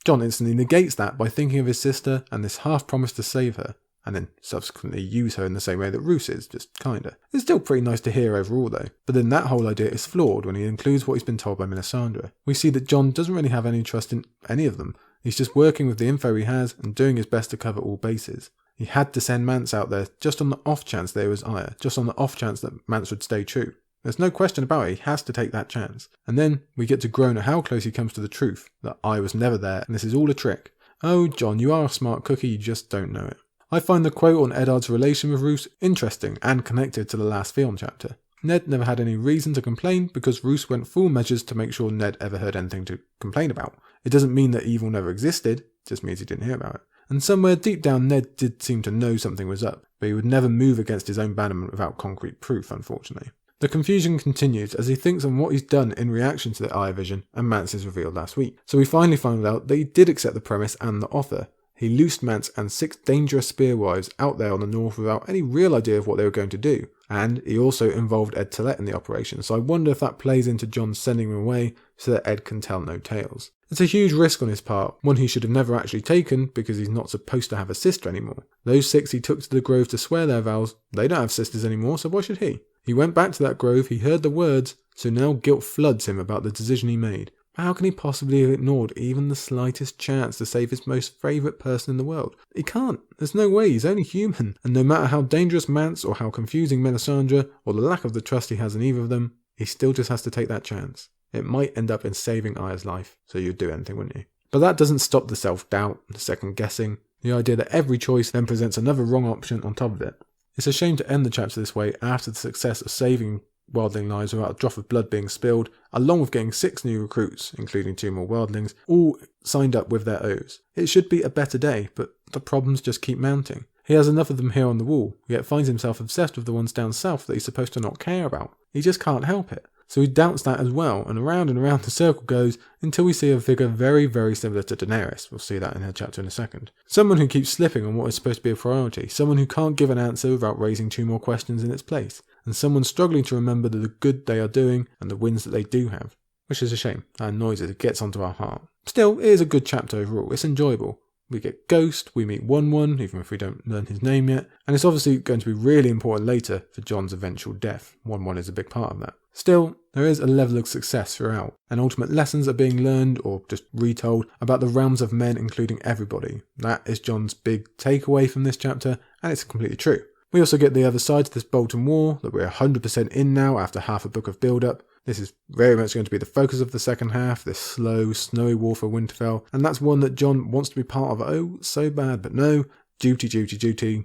Jon instantly negates that by thinking of his sister and this half promise to save her, and then subsequently use her in the same way that Roose is, just kinda. It's still pretty nice to hear overall though, but then that whole idea is flawed when he includes what he's been told by Melisandre. We see that Jon doesn't really have any trust in any of them. He's just working with the info he has and doing his best to cover all bases. He had to send Mance out there just on the off chance there was Arya, just on the off chance that Mance would stay true. There's no question about it, he has to take that chance. And then we get to groan at how close he comes to the truth, that Arya was never there and this is all a trick. Oh Jon, you are a smart cookie, you just don't know it. I find the quote on Eddard's relation with Roose interesting and connected to the last Theon chapter. Ned never had any reason to complain because Roose went full measures to make sure Ned ever heard anything to complain about. It doesn't mean that evil never existed, it just means he didn't hear about it. And somewhere deep down Ned did seem to know something was up, but he would never move against his own bannerment without concrete proof, unfortunately. The confusion continues as he thinks on what he's done in reaction to the Arya vision and Mance's revealed last week. So we finally found out that he did accept the premise and the offer. He loosed Mance and 6 dangerous spearwives out there on the north without any real idea of what they were going to do. And he also involved Ed Tillett in the operation, so I wonder if that plays into Jon sending him away so that Ed can tell no tales. It's a huge risk on his part, one he should have never actually taken because he's not supposed to have a sister anymore. Those 6 he took to the grove to swear their vows, they don't have sisters anymore, so why should he? He went back to that grove, he heard the words, so now guilt floods him about the decision he made. How can he possibly have ignored even the slightest chance to save his most favourite person in the world? He can't. There's no way. He's only human. And no matter how dangerous Mance or how confusing Melisandre or the lack of the trust he has in either of them, he still just has to take that chance. It might end up in saving Arya's life, so you'd do anything, wouldn't you? But that doesn't stop the self-doubt, the second-guessing, the idea that every choice then presents another wrong option on top of it. It's a shame to end the chapter this way after the success of saving wildling lives without a drop of blood being spilled, along with getting 6 new recruits, including 2 more wildlings, all signed up with their oaths. It should be a better day, but the problems just keep mounting. He has enough of them here on the wall, yet finds himself obsessed with the ones down south that he's supposed to not care about. He just can't help it. So he doubts that as well, and around the circle goes until we see a figure very, very similar to Daenerys. We'll see that in her chapter in a second. Someone who keeps slipping on what is supposed to be a priority, someone who can't give an answer without raising 2 more questions in its place, and someone struggling to remember the good they are doing and the wins that they do have. Which is a shame. That annoys us, it gets onto our heart. Still, it is a good chapter overall, it's enjoyable. We get Ghost, we meet 1-1, even if we don't learn his name yet, and it's obviously going to be really important later for Jon's eventual death. 1-1 is a big part of that. Still, there is a level of success throughout, and ultimate lessons are being learned or just retold about the realms of men, including everybody. That is Jon's big takeaway from this chapter, and it's completely true. We also get the other side to this Bolton War, that we're 100% in now after half a book of build-up. This is very much going to be the focus of the second half, this slow, snowy war for Winterfell, and that's one that Jon wants to be part of. Oh, so bad, but no. Duty,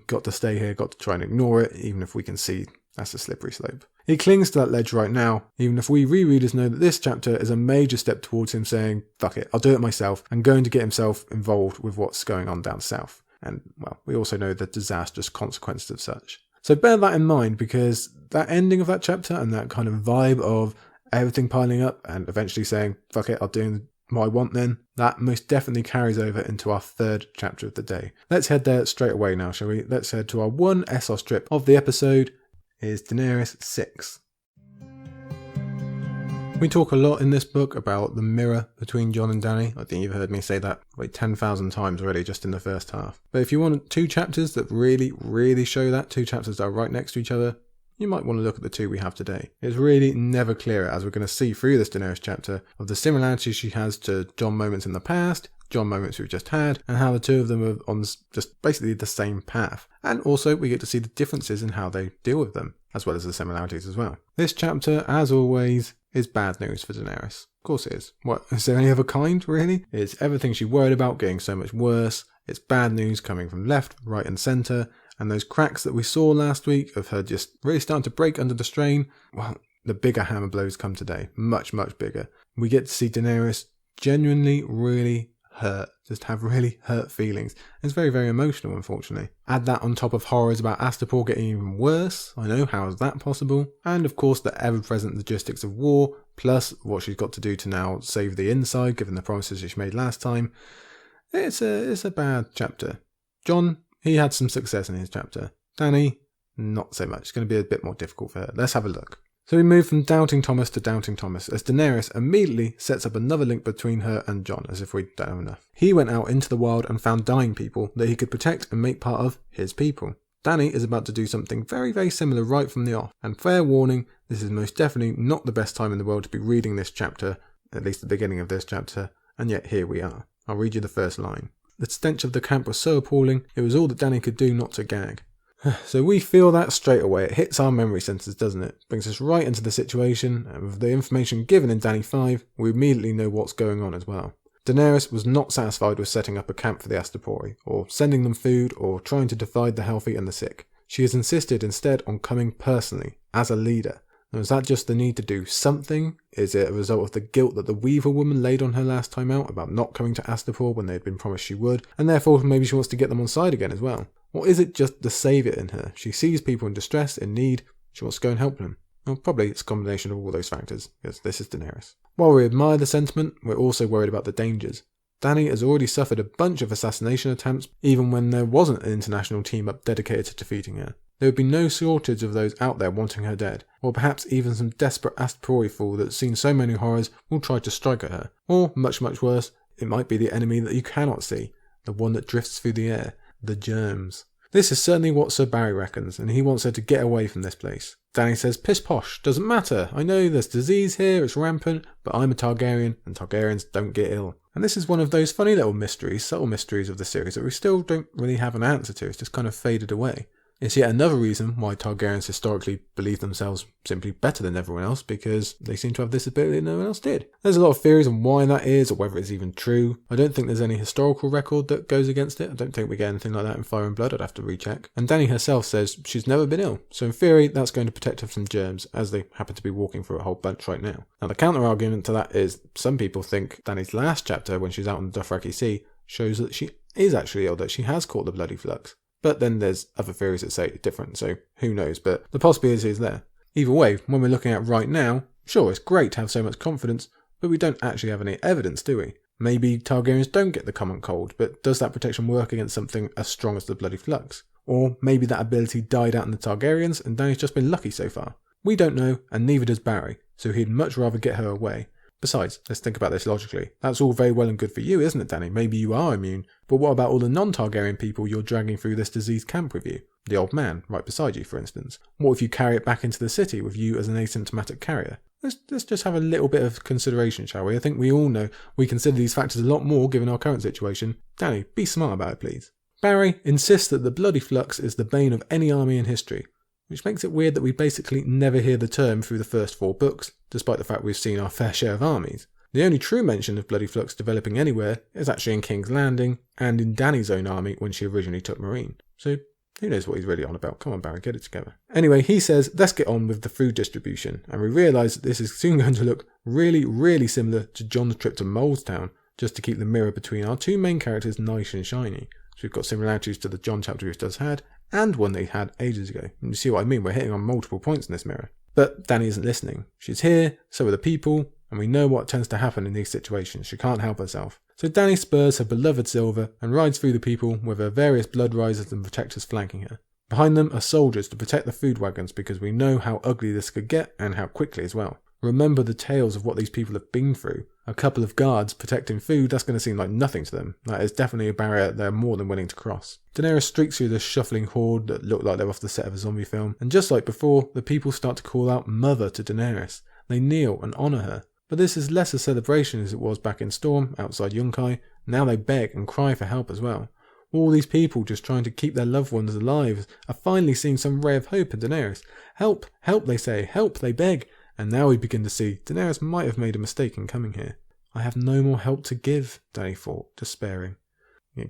got to stay here, got to try and ignore it, even if we can see that's a slippery slope. He clings to that ledge right now, even if we rereaders know that this chapter is a major step towards him saying, fuck it, I'll do it myself, and going to get himself involved with what's going on down south. And, well, we also know the disastrous consequences of such. So bear that in mind, because that ending of that chapter and that kind of vibe of everything piling up and eventually saying, fuck it, I'll do what I want then, that most definitely carries over into our 3rd chapter of the day. Let's head there straight away now, shall we? Let's head to our 1 Essos strip of the episode, is Daenerys 6. We talk a lot in this book about the mirror between Jon and Dany. I think you've heard me say that like 10,000 times already just in the first half. But if you want 2 chapters that really show that, 2 chapters that are right next to each other, you might want to look at the 2 we have today. It's really never clearer, as we're going to see through this Daenerys chapter, of the similarities she has to Jon moments in the past, Jon moments we've just had, and how the 2 of them are on just basically the same path. And also we get to see the differences in how they deal with them, as well as the similarities as well. This chapter, as always, is bad news for Daenerys. Of course it is. What, is there any other kind, really? It's everything she worried about getting so much worse. It's bad news coming from left, right and centre. And those cracks that we saw last week of her just really starting to break under the strain, well, the bigger hammer blows come today. Much, much bigger. We get to see Daenerys genuinely really hurt. Just have really hurt feelings. It's very, very emotional, unfortunately. Add that on top of horrors about Astapor getting even worse. I know, how is that possible? And of course the ever-present logistics of war, plus what she's got to do to now save the inside, given the promises she made last time. It's a bad chapter. Jon, he had some success in his chapter. Dany, not so much. It's going to be a bit more difficult for her. Let's have a look. So we move from Doubting Thomas to Doubting Thomas, as Daenerys immediately sets up another link between her and Jon, as if we don't know enough. He went out into the wild and found dying people that he could protect and make part of his people. Dany is about to do something very, very similar right from the off, and fair warning, this is most definitely not the best time in the world to be reading this chapter, at least the beginning of this chapter, and yet here we are. I'll read you the first line. The stench of the camp was so appalling, it was all that Dany could do not to gag. So we feel that straight away. It hits our memory centres, doesn't it? Brings us right into the situation, and with the information given in Dany 5, we immediately know what's going on as well. Daenerys was not satisfied with setting up a camp for the Astapori, or sending them food, or trying to divide the healthy and the sick. She has insisted instead on coming personally, as a leader. Now, is that just the need to do something? Is it a result of the guilt that the Weaver woman laid on her last time out about not coming to Astapor when they had been promised she would, and therefore maybe she wants to get them on side again as well? Or is it just the saviour in her? She sees people in distress, in need, she wants to go and help them. Well, probably it's a combination of all those factors, because this is Daenerys. While we admire the sentiment, we're also worried about the dangers. Dany has already suffered a bunch of assassination attempts, even when there wasn't an international team up dedicated to defeating her. There would be no shortage of those out there wanting her dead, or perhaps even some desperate Astapori fool that's seen so many horrors will try to strike at her. Or, much worse, it might be the enemy that you cannot see, the one that drifts through the air, the germs. This is certainly what Sir Barry reckons, and he wants her to get away from this place. Dany says, piss posh, doesn't matter, I know there's disease here, it's rampant, but I'm a Targaryen, and Targaryens don't get ill. And this is one of those funny little mysteries, subtle mysteries of the series that we still don't really have an answer to, it's just kind of faded away. It's yet another reason why Targaryens historically believe themselves simply better than everyone else, because they seem to have this ability that no one else did. There's a lot of theories on why that is, or whether it's even true. I don't think there's any historical record that goes against it. I don't think we get anything like that in Fire and Blood, I'd have to recheck. And Dany herself says she's never been ill, so in theory that's going to protect her from germs, as they happen to be walking through a whole bunch right now. Now the counter argument to that is, some people think Dany's last chapter, when she's out on the Dothraki Sea, shows that she is actually ill, that she has caught the bloody flux. But then there's other theories that say it's different, so who knows, but the possibility is there. Either way, when we're looking at right now, sure, it's great to have so much confidence, but we don't actually have any evidence, do we? Maybe Targaryens don't get the common cold, but does that protection work against something as strong as the bloody flux? Or maybe that ability died out in the Targaryens and Dany's just been lucky so far. We don't know, and neither does Barry, so he'd much rather get her away. Besides, let's think about this logically. That's all very well and good for you, isn't it, Dany? Maybe you are immune, but what about all the non-Targaryen people you're dragging through this diseased camp with you? The old man, right beside you, for instance. What if you carry it back into the city with you as an asymptomatic carrier? Let's just have a little bit of consideration, shall we? I think we all know we consider these factors a lot more given our current situation. Dany, be smart about it, please. Barry insists that the bloody flux is the bane of any army in history, which makes it weird that we basically never hear the term through the first 4 books, despite the fact we've seen our fair share of armies. The only true mention of bloody flux developing anywhere is actually in King's Landing, and in Dany's own army when she originally took Meereen. So who knows what he's really on about? Come on, Barry, get it together. Anyway, he says, let's get on with the food distribution, and we realise that this is soon going to look really similar to Jon's trip to Molestown, just to keep the mirror between our 2 main characters nice and shiny. So we've got similarities to the Jon chapter we've just had, and one they had ages ago. And you see what I mean? We're hitting on multiple points in this mirror. But Dany isn't listening. She's here, so are the people, and we know what tends to happen in these situations. She can't help herself. So Dany spurs her beloved Silver and rides through the people with her various blood risers and protectors flanking her. Behind them are soldiers to protect the food wagons, because we know how ugly this could get and how quickly as well. Remember the tales of what these people have been through. A couple of guards protecting food, that's going to seem like nothing to them. That is definitely a barrier they're more than willing to cross. Daenerys streaks through the shuffling horde that look like they're off the set of a zombie film, and just like before, the people start to call out Mother to Daenerys. They kneel and honour her. But this is less a celebration as it was back in Storm, outside Yunkai. Now they beg and cry for help as well. All these people just trying to keep their loved ones alive are finally seeing some ray of hope in Daenerys. Help, help, they say, help, they beg. And now we begin to see Daenerys might have made a mistake in coming here. I have no more help to give, Dany thought, despairing.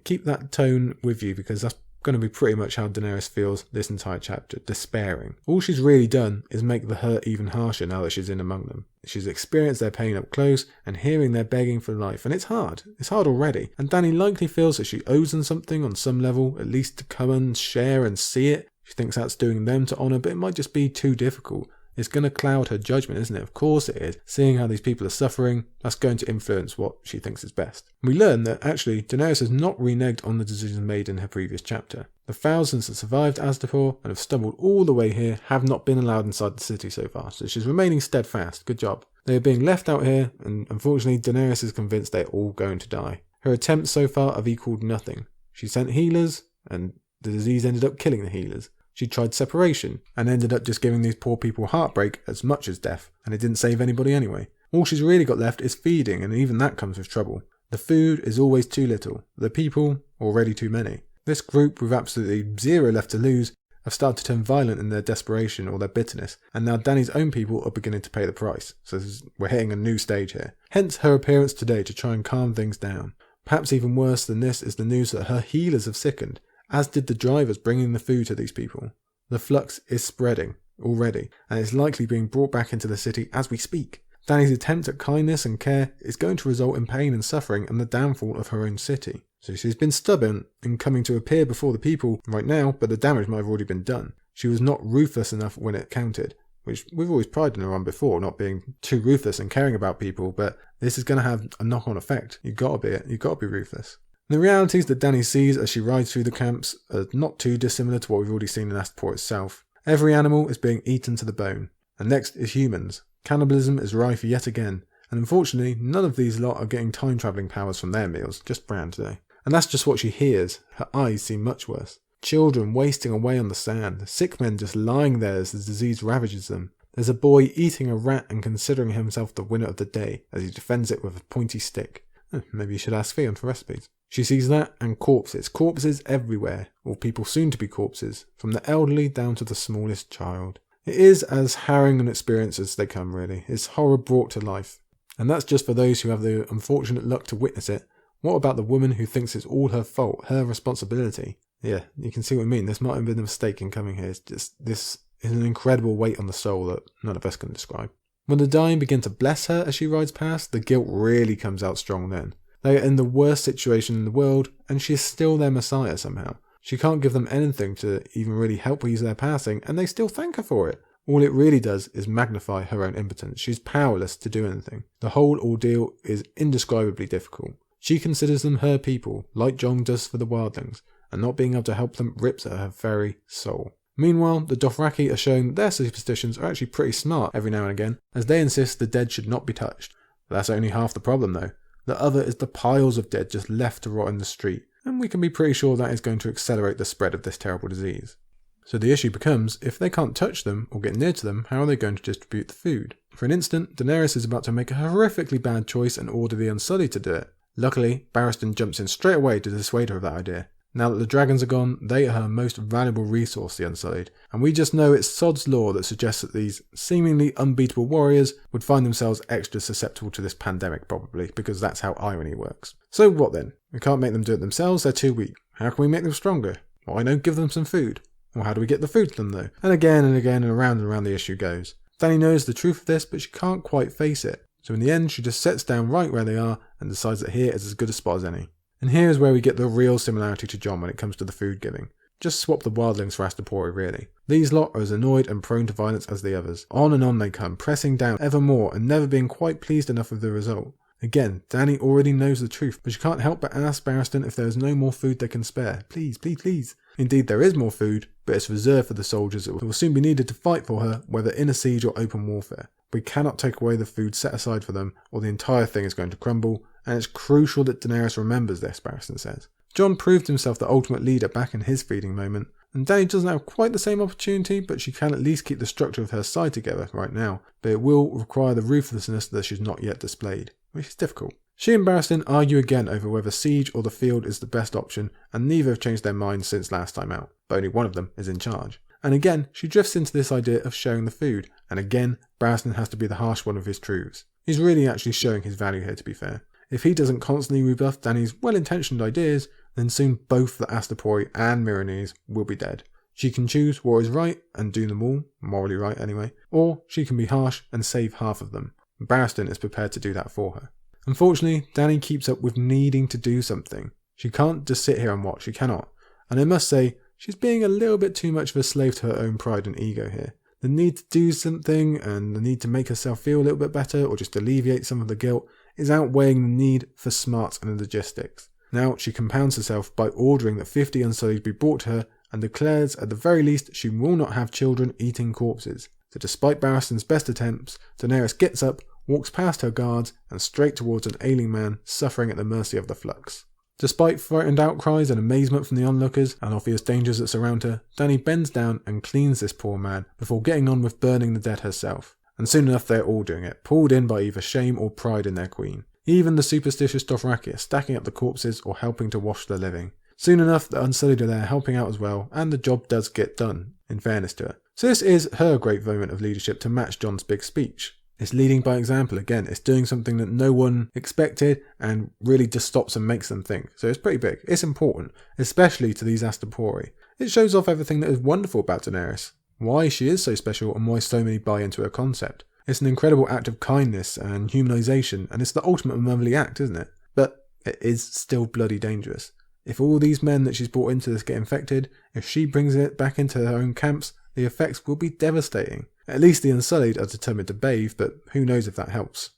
Keep that tone with you, because that's going to be pretty much how Daenerys feels this entire chapter, despairing. All she's really done is make the hurt even harsher now that she's in among them. She's experienced their pain up close and hearing their begging for life, and it's hard. It's hard already. And Dany likely feels that she owes them something on some level, at least to come and share and see it. She thinks that's doing them to honour, but it might just be too difficult. It's going to cloud her judgment, isn't it? Of course it is. Seeing how these people are suffering, that's going to influence what she thinks is best. We learn that actually Daenerys has not reneged on the decisions made in her previous chapter. The thousands that survived Astapor and have stumbled all the way here have not been allowed inside the city so far, so she's remaining steadfast. Good job. They are being left out here, and unfortunately Daenerys is convinced they're all going to die. Her attempts so far have equalled nothing. She sent healers, and the disease ended up killing the healers. She tried separation, and ended up just giving these poor people heartbreak as much as death, and it didn't save anybody anyway. All she's really got left is feeding, and even that comes with trouble. The food is always too little, the people already too many. This group, with absolutely zero left to lose, have started to turn violent in their desperation or their bitterness, and now Dany's own people are beginning to pay the price, so we're hitting a new stage here. Hence her appearance today to try and calm things down. Perhaps even worse than this is the news that her healers have sickened, as did the drivers bringing the food to these people. The flux is spreading already, and it's likely being brought back into the city as we speak. Dany's attempt at kindness and care is going to result in pain and suffering and the downfall of her own city. So she's been stubborn in coming to appear before the people right now, but the damage might have already been done. She was not ruthless enough when it counted. which we've always prided her on before, not being too ruthless and caring about people, but this is going to have a knock-on effect. You've got to be ruthless. The realities that Dany sees as she rides through the camps are not too dissimilar to what we've already seen in Astapori itself. Every animal is being eaten to the bone. And next is humans. Cannibalism is rife yet again. And unfortunately, none of these lot are getting time-travelling powers from their meals, just Bran today. And that's just what she hears. Her eyes see much worse. Children wasting away on the sand. Sick men just lying there as the disease ravages them. There's a boy eating a rat and considering himself the winner of the day as he defends it with a pointy stick. Maybe you should ask Theon for recipes. She sees that and corpses everywhere, or people soon to be corpses, from the elderly down to the smallest child. It is as harrowing an experience as they come, really. It's horror brought to life. And that's just for those who have the unfortunate luck to witness it. What about the woman who thinks it's all her fault, her responsibility? Yeah, you can see what I mean. This might have been a mistake in coming here. It's just, this is an incredible weight on the soul that none of us can describe. When the dying begin to bless her as she rides past, the guilt really comes out strong then. They are in the worst situation in the world, and she is still their messiah somehow. She can't give them anything to even really help ease their passing, and they still thank her for it. All it really does is magnify her own impotence. She's powerless to do anything. The whole ordeal is indescribably difficult. She considers them her people, like Jon does for the wildlings, and not being able to help them rips at her very soul. Meanwhile, the Dothraki are showing that their superstitions are actually pretty smart every now and again, as they insist the dead should not be touched. But that's only half the problem though. The other is the piles of dead just left to rot in the street, and we can be pretty sure that is going to accelerate the spread of this terrible disease. So the issue becomes, if they can't touch them or get near to them, how are they going to distribute the food? For an instant, Daenerys is about to make a horrifically bad choice and order the Unsullied to do it. Luckily, Barristan jumps in straight away to dissuade her of that idea. Now that the dragons are gone, they are her most valuable resource, the Unsullied, and we just know it's Sod's law that suggests that these seemingly unbeatable warriors would find themselves extra susceptible to this pandemic probably, because that's how irony works. So what then? We can't make them do it themselves, they're too weak. How can we make them stronger? Well, I know, give them some food. Well, how do we get the food to them though? And again and around the issue goes. Dany knows the truth of this, but she can't quite face it. So in the end, she just sets down right where they are and decides that here is as good a spot as any. And here is where we get the real similarity to Jon when it comes to the food giving. Just swap the wildlings for Astapori, really. These lot are as annoyed and prone to violence as the others. On and on they come, pressing down ever more and never being quite pleased enough with the result. Again, Dany already knows the truth, but she can't help but ask Barristan if there is no more food they can spare. Please, please, please. Indeed, there is more food, but it's reserved for the soldiers that will soon be needed to fight for her, whether in a siege or open warfare. We cannot take away the food set aside for them, or the entire thing is going to crumble, and it's crucial that Daenerys remembers this, Barristan says. Jon proved himself the ultimate leader back in his feeding moment, and Dany doesn't have quite the same opportunity, but she can at least keep the structure of her side together right now, but it will require the ruthlessness that she's not yet displayed, which is difficult. She and Barristan argue again over whether siege or the field is the best option, and neither have changed their minds since last time out, but only one of them is in charge. And again, she drifts into this idea of sharing the food, and again, Barristan has to be the harsh one of his truths. He's really actually showing his value here, to be fair. If he doesn't constantly rebuff Dany's well-intentioned ideas, then soon both the Astapori and Myronese will be dead. She can choose what is right and do them all, morally right anyway, or she can be harsh and save half of them. Barristan is prepared to do that for her. Unfortunately, Dany keeps up with needing to do something. She can't just sit here and watch, she cannot. And I must say, she's being a little bit too much of a slave to her own pride and ego here. The need to do something and the need to make herself feel a little bit better or just alleviate some of the guilt is outweighing the need for smarts and logistics. Now she compounds herself by ordering that 50 Unsullied be brought to her and declares at the very least she will not have children eating corpses. So despite Barristan's best attempts, Daenerys gets up, walks past her guards and straight towards an ailing man suffering at the mercy of the flux. Despite frightened outcries and amazement from the onlookers and obvious dangers that surround her, Dany bends down and cleans this poor man before getting on with burning the dead herself. And soon enough they're all doing it, pulled in by either shame or pride in their queen. Even the superstitious Dothraki are stacking up the corpses or helping to wash the living. Soon enough the Unsullied are there helping out as well, and the job does get done, in fairness to her. So this is her great moment of leadership to match Jon's big speech. It's leading by example again, it's doing something that no one expected and really just stops and makes them think. So it's pretty big, it's important, especially to these Astapori. It shows off everything that is wonderful about Daenerys, why she is so special and why so many buy into her concept. It's an incredible act of kindness and humanisation, and it's the ultimate motherly act, isn't it? But it is still bloody dangerous. If all these men that she's brought into this get infected, if she brings it back into her own camps, the effects will be devastating. At least the Unsullied are determined to bathe, but who knows if that helps.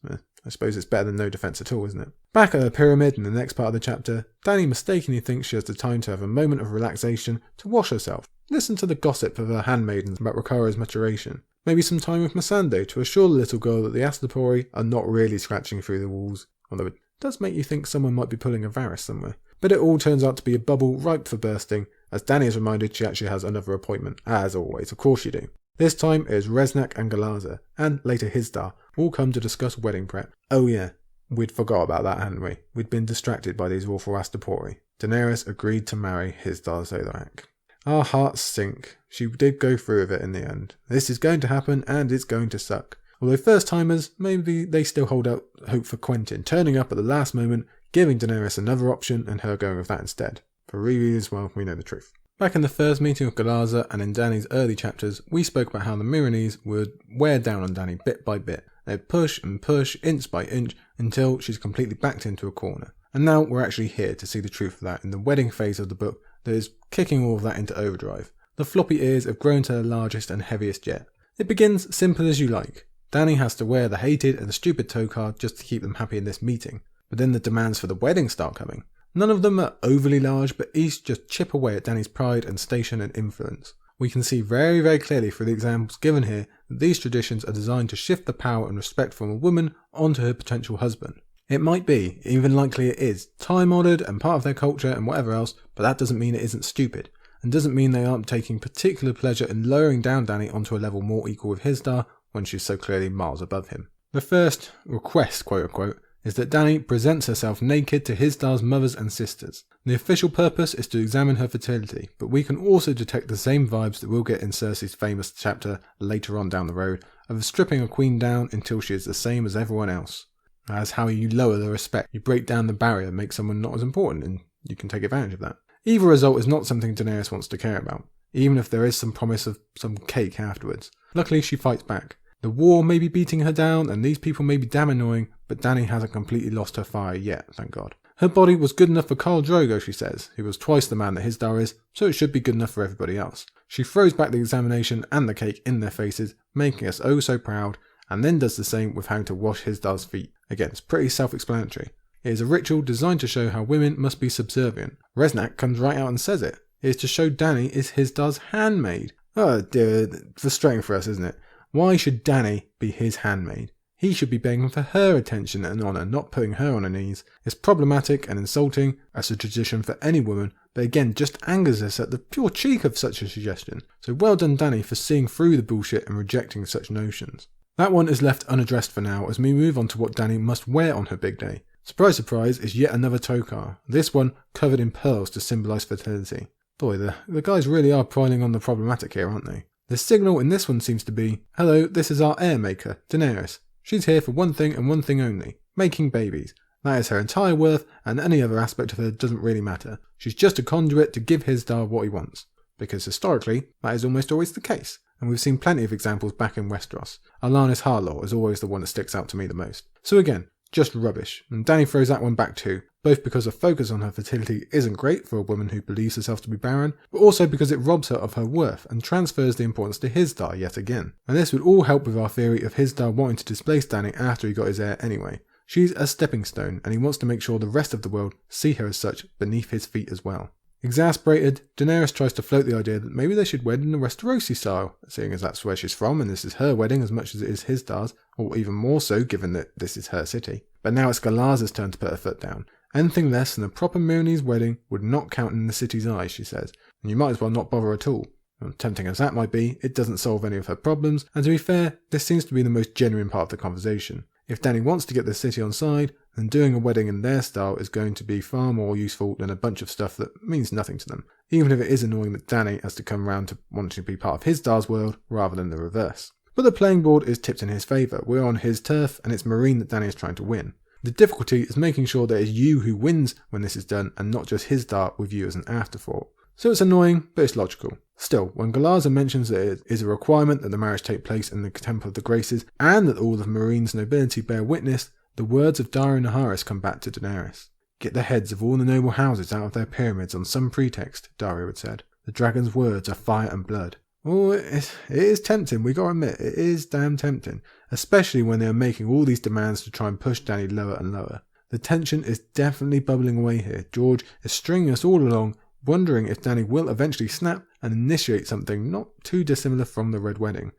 I suppose it's better than no defence at all, isn't it? Back at her pyramid in the next part of the chapter, Dany mistakenly thinks she has the time to have a moment of relaxation to wash herself, listen to the gossip of her handmaidens about Rhaenyra's maturation, maybe some time with Missandei to assure the little girl that the Astapori are not really scratching through the walls, although it does make you think someone might be pulling a Varys somewhere. But it all turns out to be a bubble ripe for bursting, as Dany is reminded she actually has another appointment, as always, of course you do. This time it is Resnack and Galaza, and later Hizdar, all come to discuss wedding prep. Oh yeah, we'd forgot about that, hadn't we? We'd been distracted by these awful Astapori. Daenerys agreed to marry Hizdar Zodrak. Our hearts sink. She did go through with it in the end. This is going to happen, and it's going to suck. Although first-timers, maybe they still hold out hope for Quentyn turning up at the last moment, giving Daenerys another option and her going with that instead. For rereaders, well, we know the truth. Back in the first meeting with Galaza and in Dany's early chapters, we spoke about how the Myronese would wear down on Dany bit by bit. They'd push and push, inch by inch, until she's completely backed into a corner. And now we're actually here to see the truth of that in the wedding phase of the book that is kicking all of that into overdrive. The floppy ears have grown to the largest and heaviest yet. It begins simple as you like. Dany has to wear the hated and the stupid tokar just to keep them happy in this meeting. But then the demands for the wedding start coming. None of them are overly large, but each just chip away at Dany's pride and station and influence. We can see very, very clearly through the examples given here that these traditions are designed to shift the power and respect from a woman onto her potential husband. It might be, even likely it is, time-honoured and part of their culture and whatever else, but that doesn't mean it isn't stupid, and doesn't mean they aren't taking particular pleasure in lowering down Dany onto a level more equal with Hizdar when she's so clearly miles above him. The first request, quote-unquote, is that Dany presents herself naked to Hizdar's mothers and sisters. The official purpose is to examine her fertility, but we can also detect the same vibes that we'll get in Cersei's famous chapter later on down the road of stripping a queen down until she is the same as everyone else. As how you lower the respect, you break down the barrier, make someone not as important, and you can take advantage of that. Either result is not something Daenerys wants to care about, even if there is some promise of some cake afterwards. Luckily she fights back. The war may be beating her down, and these people may be damn annoying, but Dany hasn't completely lost her fire yet, thank God. Her body was good enough for Khal Drogo, she says, who was twice the man that Hizdar is, so it should be good enough for everybody else. She throws back the examination and the cake in their faces, making us oh so proud, and then does the same with having to wash Hizdar's feet. Again, it's pretty self-explanatory. It is a ritual designed to show how women must be subservient. Resnack comes right out and says it. It is to show Dany is Hizdar's handmaid. Oh dear, frustrating for us, isn't it? Why should Dany be his handmaid? He should be begging for her attention and honour, not putting her on her knees. It's problematic and insulting, as a tradition for any woman, but again just angers us at the pure cheek of such a suggestion. So well done Dany for seeing through the bullshit and rejecting such notions. That one is left unaddressed for now as we move on to what Dany must wear on her big day. Surprise surprise is yet another tokar, this one covered in pearls to symbolise fertility. Boy, the guys really are piling on the problematic here, aren't they? The signal in this one seems to be, hello, this is our heir maker, Daenerys. She's here for one thing and one thing only, making babies. That is her entire worth, and any other aspect of her doesn't really matter. She's just a conduit to give Hizdar what he wants. Because historically, that is almost always the case, and we've seen plenty of examples back in Westeros. Alanis Harlaw is always the one that sticks out to me the most. So again, just rubbish, and Dany throws that one back too, both because a focus on her fertility isn't great for a woman who believes herself to be barren, but also because it robs her of her worth and transfers the importance to Hizdar yet again. And this would all help with our theory of Hizdar wanting to displace Dany after he got his heir anyway. She's a stepping stone, and he wants to make sure the rest of the world see her as such beneath his feet as well. Exasperated, Daenerys tries to float the idea that maybe they should wed in the Westerosi style, seeing as that's where she's from and this is her wedding as much as it is Hizdar's, or even more so given that this is her city. But now it's Galaza's turn to put her foot down. Anything less than a proper Myronese wedding would not count in the city's eyes, she says, and you might as well not bother at all. And tempting as that might be, it doesn't solve any of her problems, and to be fair, this seems to be the most genuine part of the conversation. If Dany wants to get the city on side, then doing a wedding in their style is going to be far more useful than a bunch of stuff that means nothing to them, even if it is annoying that Dany has to come round to wanting to be part of Hizdar's world rather than the reverse. But the playing board is tipped in his favour. We're on his turf, and it's Meereen that Dany is trying to win. The difficulty is making sure that it's you who wins when this is done, and not just Hizdar with you as an afterthought. So it's annoying, but it's logical. Still, when Galaza mentions that it is a requirement that the marriage take place in the Temple of the Graces, and that all of Meereen's nobility bear witness, the words of Daario Naharis come back to Daenerys. Get the heads of all the noble houses out of their pyramids on some pretext, Daario had said. The dragon's words are fire and blood. Oh, it is tempting, we gotta admit, it is damn tempting. Especially when they are making all these demands to try and push Dany lower and lower. The tension is definitely bubbling away here. George is stringing us all along, wondering if Dany will eventually snap and initiate something not too dissimilar from the Red Wedding.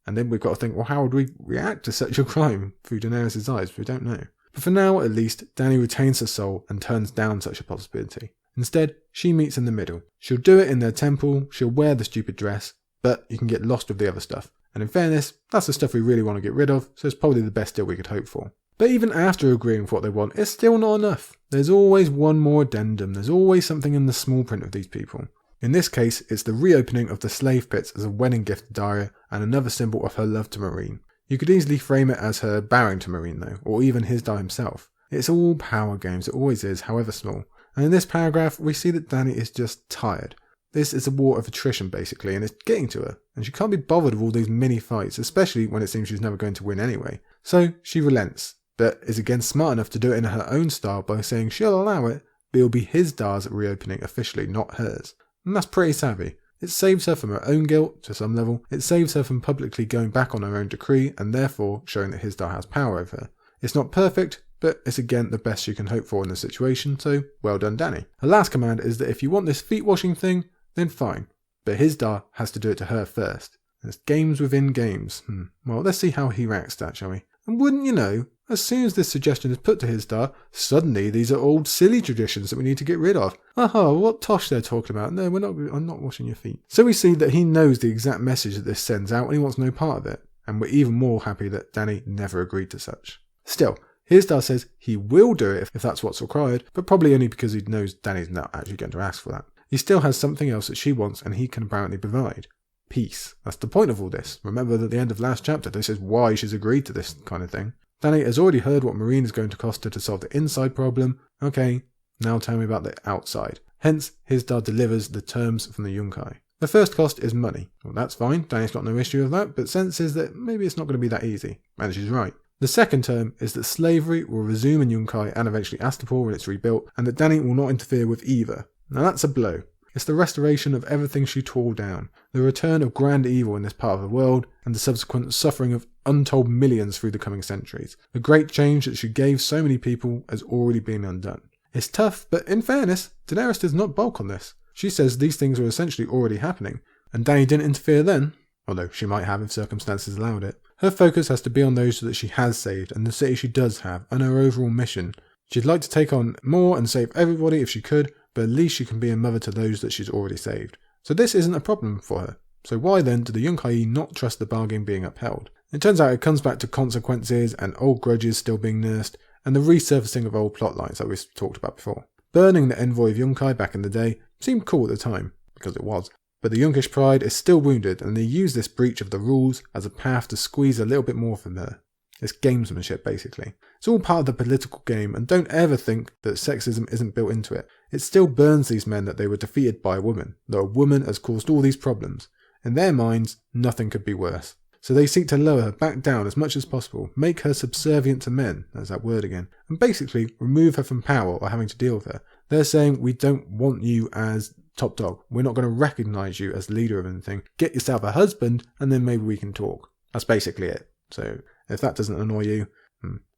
And then we've got to think, well, how would we react to such a crime through Daenerys' eyes? We don't know. But for now, at least, Dany retains her soul and turns down such a possibility. Instead, she meets in the middle. She'll do it in their temple, she'll wear the stupid dress, but you can get lost with the other stuff. And in fairness, that's the stuff we really want to get rid of, so it's probably the best deal we could hope for. But even after agreeing with what they want, it's still not enough. There's always one more addendum, there's always something in the small print of these people. In this case, it's the reopening of the slave pits as a wedding gift to Daria and another symbol of her love to Meereen. You could easily frame it as her bowing to Meereen though, or even Hizdahr himself. It's all power games, it always is, however small. And in this paragraph, we see that Dany is just tired. This is a war of attrition basically, and it's getting to her, and she can't be bothered with all these mini fights, especially when it seems she's never going to win anyway. So she relents, but is again smart enough to do it in her own style by saying she'll allow it, but it'll be Hizdahr's reopening officially, not hers. And that's pretty savvy. It saves her from her own guilt, to some level. It saves her from publicly going back on her own decree, and therefore showing that Hizdahr has power over her. It's not perfect, but it's again the best she can hope for in the situation, so well done Dany. Her last command is that if you want this feet washing thing, then fine. But Hizdahr has to do it to her first. And it's games within games. Well, let's see how he reacts to that, shall we? And wouldn't you know, as soon as this suggestion is put to Hizdahr, suddenly these are old silly traditions that we need to get rid of. Aha, what tosh they're talking about. No, I'm not washing your feet. So we see that he knows the exact message that this sends out and he wants no part of it. And we're even more happy that Dany never agreed to such. Still, Hizdahr says he will do it if that's what's required, but probably only because he knows Dany's not actually going to ask for that. He still has something else that she wants and he can apparently provide. Peace. That's the point of all this. Remember that at the end of last chapter, this is why she's agreed to this kind of thing. Dany has already heard what Meereen is going to cost her to solve the inside problem. Okay, now tell me about the outside. Hence, Hizdahr delivers the terms from the Yunkai. The first cost is money. Well, that's fine. Dany's got no issue with that, but senses that maybe it's not going to be that easy. And she's right. The second term is that slavery will resume in Yunkai and eventually Astapor when it's rebuilt, and that Dany will not interfere with either. Now that's a blow. It's the restoration of everything she tore down, the return of grand evil in this part of the world, and the subsequent suffering of untold millions through the coming centuries. The great change that she gave so many people has already been undone. It's tough, but in fairness, Daenerys does not balk on this. She says these things were essentially already happening, and Dany didn't interfere then, although she might have if circumstances allowed it. Her focus has to be on those that she has saved, and the city she does have, and her overall mission. She'd like to take on more and save everybody if she could, but at least she can be a mother to those that she's already saved. So this isn't a problem for her. So why then do the Yunkai not trust the bargain being upheld? It turns out it comes back to consequences and old grudges still being nursed, and the resurfacing of old plot lines that we've talked about before. Burning the envoy of Yunkai back in the day seemed cool at the time, because it was, but the Yunkish pride is still wounded and they use this breach of the rules as a path to squeeze a little bit more from her. It's gamesmanship basically. It's all part of the political game, and don't ever think that sexism isn't built into it. It still burns these men that they were defeated by a woman, that a woman has caused all these problems. In their minds, nothing could be worse. So they seek to lower her back down as much as possible, make her subservient to men, there's that word again, and basically remove her from power or having to deal with her. They're saying, we don't want you as top dog. We're not going to recognise you as leader of anything. Get yourself a husband and then maybe we can talk. That's basically it. So if that doesn't annoy you,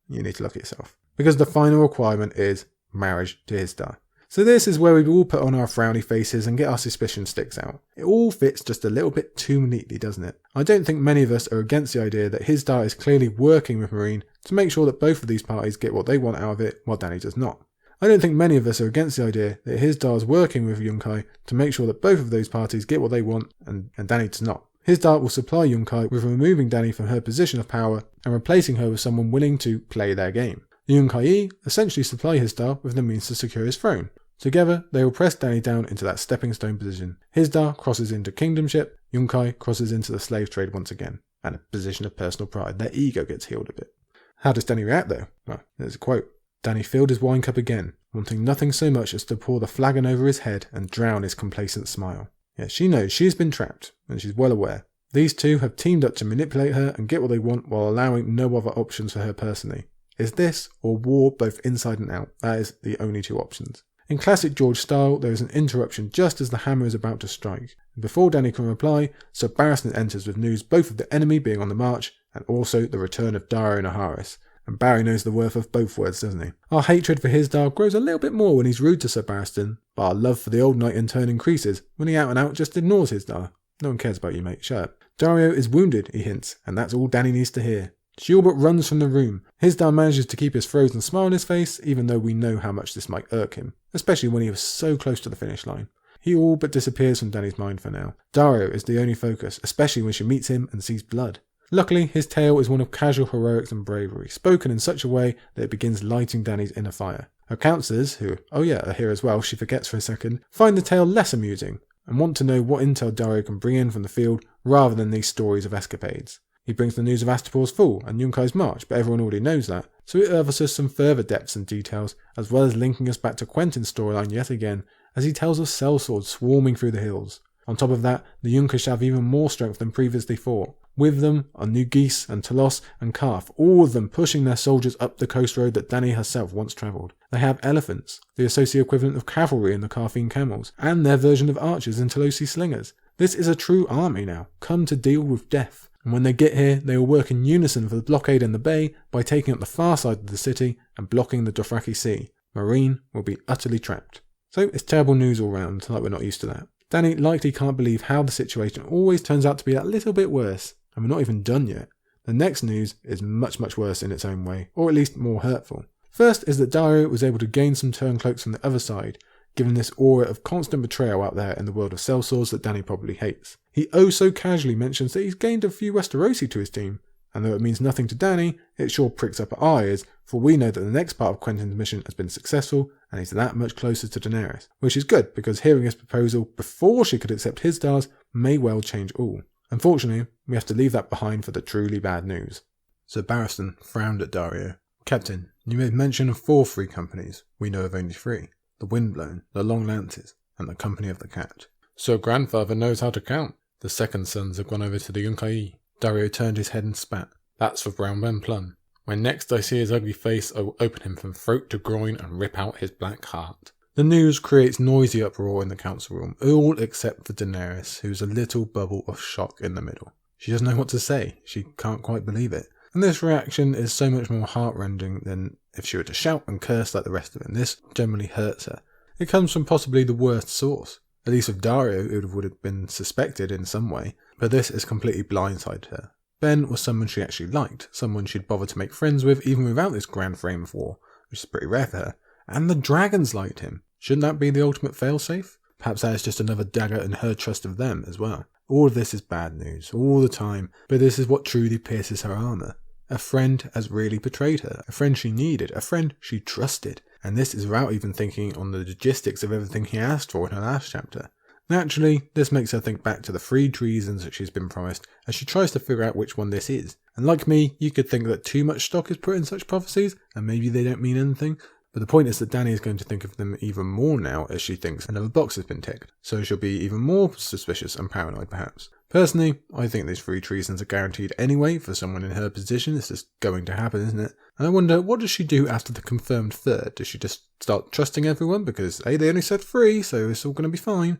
you need to look at yourself. Because the final requirement is marriage to Hizdahr. So this is where we all put on our frowny faces and get our suspicion sticks out. It all fits just a little bit too neatly, doesn't it? I don't think many of us are against the idea that Hizdahr is clearly working with Meereen to make sure that both of these parties get what they want out of it, while Dany does not. I don't think many of us are against the idea that Hizdahr is working with Yunkai to make sure that both of those parties get what they want, and Dany does not. Hizdahr will supply Yunkai with removing Dany from her position of power and replacing her with someone willing to play their game. The Yunkai essentially supply Hizdahr with the means to secure his throne. Together, they will press Dany down into that stepping stone position. Hizdahr crosses into kingdomship, Yunkai crosses into the slave trade once again, and a position of personal pride. Their ego gets healed a bit. How does Dany react though? Well, there's a quote. Dany filled his wine cup again, wanting nothing so much as to pour the flagon over his head and drown his complacent smile. Yes, she knows she has been trapped, and she's well aware. These two have teamed up to manipulate her and get what they want while allowing no other options for her personally. Is this or war both inside and out? That is the only two options. In classic George style, there is an interruption just as the hammer is about to strike. And before Dany can reply, Sir Barristan enters with news both of the enemy being on the march and also the return of Daario Naharis. And Barry knows the worth of both words, doesn't he? Our hatred for Hizdahr grows a little bit more when he's rude to Sir Barristan, but our love for the old knight in turn increases when he out and out just ignores Hizdahr. No one cares about you, mate, shut up. Daario is wounded, he hints, and that's all Dany needs to hear. She all but runs from the room. Hizdahr manages to keep his frozen smile on his face, even though we know how much this might irk him, especially when he was so close to the finish line. He all but disappears from Dany's mind for now. Daario is the only focus, especially when she meets him and sees blood. Luckily, his tale is one of casual heroics and bravery, spoken in such a way that it begins lighting Dany's inner fire. Her counsellors, who, are here as well, she forgets for a second, find the tale less amusing, and want to know what intel Daario can bring in from the field, rather than these stories of escapades. He brings the news of Astapor's fall and Yunkai's march, but everyone already knows that, so it offers us some further depths and details, as well as linking us back to Quentyn's storyline yet again, as he tells of sellswords swarming through the hills. On top of that, the Yunkai have even more strength than previously thought. With them are New Geese and Talos and Karth, all of them pushing their soldiers up the coast road that Dany herself once travelled. They have elephants, the Associ equivalent of cavalry in the Karthine camels, and their version of archers in Talosi slingers. This is a true army now, come to deal with death. And when they get here, they will work in unison for the blockade in the bay by taking up the far side of the city and blocking the Dothraki Sea. Meereen will be utterly trapped. So it's terrible news all round, like we're not used to that. Dany likely can't believe how the situation always turns out to be that little bit worse, and we're not even done yet. The next news is much worse in its own way, or at least more hurtful. First is that Daario was able to gain some turncloaks from the other side, given this aura of constant betrayal out there in the world of sellswords that Dany probably hates. He so casually mentions that he's gained a few Westerosi to his team, and though it means nothing to Dany, it sure pricks up our ears, for we know that the next part of Quentyn's mission has been successful, and he's that much closer to Daenerys, which is good, because hearing his proposal before she could accept Hizdahr's may well change all. Unfortunately, we have to leave that behind for the truly bad news. Sir Barristan frowned at Daario. Captain, you made mention of 4 free companies. We know of only 3. The Windblown, the Long Lances, and the Company of the Cat. So grandfather knows how to count. The second sons have gone over to the Yunkai. Daario turned his head and spat. That's for Brown Ben Plum. When next I see his ugly face, I will open him from throat to groin and rip out his black heart. The news creates noisy uproar in the council room, all except for Daenerys, who's a little bubble of shock in the middle. She doesn't know what to say. She can't quite believe it. And this reaction is so much more heart-rending than if she were to shout and curse like the rest of them. This generally hurts her. It comes from possibly the worst source. At least with Daario, it would have been suspected in some way, but this has completely blindsided her. Ben was someone she actually liked, someone she'd bother to make friends with even without this grand frame of war, which is pretty rare for her. And the dragons liked him. Shouldn't that be the ultimate failsafe? Perhaps that is just another dagger in her trust of them as well. All of this is bad news, all the time, but this is what truly pierces her armour. A friend has really betrayed her, a friend she needed, a friend she trusted, and this is without even thinking on the logistics of everything he asked for in her last chapter. Naturally, this makes her think back to the 3 treasons that she's been promised as she tries to figure out which one this is. And like me, you could think that too much stock is put in such prophecies, and maybe they don't mean anything, but the point is that Dany is going to think of them even more now as she thinks another box has been ticked, so she'll be even more suspicious and paranoid perhaps. Personally, I think these 3 treasons are guaranteed anyway for someone in her position. It's just going to happen, isn't it? And I wonder, what does she do after the confirmed 3rd? Does she just start trusting everyone because, hey, they only said 3, so it's all going to be fine?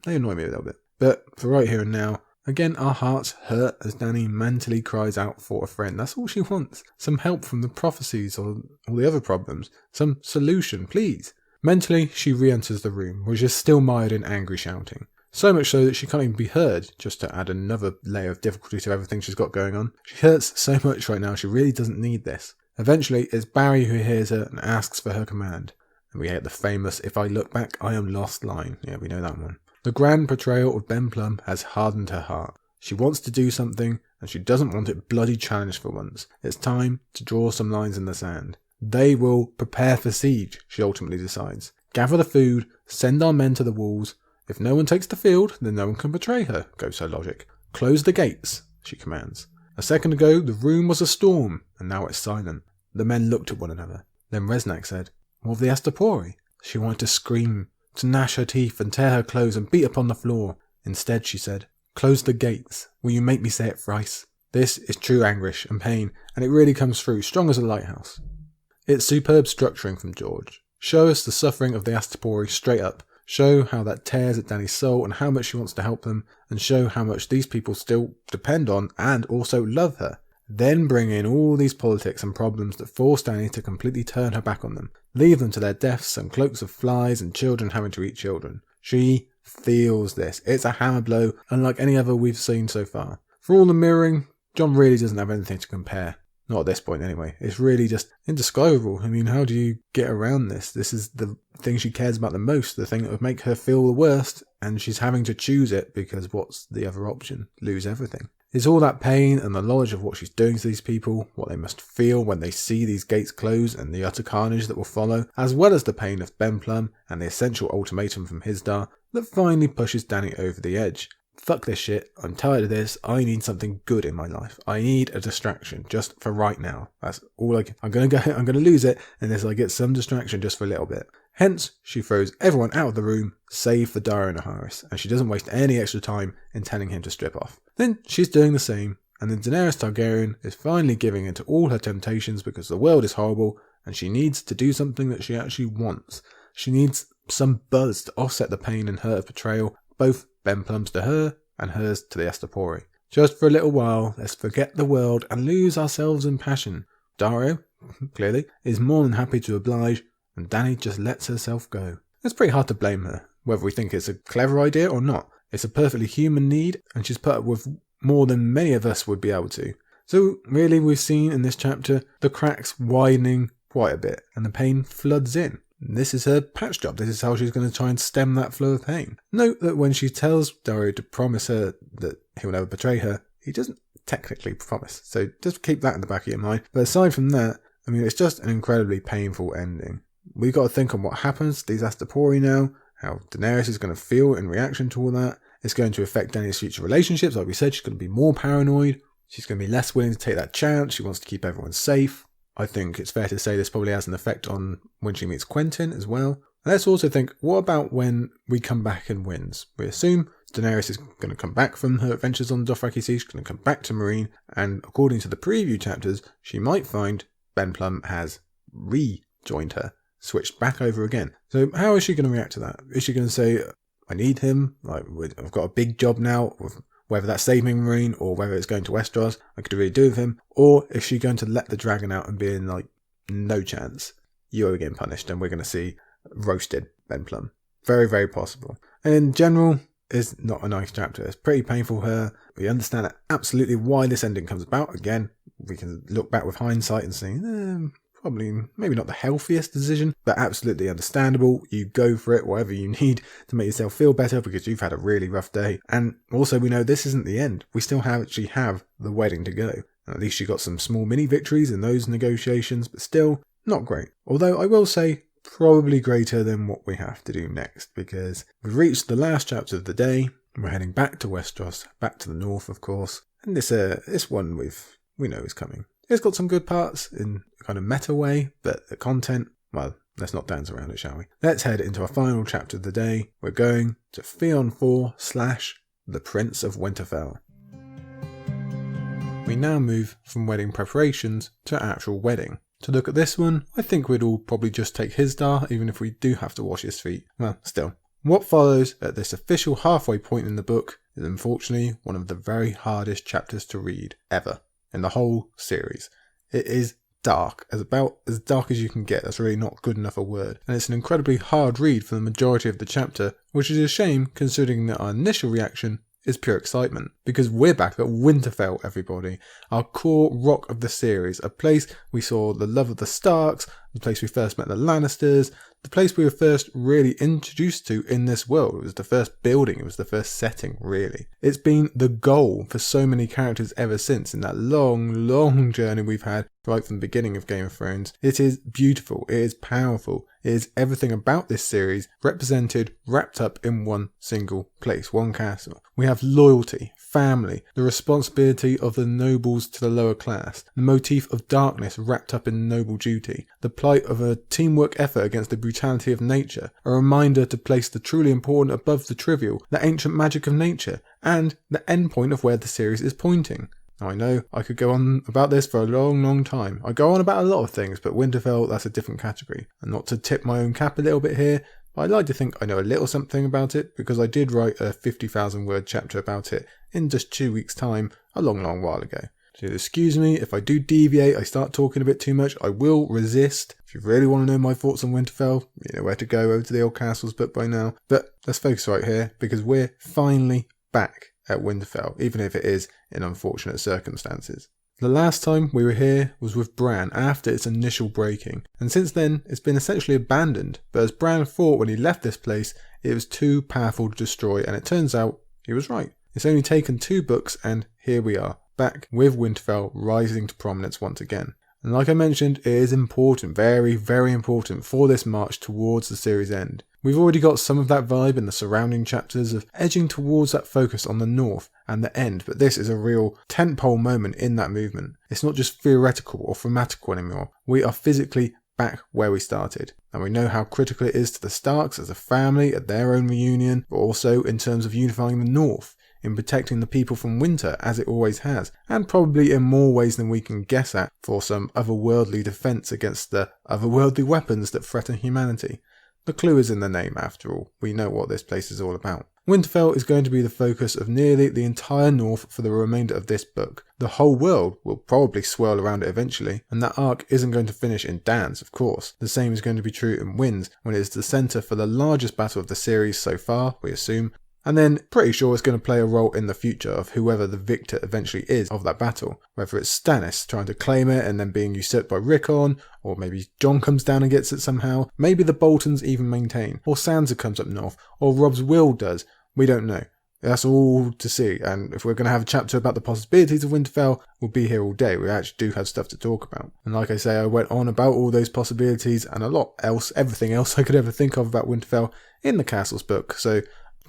They annoy me a little bit. But for right here and now, again, our hearts hurt as Dany mentally cries out for a friend. That's all she wants. Some help from the prophecies or all the other problems. Some solution, please. Mentally, she re-enters the room, which is still mired in angry shouting. So much so that she can't even be heard, just to add another layer of difficulty to everything she's got going on. She hurts so much right now, she really doesn't need this. Eventually, it's Barry who hears her and asks for her command. And we get the famous, "If I look back, I am lost" line. Yeah, we know that one. The grand betrayal of Ben Plum has hardened her heart. She wants to do something, and she doesn't want it bloody challenged for once. It's time to draw some lines in the sand. They will prepare for siege, she ultimately decides. Gather the food, send our men to the walls. If no one takes the field, then no one can betray her, goes her logic. Close the gates, she commands. A second ago, the room was a storm, and now it's silent. The men looked at one another. Then Resnack said, "What of the Astapori?" She wanted to scream, to gnash her teeth and tear her clothes and beat upon the floor. Instead, she said, "Close the gates. Will you make me say it thrice?" This is true anguish and pain, and it really comes through, strong as a lighthouse. It's superb structuring from George. Show us the suffering of the Astapori straight up. Show how that tears at Dany's soul and how much she wants to help them, and show how much these people still depend on and also love her. Then bring in all these politics and problems that force Dany to completely turn her back on them. Leave them to their deaths and cloaks of flies and children having to eat children. She feels this. It's a hammer blow unlike any other we've seen so far. For all the mirroring, Jon really doesn't have anything to compare. Not at this point anyway. It's really just indescribable. I mean, how do you get around this? This is the thing she cares about the most, the thing that would make her feel the worst, and she's having to choose it because what's the other option? Lose everything. It's all that pain and the knowledge of what she's doing to these people, what they must feel when they see these gates close and the utter carnage that will follow, as well as the pain of Ben Plum and the essential ultimatum from Hisdar that finally pushes Dany over the edge. Fuck this shit, I'm tired of this, I need something good in my life. I need a distraction, just for right now. That's all I'm gonna lose it unless I get some distraction just for a little bit. Hence, she throws everyone out of the room, save for Daenerys and Naharis, and she doesn't waste any extra time in telling him to strip off. Then she's doing the same, and then Daenerys Targaryen is finally giving in to all her temptations because the world is horrible, and she needs to do something that she actually wants. She needs some buzz to offset the pain and hurt of betrayal, both Ben Plum's to her and hers to the Astapori. Just for a little while, let's forget the world and lose ourselves in passion. Dario, clearly, is more than happy to oblige, and Dany just lets herself go. It's pretty hard to blame her, whether we think it's a clever idea or not. It's a perfectly human need, and she's put up with more than many of us would be able to. So really, we've seen in this chapter the cracks widening quite a bit, and the pain floods in. This is her patch job. This is how she's going to try and stem that flow of pain. Note that when she tells Dario to promise her that he'll never betray her, he doesn't technically promise. So just keep that in the back of your mind. But aside from that, I mean, it's just an incredibly painful ending. We've got to think on what happens to these Astapori now, how Daenerys is going to feel in reaction to all that. It's going to affect Dany's future relationships. Like we said, she's going to be more paranoid. She's going to be less willing to take that chance. She wants to keep everyone safe. I think it's fair to say this probably has an effect on when she meets Quentyn as well. And let's also think, what about when we come back and wins? We assume Daenerys is going to come back from her adventures on the Dothraki Sea. She's going to come back to Meereen. And according to the preview chapters, she might find Ben Plum has rejoined her, switched back over again. So how is she going to react to that? Is she going to say, I need him, like I've got a big job now, whether that's saving Meereen or whether it's going to Westeros, I could really do with him? Or is she going to let the dragon out and be in like, no chance, you're getting punished and we're going to see roasted Ben Plum? Very, very possible. And in general, it's not a nice chapter. It's pretty painful for her. We understand absolutely why this ending comes about. Again, we can look back with hindsight and see, probably maybe not the healthiest decision, but absolutely understandable. You go for it, whatever you need to make yourself feel better because you've had a really rough day. And also we know this isn't the end. We still actually have the wedding to go. And at least she got some small mini victories in those negotiations, but still not great. Although I will say probably greater than what we have to do next, because we've reached the last chapter of the day. We're heading back to Westeros, back to the north of course. And this one we know is coming. It's got some good parts in a kind of meta way, but the content, well, let's not dance around it, shall we? Let's head into our final chapter of the day. We're going to Theon 4 / The Prince of Winterfell. We now move from wedding preparations to actual wedding. To look at this one, I think we'd all probably just take Hisdar, even if we do have to wash his feet. Well, still. What follows at this official halfway point in the book is unfortunately one of the very hardest chapters to read ever in the whole series. It is dark, about as dark as you can get. That's really not good enough a word. And it's an incredibly hard read for the majority of the chapter, which is a shame considering that our initial reaction is pure excitement. Because we're back at Winterfell, everybody. Our core rock of the series. A place we saw the love of the Starks, the place we first met the Lannisters, the place we were first really introduced to in this world. It was the first building, it was the first setting, really. It's been the goal for so many characters ever since in that long, long journey we've had right from the beginning of Game of Thrones. It is beautiful, it is powerful, it is everything about this series represented, wrapped up in one single place, one castle. We have loyalty, family, the responsibility of the nobles to the lower class, the motif of darkness wrapped up in noble duty, the plight of a teamwork effort against the brutality of nature, a reminder to place the truly important above the trivial, the ancient magic of nature, and the endpoint of where the series is pointing. Now I know I could go on about this for a long time. I go on about a lot of things, but Winterfell, that's a different category. And not to tip my own cap a little bit here, but I'd like to think I know a little something about it, because I did write a 50,000 word chapter about it in just 2 weeks' time a long while ago. So excuse me if I do deviate, I start talking a bit too much, I will resist. If you really want to know my thoughts on Winterfell, you know where to go, over to the Old Castles book by now. But let's focus right here, because we're finally back at Winterfell, even if it is in unfortunate circumstances. The last time we were here was with Bran after its initial breaking, and since then it's been essentially abandoned, but as Bran thought when he left this place, it was too powerful to destroy, and it turns out he was right. It's only taken 2 books and here we are, back with Winterfell rising to prominence once again. And like I mentioned, it is important, very important for this march towards the series end. We've already got some of that vibe in the surrounding chapters of edging towards that focus on the north and the end, but this is a real tentpole moment in that movement. It's not just theoretical or thematical anymore. We are physically back where we started, and we know how critical it is to the Starks as a family at their own reunion, but also in terms of unifying the north, in protecting the people from winter as it always has, and probably in more ways than we can guess at for some otherworldly defense against the otherworldly weapons that threaten humanity. The clue is in the name after all, we know what this place is all about. Winterfell is going to be the focus of nearly the entire north for the remainder of this book. The whole world will probably swirl around it eventually, and that arc isn't going to finish in Dance, of course. The same is going to be true in Winds, when it is the centre for the largest battle of the series so far, we assume, and then pretty sure it's going to play a role in the future of whoever the victor eventually is of that battle. Whether it's Stannis trying to claim it and then being usurped by Rickon, or maybe Jon comes down and gets it somehow, maybe the Boltons even maintain, or Sansa comes up north, or Robb's will does, we don't know. That's all to see, and if we're going to have a chapter about the possibilities of Winterfell, we'll be here all day. We actually do have stuff to talk about. And like I say, I went on about all those possibilities and a lot else, everything else I could ever think of about Winterfell in the Castles book, so I'm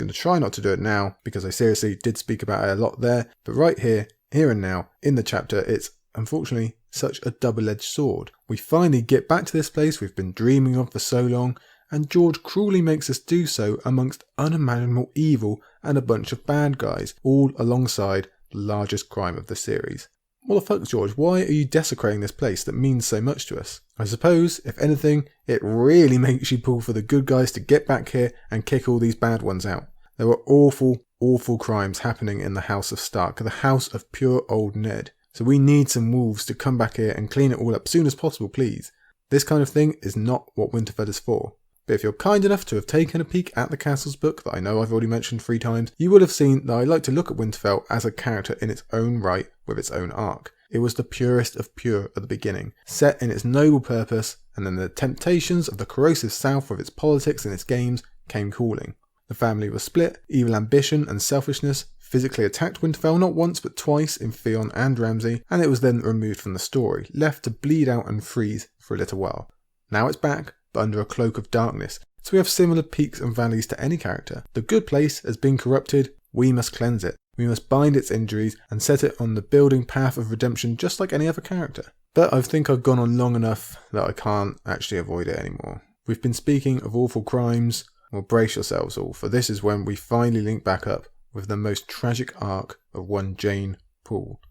going to try not to do it now, because I seriously did speak about it a lot there, but right here and now, in the chapter, it's unfortunately such a double-edged sword. We finally get back to this place we've been dreaming of for so long, and George cruelly makes us do so amongst unimaginable evil and a bunch of bad guys, all alongside the largest crime of the series. What the fuck, George? Why are you desecrating this place that means so much to us? I suppose, if anything, it really makes you pull for the good guys to get back here and kick all these bad ones out. There were awful crimes happening in the House of Stark, the house of pure old Ned. So we need some wolves to come back here and clean it all up soon as possible, please. This kind of thing is not what Winterfell is for. But if you're kind enough to have taken a peek at the Castles book that I know I've already mentioned 3 times, you would have seen that I like to look at Winterfell as a character in its own right with its own arc. It was the purest of pure at the beginning, set in its noble purpose, and then the temptations of the corrosive south with its politics and its games came calling. The family was split, evil ambition and selfishness physically attacked Winterfell not once but twice in Theon and Ramsay, and it was then removed from the story, left to bleed out and freeze for a little while. Now it's back, but under a cloak of darkness, so we have similar peaks and valleys to any character. The good place has been corrupted, we must cleanse it. We must bind its injuries and set it on the building path of redemption just like any other character. But I think I've gone on long enough that I can't actually avoid it anymore. We've been speaking of awful crimes. Well, brace yourselves all, for this is when we finally link back up with the most tragic arc of one Jane Poole.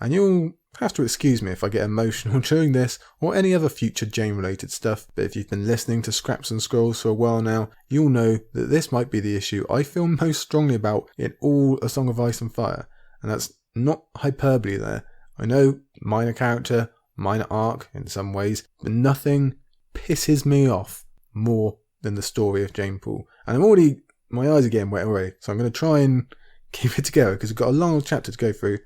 And you'll have to excuse me if I get emotional during this or any other future Jane related stuff, but if you've been listening to Scraps and Scrolls for a while now, you'll know that this might be the issue I feel most strongly about in all A Song of Ice and Fire, and that's not hyperbole there. I know, minor character, minor arc in some ways, but nothing pisses me off more than the story of Jane Poole. And my eyes are getting wet already, so I'm going to try and keep it together because we've got a long chapter to go through.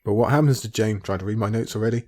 But what happens to Jane, trying to read my notes already,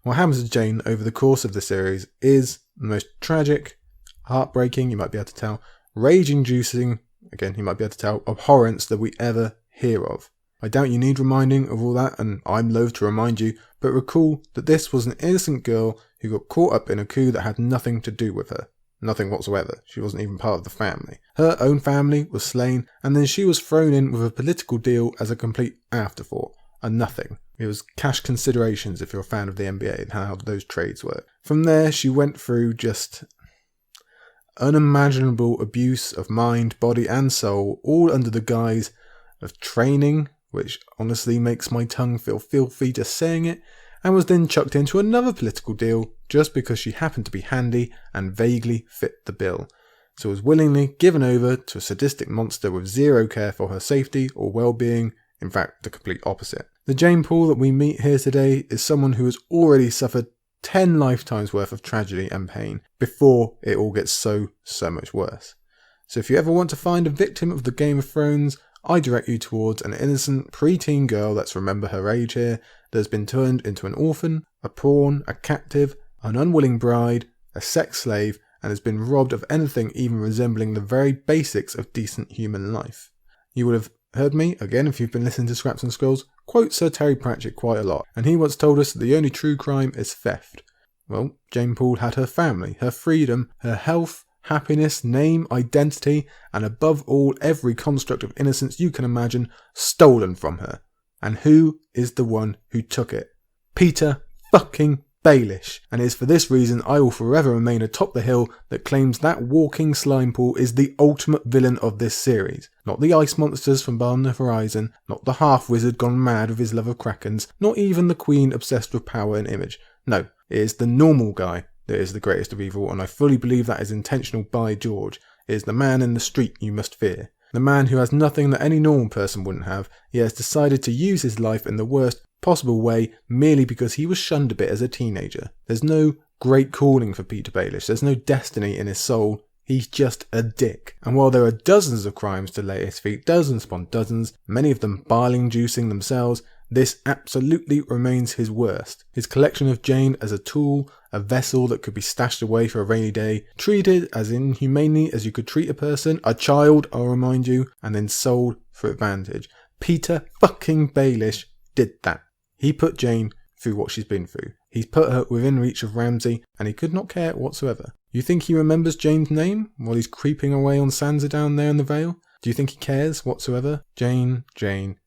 what happens to Jane over the course of the series is the most tragic, heartbreaking, you might be able to tell, rage-inducing, again you might be able to tell, abhorrence that we ever hear of. I doubt you need reminding of all that, and I'm loath to remind you, but recall that this was an innocent girl who got caught up in a coup that had nothing to do with her. Nothing whatsoever. She wasn't even part of the family. Her own family was slain, and then she was thrown in with a political deal as a complete afterthought. A nothing. It was cash considerations if you're a fan of the NBA and how those trades work. From there, she went through just unimaginable abuse of mind, body and soul, all under the guise of training which honestly makes my tongue feel filthy just saying it, and was then chucked into another political deal just because she happened to be handy and vaguely fit the bill. So was willingly given over to a sadistic monster with zero care for her safety or well-being, in fact the complete opposite. The Jane Poole that we meet here today is someone who has already suffered 10 lifetimes worth of tragedy and pain before it all gets so much worse. So if you ever want to find a victim of the Game of Thrones, I direct you towards an innocent preteen girl, let's remember her age here, that has been turned into an orphan, a pawn, a captive, an unwilling bride, a sex slave, and has been robbed of anything even resembling the very basics of decent human life. You would have heard me, again if you've been listening to Scraps and Scrolls, quote Sir Terry Pratchett quite a lot, and he once told us that the only true crime is theft. Well, Jane Poole had her family, her freedom, her health, happiness, name, identity, and above all every construct of innocence you can imagine stolen from her. And who is the one who took it? Peter fucking Baelish. And it is for this reason I will forever remain atop the hill that claims that walking slime pool is the ultimate villain of this series. Not the ice monsters from Beyond the Horizon, not the half-wizard gone mad with his love of krakens, not even the queen obsessed with power and image. No, it is the normal guy that is the greatest of evil, and I fully believe that is intentional by George. It is the man in the street you must fear. The man who has nothing that any normal person wouldn't have, yet has decided to use his life in the worst possible way merely because he was shunned a bit as a teenager. There's no great calling for Peter Baelish, there's no destiny in his soul, he's just a dick. And while there are dozens of crimes to lay at his feet, dozens upon dozens, many of them bile-inducing themselves, this absolutely remains his worst. His collection of Jane as a tool, a vessel that could be stashed away for a rainy day, treated as inhumanely as you could treat a person, a child, I'll remind you, and then sold for advantage. Peter fucking Baelish did that. He put Jane through what she's been through. He's put her within reach of Ramsay, and he could not care whatsoever. You think he remembers Jane's name while he's creeping away on Sansa down there in the Vale? Do you think he cares whatsoever? Jane,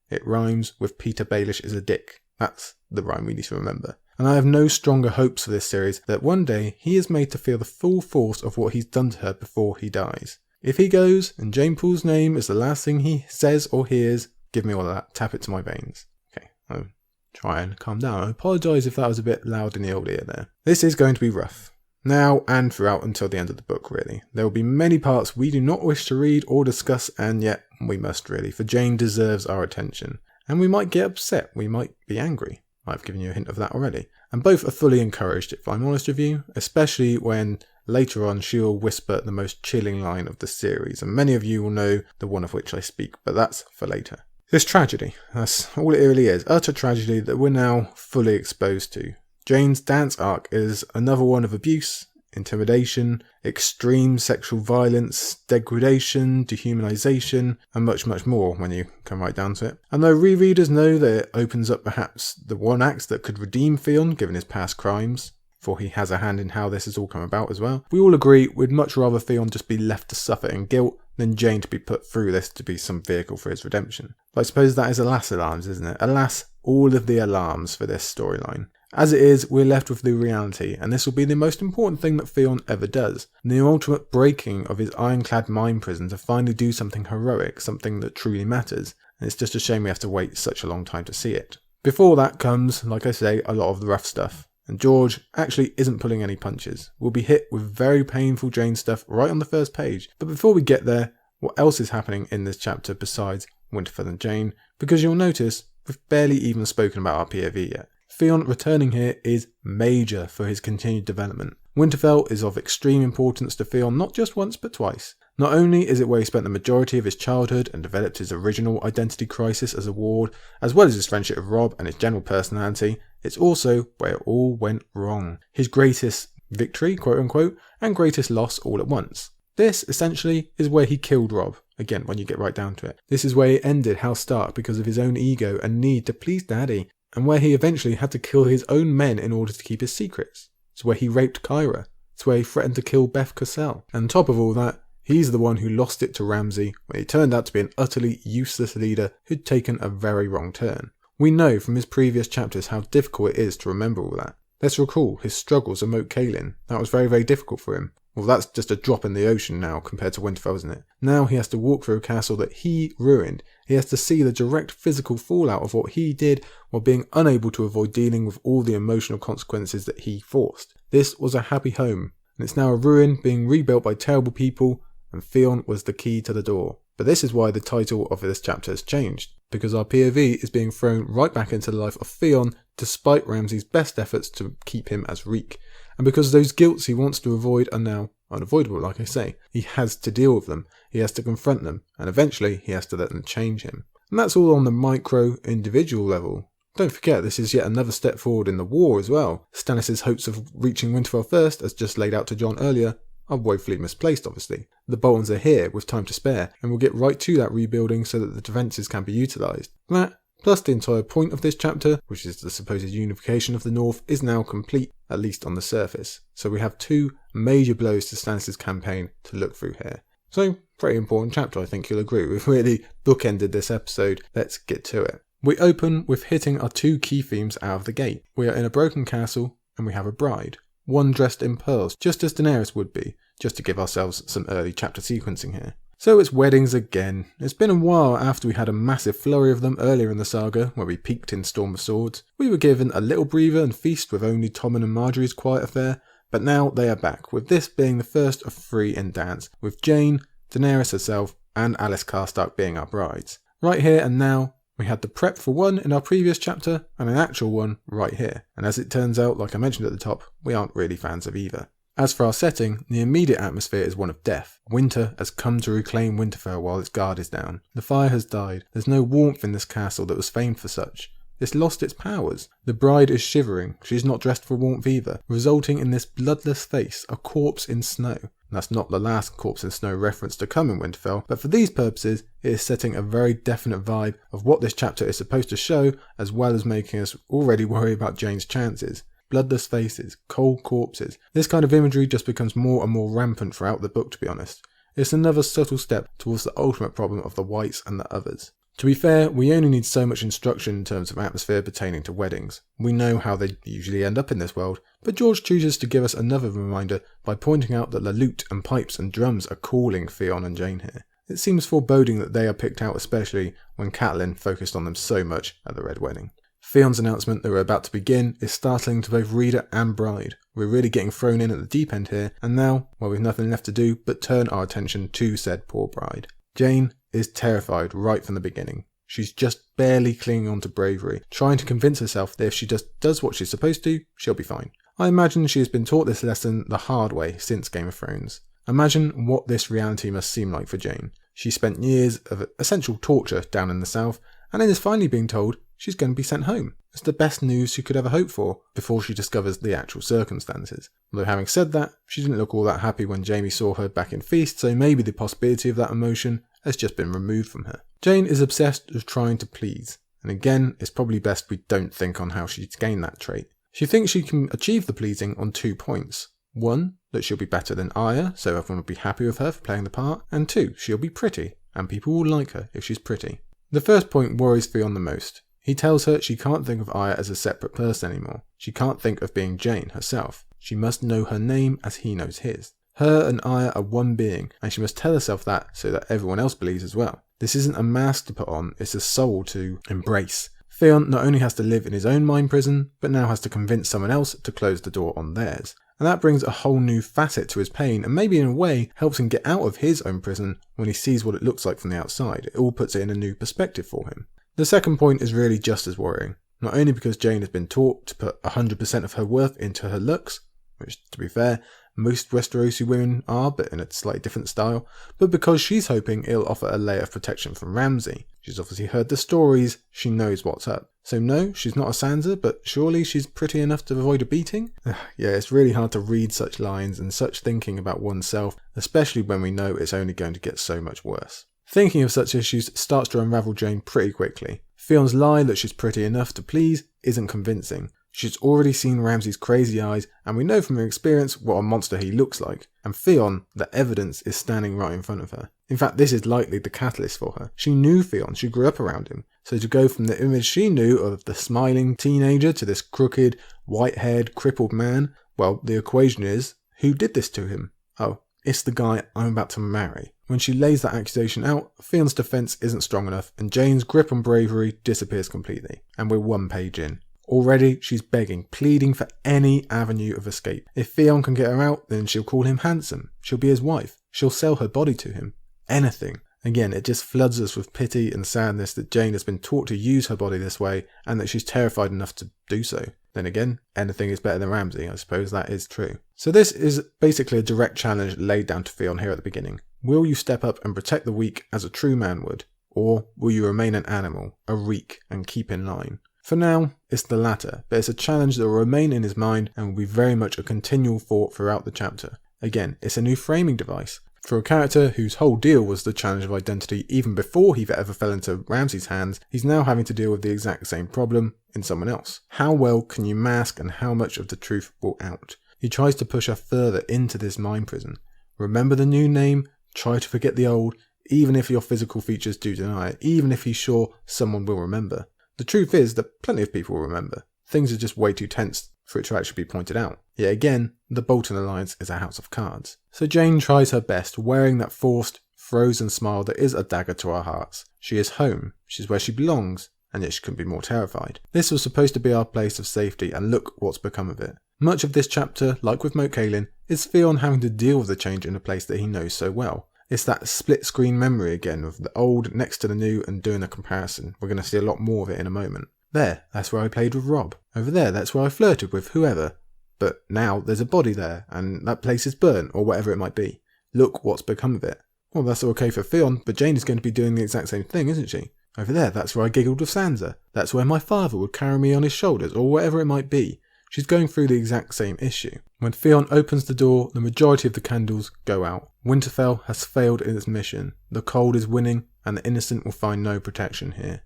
it rhymes with Peter Baelish is a dick. That's the rhyme we need to remember. And I have no stronger hopes for this series that one day he is made to feel the full force of what he's done to her before he dies. If he goes, and Jane Poole's name is the last thing he says or hears, give me all of that, tap it to my veins. Okay, I'll try and calm down. I apologise if that was a bit loud in the old ear there. This is going to be rough. Now and throughout until the end of the book, really. There will be many parts we do not wish to read or discuss, and yet we must really, for Jane deserves our attention. And we might get upset, we might be angry. I've given you a hint of that already. And both are fully encouraged, if I'm honest with you, especially when later on she'll whisper the most chilling line of the series, and many of you will know the one of which I speak, but that's for later. It's tragedy. That's all it really is. Utter tragedy that we're now fully exposed to. Jane's dance arc is another one of abuse, intimidation, extreme sexual violence, degradation, dehumanization, and much more when you come right down to it. And though rereaders know that it opens up perhaps the one act that could redeem Theon given his past crimes, for he has a hand in how this has all come about as well, we all agree we'd much rather Theon just be left to suffer in guilt than Jane to be put through this to be some vehicle for his redemption. But I suppose that is alas alarms, isn't it? Alas, all of the alarms for this storyline. As it is, we're left with the reality, and this will be the most important thing that Theon ever does. The ultimate breaking of his ironclad mind prison to finally do something heroic, something that truly matters, and it's just a shame we have to wait such a long time to see it. Before that comes, like I say, a lot of the rough stuff, and George actually isn't pulling any punches. We'll be hit with very painful Jane stuff right on the first page, but before we get there, what else is happening in this chapter besides Winterfell and Jane? Because you'll notice, we've barely even spoken about our POV yet. Theon returning here is major for his continued development. Winterfell is of extreme importance to Theon not just once but twice. Not only is it where he spent the majority of his childhood and developed his original identity crisis as a ward, as well as his friendship with Robb and his general personality, it's also where it all went wrong. His greatest victory, quote unquote, and greatest loss all at once. This, essentially, is where he killed Robb. Again, when you get right down to it. This is where he ended House Stark because of his own ego and need to please Daddy, and where he eventually had to kill his own men in order to keep his secrets. It's where he raped Kyra. It's where he threatened to kill Beth Cassell. And on top of all that, he's the one who lost it to Ramsay when he turned out to be an utterly useless leader who'd taken a very wrong turn. We know from his previous chapters how difficult it is to remember all that. Let's recall his struggles at Moat Cailin. That was very difficult for him. Well, that's just a drop in the ocean now compared to Winterfell, isn't it? Now he has to walk through a castle that he ruined. He has to see the direct physical fallout of what he did while being unable to avoid dealing with all the emotional consequences that he forced. This was a happy home, and it's now a ruin being rebuilt by terrible people, and Theon was the key to the door. But this is why the title of this chapter has changed, because our POV is being thrown right back into the life of Theon despite Ramsay's best efforts to keep him as Reek. And because those guilts he wants to avoid are now unavoidable, like I say, he has to deal with them, he has to confront them, and eventually he has to let them change him. And that's all on the micro, individual level. Don't forget, this is yet another step forward in the war as well. Stannis' hopes of reaching Winterfell first, as just laid out to Jon earlier, are woefully misplaced, obviously. The Boltons are here with time to spare, and we'll get right to that rebuilding so that the defences can be utilised. That, plus the entire point of this chapter, which is the supposed unification of the North, is now complete, at least on the surface. So we have two major blows to Stannis' campaign to look through here. So, pretty important chapter, I think you'll agree. We've really bookended this episode. Let's get to it. We open with hitting our two key themes out of the gate. We are in a broken castle, and we have a bride. One dressed in pearls, just as Daenerys would be, just to give ourselves some early chapter sequencing here. So it's weddings again. It's been a while after we had a massive flurry of them earlier in the saga, where we peaked in Storm of Swords. We were given a little breather and feast with only Tommen and Marjorie's quiet affair, but now they are back, with this being the first of 3 in Dance, with Jane, Daenerys herself, and Alice Karstark being our brides. Right here and now, we had the prep for one in our previous chapter, and an actual one right here. And as it turns out, like I mentioned at the top, we aren't really fans of either. As for our setting, the immediate atmosphere is one of death. Winter has come to reclaim Winterfell while its guard is down. The fire has died. There's no warmth in this castle that was famed for such. It's lost its powers. The bride is shivering. She's not dressed for warmth either, resulting in this bloodless face, a corpse in snow. That's not the last corpse in snow reference to come in Winterfell, but for these purposes, it is setting a very definite vibe of what this chapter is supposed to show, as well as making us already worry about Jane's chances. Bloodless faces, cold corpses. This kind of imagery just becomes more and more rampant throughout the book, to be honest. It's another subtle step towards the ultimate problem of the whites and the others. To be fair, we only need so much instruction in terms of atmosphere pertaining to weddings. We know how they usually end up in this world, but George chooses to give us another reminder by pointing out that the lute and pipes and drums are calling Theon and Jane here. It seems foreboding that they are picked out, especially when Catelyn focused on them so much at the Red Wedding. Theon's announcement that we're about to begin is startling to both reader and bride. We're really getting thrown in at the deep end here, and now, well, we've nothing left to do but turn our attention to said poor bride. Jane is terrified right from the beginning. She's just barely clinging on to bravery, trying to convince herself that if she just does what she's supposed to, she'll be fine. I imagine she has been taught this lesson the hard way since Game of Thrones. Imagine what this reality must seem like for Jane. She spent years of essential torture down in the south, and then is finally being told she's going to be sent home. It's the best news she could ever hope for before she discovers the actual circumstances. Although having said that, she didn't look all that happy when Jaime saw her back in Feast, so maybe the possibility of that emotion has just been removed from her. Jane is obsessed with trying to please, and again, it's probably best we don't think on how she's gained that trait. She thinks she can achieve the pleasing on 2 points. 1, that she'll be better than Arya, so everyone will be happy with her for playing the part, and 2, she'll be pretty, and people will like her if she's pretty. The first point worries Theon the most. He tells her she can't think of Arya as a separate person anymore. She can't think of being Jane herself. She must know her name as he knows his. Her and Arya are one being, and she must tell herself that so that everyone else believes as well. This isn't a mask to put on, it's a soul to embrace. Theon not only has to live in his own mind prison, but now has to convince someone else to close the door on theirs. And that brings a whole new facet to his pain, and maybe in a way helps him get out of his own prison when he sees what it looks like from the outside. It all puts it in a new perspective for him. The second point is really just as worrying, not only because Jane has been taught to put 100% of her worth into her looks, which, to be fair, most Westerosi women are, but in a slightly different style, but because she's hoping it'll offer a layer of protection from Ramsay. She's obviously heard the stories, she knows what's up. So no, she's not a Sansa, but surely she's pretty enough to avoid a beating? Yeah, it's really hard to read such lines and such thinking about oneself, especially when we know it's only going to get so much worse. Thinking of such issues starts to unravel Jane pretty quickly. Theon's lie that she's pretty enough to please isn't convincing. She's already seen Ramsay's crazy eyes, and we know from her experience what a monster he looks like. And Theon, the evidence, is standing right in front of her. In fact, this is likely the catalyst for her. She knew Theon, she grew up around him. So to go from the image she knew of the smiling teenager to this crooked, white-haired, crippled man, well, the equation is, who did this to him? oh, it's the guy I'm about to marry. When she lays that accusation out, Theon's defense isn't strong enough and Jane's grip on bravery disappears completely. And we're 1 page in. Already, she's begging, pleading for any avenue of escape. If Theon can get her out, then she'll call him handsome. She'll be his wife. She'll sell her body to him. Anything. Again, it just floods us with pity and sadness that Jane has been taught to use her body this way and that she's terrified enough to do so. Then again, anything is better than Ramsay. I suppose that is true. So this is basically a direct challenge laid down to Theon here at the beginning. Will you step up and protect the weak as a true man would? Or will you remain an animal, a reek, and keep in line? For now, it's the latter, but it's a challenge that will remain in his mind and will be very much a continual thought throughout the chapter. Again, it's a new framing device. For a character whose whole deal was the challenge of identity even before he ever fell into Ramsay's hands, he's now having to deal with the exact same problem in someone else. How well can you mask and how much of the truth will out? He tries to push her further into this mind prison. Remember the new name, try to forget the old, even if your physical features do deny it, even if he's sure someone will remember. The truth is that plenty of people will remember. Things are just way too tense for it to actually be pointed out. Yet again, the Bolton alliance is a house of cards. So Jane tries her best, wearing that forced, frozen smile that is a dagger to our hearts. She is home, she's where she belongs, and yet she couldn't be more terrified. This was supposed to be our place of safety, and look what's become of it. Much of this chapter, like with Moat Cailin, is Theon having to deal with the change in a place that he knows so well. It's that split-screen memory again of the old next to the new and doing a comparison. We're going to see a lot more of it in a moment. There, that's where I played with Rob. Over there, that's where I flirted with whoever. But now there's a body there, and that place is burnt, or whatever it might be. Look what's become of it. Well, that's okay for Theon, but Jane is going to be doing the exact same thing, isn't she? Over there, that's where I giggled with Sansa. That's where my father would carry me on his shoulders, or whatever it might be. She's going through the exact same issue. When Theon opens the door, the majority of the candles go out. Winterfell has failed in its mission. The cold is winning, and the innocent will find no protection here.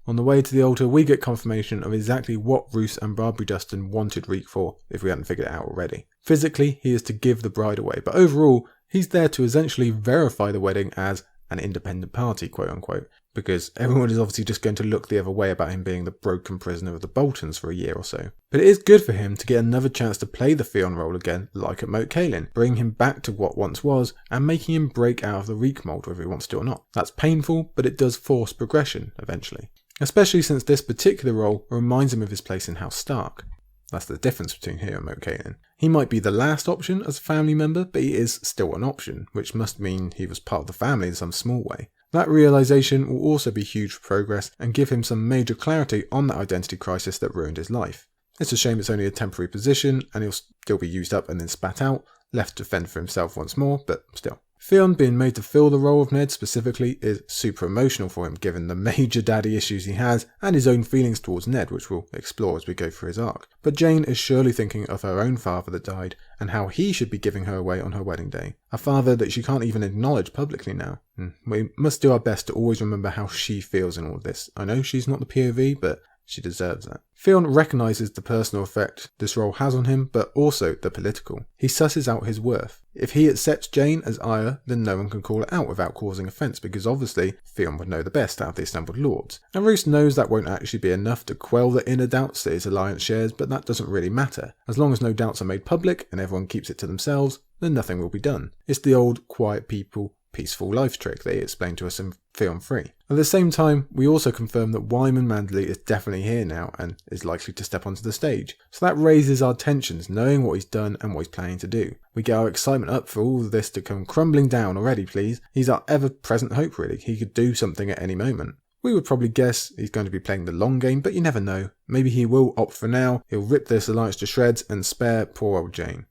On the way to the altar, we get confirmation of exactly what Roose and Barbary Dustin wanted Reek for, if we hadn't figured it out already. Physically, he is to give the bride away, but overall, he's there to essentially verify the wedding as an independent party, quote unquote, because everyone is obviously just going to look the other way about him being the broken prisoner of the Boltons for a year or so. But it is good for him to get another chance to play the Theon role again, like at Moat Cailin, bring him back to what once was, and making him break out of the Reek mold whether he wants to or not. That's painful, but it does force progression eventually. Especially since this particular role reminds him of his place in House Stark. That's the difference between here and Moat Cailin. He might be the last option as a family member, but he is still an option, which must mean he was part of the family in some small way. That realisation will also be huge for progress and give him some major clarity on that identity crisis that ruined his life. It's a shame it's only a temporary position and he'll still be used up and then spat out, left to fend for himself once more, but still. Theon being made to fill the role of Ned specifically is super emotional for him given the major daddy issues he has and his own feelings towards Ned, which we'll explore as we go through his arc. But Jane is surely thinking of her own father that died and how he should be giving her away on her wedding day. A father that she can't even acknowledge publicly now. We must do our best to always remember how she feels in all of this. I know she's not the POV, but she deserves that. Theon recognises the personal effect this role has on him, but also the political. He susses out his worth. If he accepts Jane as Arya, then no one can call it out without causing offence, because obviously Theon would know the best out of the assembled lords. And Roose knows that won't actually be enough to quell the inner doubts that his alliance shares, but that doesn't really matter. As long as no doubts are made public and everyone keeps it to themselves, then nothing will be done. It's the old quiet people, peaceful life trick they explained to us in Theon 3. At the same time, we also confirm that Wyman Manderley is definitely here now and is likely to step onto the stage. So that raises our tensions, knowing what he's done and what he's planning to do. We get our excitement up for all of this to come crumbling down already, please. He's our ever-present hope, really. He could do something at any moment. We would probably guess he's going to be playing the long game, but you never know. Maybe he will opt for now, he'll rip this alliance to shreds and spare poor old Jane.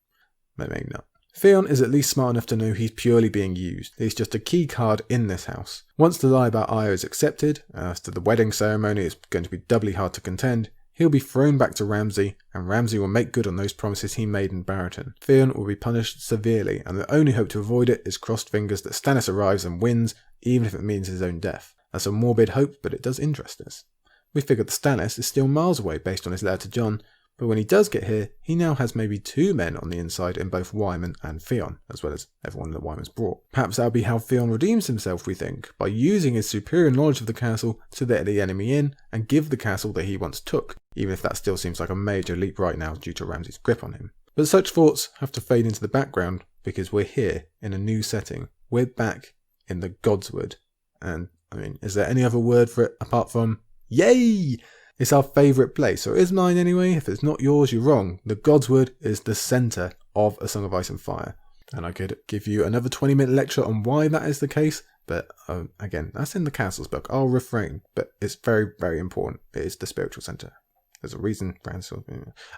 But maybe not. Theon is at least smart enough to know he's purely being used. He's just a key card in this house. Once the lie about Arya is accepted, as to the wedding ceremony is going to be doubly hard to contend, he'll be thrown back to Ramsay, and Ramsay will make good on those promises he made in Barrington. Theon will be punished severely, and the only hope to avoid it is crossed fingers that Stannis arrives and wins, even if it means his own death. That's a morbid hope, but it does interest us. We figure that Stannis is still miles away based on his letter to Jon, but when he does get here, he now has maybe 2 men on the inside in both Wyman and Theon, as well as everyone that Wyman's brought. Perhaps that'll be how Theon redeems himself, we think, by using his superior knowledge of the castle to let the enemy in and give the castle that he once took, even if that still seems like a major leap right now due to Ramsay's grip on him. But such thoughts have to fade into the background because we're here in a new setting. We're back in the Godswood. And, I mean, is there any other word for it apart from yay? It's our favourite place, or it is mine anyway. If it's not yours, you're wrong. The Godswood is the centre of A Song of Ice and Fire. And I could give you another 20-minute lecture on why that is the case, but again, that's in the Castles book. I'll refrain, but it's very, very important. It is the spiritual centre. There's a reason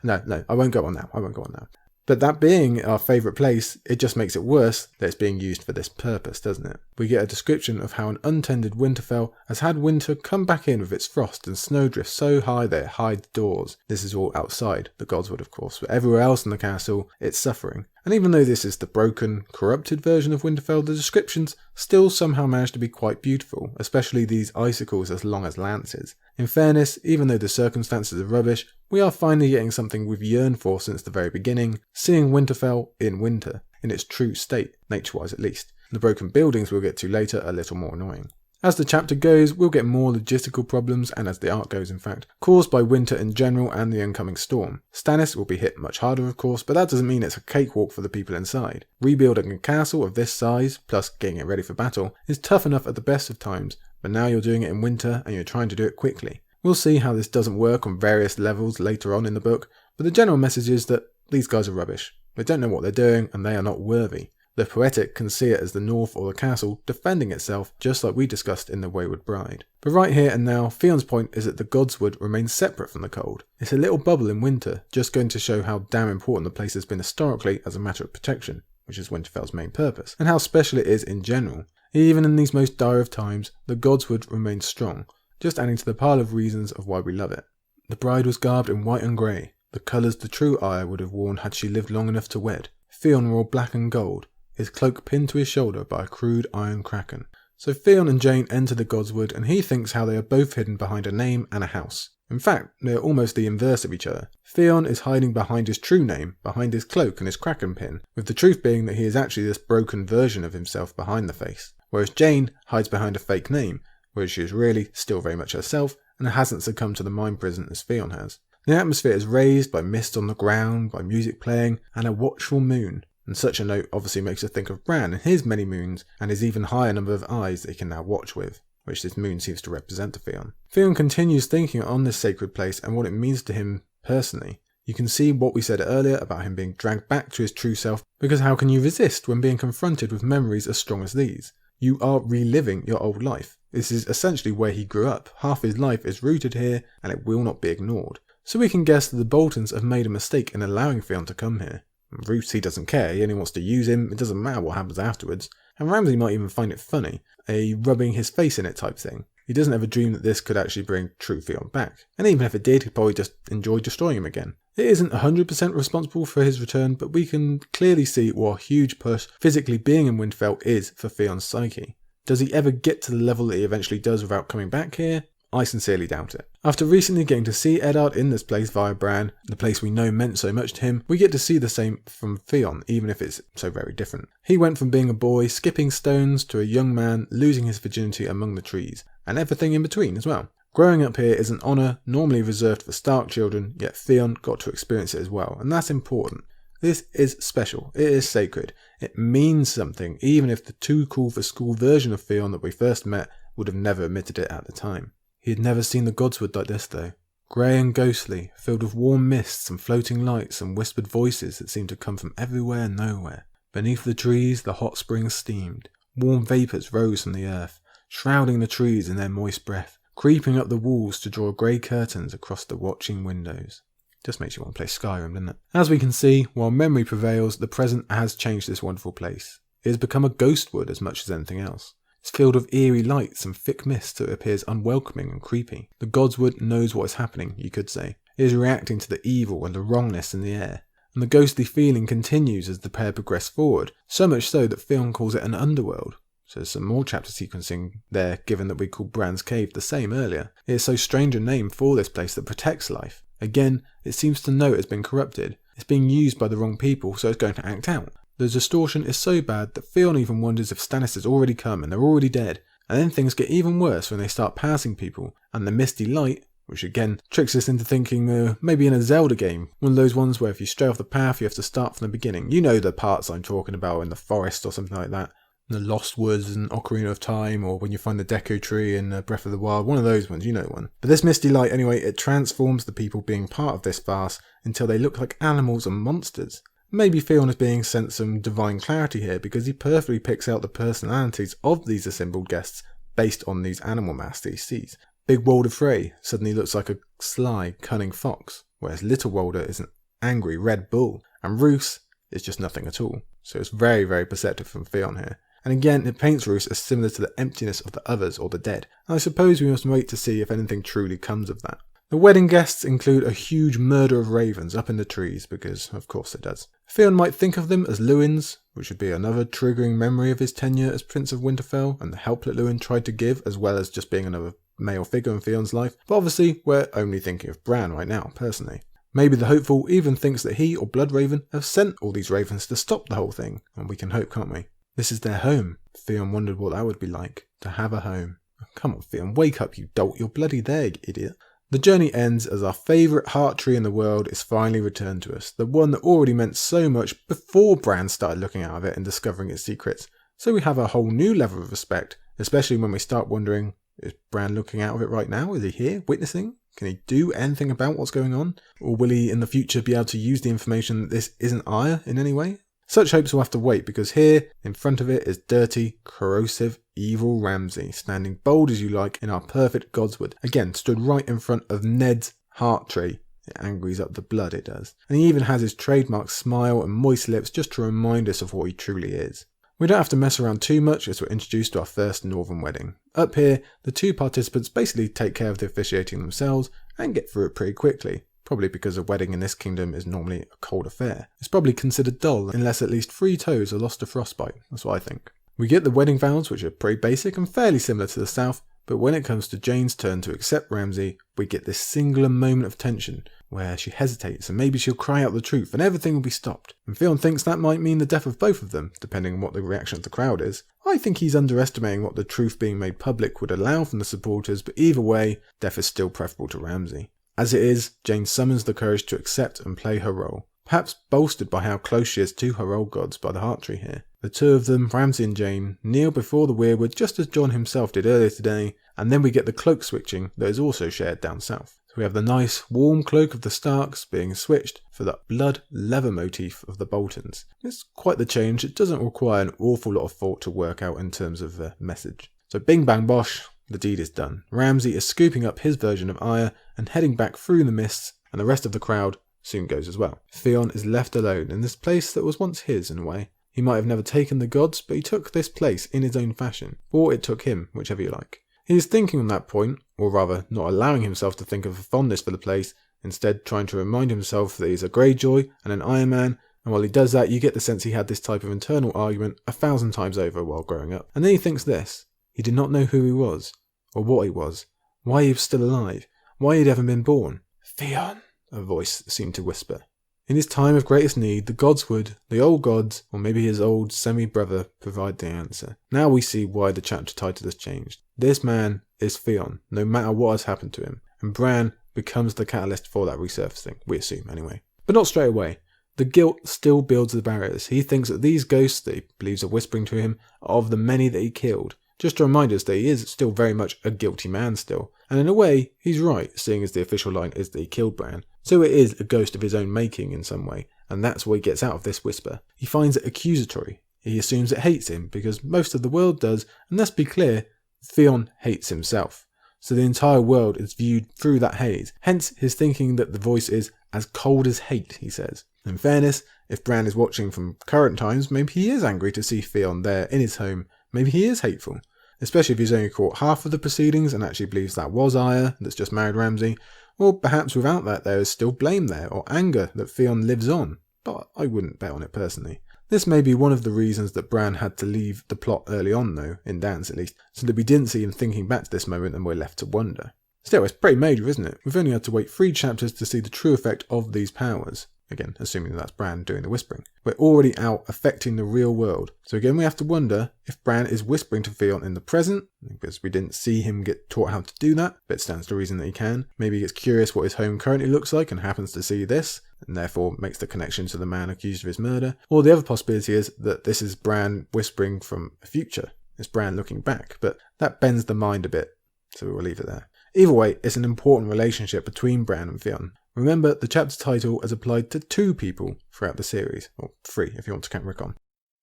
No, I won't go on now. But that being our favourite place, it just makes it worse that it's being used for this purpose, doesn't it? We get a description of how an untended Winterfell has had winter come back in with its frost and snowdrift so high that it hides doors. This is all outside the Godswood, of course, but everywhere else in the castle, it's suffering. And even though this is the broken, corrupted version of Winterfell, the descriptions still somehow manage to be quite beautiful, especially these icicles as long as lances. In fairness, even though the circumstances are rubbish, we are finally getting something we've yearned for since the very beginning, seeing Winterfell in winter, in its true state, nature-wise at least. The broken buildings we'll get to later are a little more annoying. As the chapter goes, we'll get more logistical problems, and as the arc goes in fact, caused by winter in general and the incoming storm. Stannis will be hit much harder of course, but that doesn't mean it's a cakewalk for the people inside. Rebuilding a castle of this size, plus getting it ready for battle, is tough enough at the best of times, but now you're doing it in winter and you're trying to do it quickly. We'll see how this doesn't work on various levels later on in the book, but the general message is that these guys are rubbish. They don't know what they're doing and they are not worthy. The poetic can see it as the North or the castle defending itself, just like we discussed in The Wayward Bride. But right here and now, Theon's point is that the Godswood remains separate from the cold. It's a little bubble in winter, just going to show how damn important the place has been historically as a matter of protection, which is Winterfell's main purpose, and how special it is in general. Even in these most dire of times, the Godswood remains strong, just adding to the pile of reasons of why we love it. The bride was garbed in white and grey, the colours the true Aya would have worn had she lived long enough to wed. Theon wore black and gold, his cloak pinned to his shoulder by a crude iron kraken. So Theon and Jane enter the Godswood and he thinks how they are both hidden behind a name and a house. In fact, they are almost the inverse of each other. Theon is hiding behind his true name, behind his cloak and his kraken pin, with the truth being that he is actually this broken version of himself behind the face. Whereas Jane hides behind a fake name, whereas she is really still very much herself and hasn't succumbed to the mind prison as Theon has. The atmosphere is raised by mist on the ground, by music playing, and a watchful moon. And such a note obviously makes us think of Bran and his many moons, and his even higher number of eyes that he can now watch with, which this moon seems to represent to Theon. Theon continues thinking on this sacred place and what it means to him personally. You can see what we said earlier about him being dragged back to his true self, because how can you resist when being confronted with memories as strong as these? You are reliving your old life. This is essentially where he grew up. Half his life is rooted here, and it will not be ignored. So we can guess that the Boltons have made a mistake in allowing Theon to come here. Roose, he doesn't care, he only wants to use him, it doesn't matter what happens afterwards. And Ramsay might even find it funny, a rubbing his face in it type thing. He doesn't ever dream that this could actually bring true Theon back. And even if it did, he'd probably just enjoy destroying him again. It isn't 100% responsible for his return, but we can clearly see what a huge push physically being in Winterfell is for Theon's psyche. Does he ever get to the level that he eventually does without coming back here? I sincerely doubt it. After recently getting to see Eddard in this place via Bran, the place we know meant so much to him, we get to see the same from Theon, even if it's so very different. He went from being a boy skipping stones to a young man losing his virginity among the trees, and everything in between as well. Growing up here is an honour normally reserved for Stark children, yet Theon got to experience it as well, and that's important. This is special, it is sacred, it means something, even if the too cool for school version of Theon that we first met would have never admitted it at the time. He had never seen the Godswood like this though. Grey and ghostly, filled with warm mists and floating lights and whispered voices that seemed to come from everywhere and nowhere. Beneath the trees the hot springs steamed. Warm vapours rose from the earth, shrouding the trees in their moist breath, creeping up the walls to draw grey curtains across the watching windows. Just makes you want to play Skyrim, doesn't it? As we can see, while memory prevails, the present has changed this wonderful place. It has become a ghostwood as much as anything else. It's filled with eerie lights and thick mist so it appears unwelcoming and creepy. The Godswood knows what is happening, you could say. It is reacting to the evil and the wrongness in the air. And the ghostly feeling continues as the pair progress forward, so much so that Theon calls it an underworld. So there's some more chapter sequencing there, given that we called Bran's Cave the same earlier. It is so strange a name for this place that protects life. Again, it seems to know it has been corrupted. It's being used by the wrong people, so it's going to act out. The distortion is so bad that Theon even wonders if Stannis has already come and they're already dead. And then things get even worse when they start passing people, and the misty light, which again tricks us into thinking maybe in a Zelda game, one of those ones where if you stray off the path you have to start from the beginning. You know the parts I'm talking about, in the forest or something like that, the Lost Woods and Ocarina of Time, or when you find the Deku Tree in Breath of the Wild, one of those ones, you know one. But this misty light anyway, it transforms the people being part of this farce until they look like animals and monsters. Maybe Theon is being sent some divine clarity here because he perfectly picks out the personalities of these assembled guests based on these animal masks that he sees. Big Walder Frey suddenly looks like a sly, cunning fox, whereas Little Walder is an angry red bull, and Roose is just nothing at all. So it's very, very perceptive from Theon here. And again, it paints Roose as similar to the emptiness of the others or the dead. And I suppose we must wait to see if anything truly comes of that. The wedding guests include a huge murder of ravens up in the trees, because of course it does. Theon might think of them as Lewins, which would be another triggering memory of his tenure as Prince of Winterfell and the help that Lewin tried to give, as well as just being another male figure in Theon's life. But obviously, we're only thinking of Bran right now, personally. Maybe the hopeful even thinks that he or Bloodraven have sent all these ravens to stop the whole thing, and we can hope, can't we? This is their home. Theon wondered what that would be like, to have a home. Come on, Theon, wake up, you dolt. You're bloody there, you idiot. The journey ends as our favourite heart tree in the world is finally returned to us, the one that already meant so much before Bran started looking out of it and discovering its secrets. So we have a whole new level of respect, especially when we start wondering, is Bran looking out of it right now? Is he here, witnessing? Can he do anything about what's going on? Or will he in the future be able to use the information that this isn't Arya in any way? Such hopes will have to wait, because here, in front of it, is dirty, corrosive, evil Ramsay, standing bold as you like in our perfect Godswood. Again, stood right in front of Ned's heart tree. It angries up the blood, it does. And he even has his trademark smile and moist lips just to remind us of what he truly is. We don't have to mess around too much as we're introduced to our first Northern wedding. Up here, the two participants basically take care of the officiating themselves and get through it pretty quickly. Probably because a wedding in this kingdom is normally a cold affair. It's probably considered dull unless at least 3 toes are lost to frostbite. That's what I think. We get the wedding vows, which are pretty basic and fairly similar to the south, but when it comes to Jane's turn to accept Ramsay, we get this singular moment of tension where she hesitates and maybe she'll cry out the truth and everything will be stopped. And Theon thinks that might mean the death of both of them, depending on what the reaction of the crowd is. I think he's underestimating what the truth being made public would allow from the supporters, but either way, death is still preferable to Ramsay. As it is, Jane summons the courage to accept and play her role, perhaps bolstered by how close she is to her old gods by the heart tree here. The two of them, Ramsay and Jane, kneel before the weirwood just as Jon himself did earlier today, and then we get the cloak switching that is also shared down south. So we have the nice, warm cloak of the Starks being switched for the blood leather motif of the Boltons. It's quite the change. It doesn't require an awful lot of thought to work out in terms of the message. So bing bang bosh, the deed is done. Ramsay is scooping up his version of Arya and heading back through the mists, and the rest of the crowd soon goes as well. Theon is left alone in this place that was once his in a way. He might have never taken the gods, but he took this place in his own fashion. Or it took him, whichever you like. He is thinking on that point, or rather not allowing himself to think of a fondness for the place, instead trying to remind himself that he's a Greyjoy and an Iron Man, and while he does that you get the sense he had this type of internal argument 1,000 times over while growing up. And then he thinks this: he did not know who he was, or what he was, why he was still alive, why he'd ever been born. Theon, a voice seemed to whisper. In his time of greatest need, the gods would, the old gods, or maybe his old semi-brother, provide the answer. Now we see why the chapter title has changed. This man is Theon, no matter what has happened to him, and Bran becomes the catalyst for that resurfacing, we assume anyway. But not straight away. The guilt still builds the barriers. He thinks that these ghosts that he believes are whispering to him are of the many that he killed. Just to remind us that he is still very much a guilty man still. And in a way, he's right, seeing as the official line is that he killed Bran. So it is a ghost of his own making in some way, and that's what he gets out of this whisper. He finds it accusatory. He assumes it hates him, because most of the world does, and let's be clear, Theon hates himself. So the entire world is viewed through that haze. Hence his thinking that the voice is as cold as hate, he says. In fairness, if Bran is watching from current times, maybe he is angry to see Theon there in his home. Maybe he is hateful. Especially if he's only caught half of the proceedings and actually believes that was Arya that's just married Ramsay. Or perhaps without that there is still blame there, or anger that Theon lives on. But I wouldn't bet on it personally. This may be one of the reasons that Bran had to leave the plot early on though, in Dance at least, so that we didn't see him thinking back to this moment and we're left to wonder. Still, it's pretty major, isn't it? We've only had to wait 3 chapters to see the true effect of these powers. Again, assuming that's Bran doing the whispering. We're already out affecting the real world. So again, we have to wonder if Bran is whispering to Theon in the present, because we didn't see him get taught how to do that, but it stands to reason that he can. Maybe he gets curious what his home currently looks like and happens to see this, and therefore makes the connection to the man accused of his murder. Or the other possibility is that this is Bran whispering from the future. It's Bran looking back, but that bends the mind a bit, so we'll leave it there. Either way, it's an important relationship between Bran and Theon. Remember, the chapter title has applied to 2 people throughout the series, or 3 if you want to count Rickon.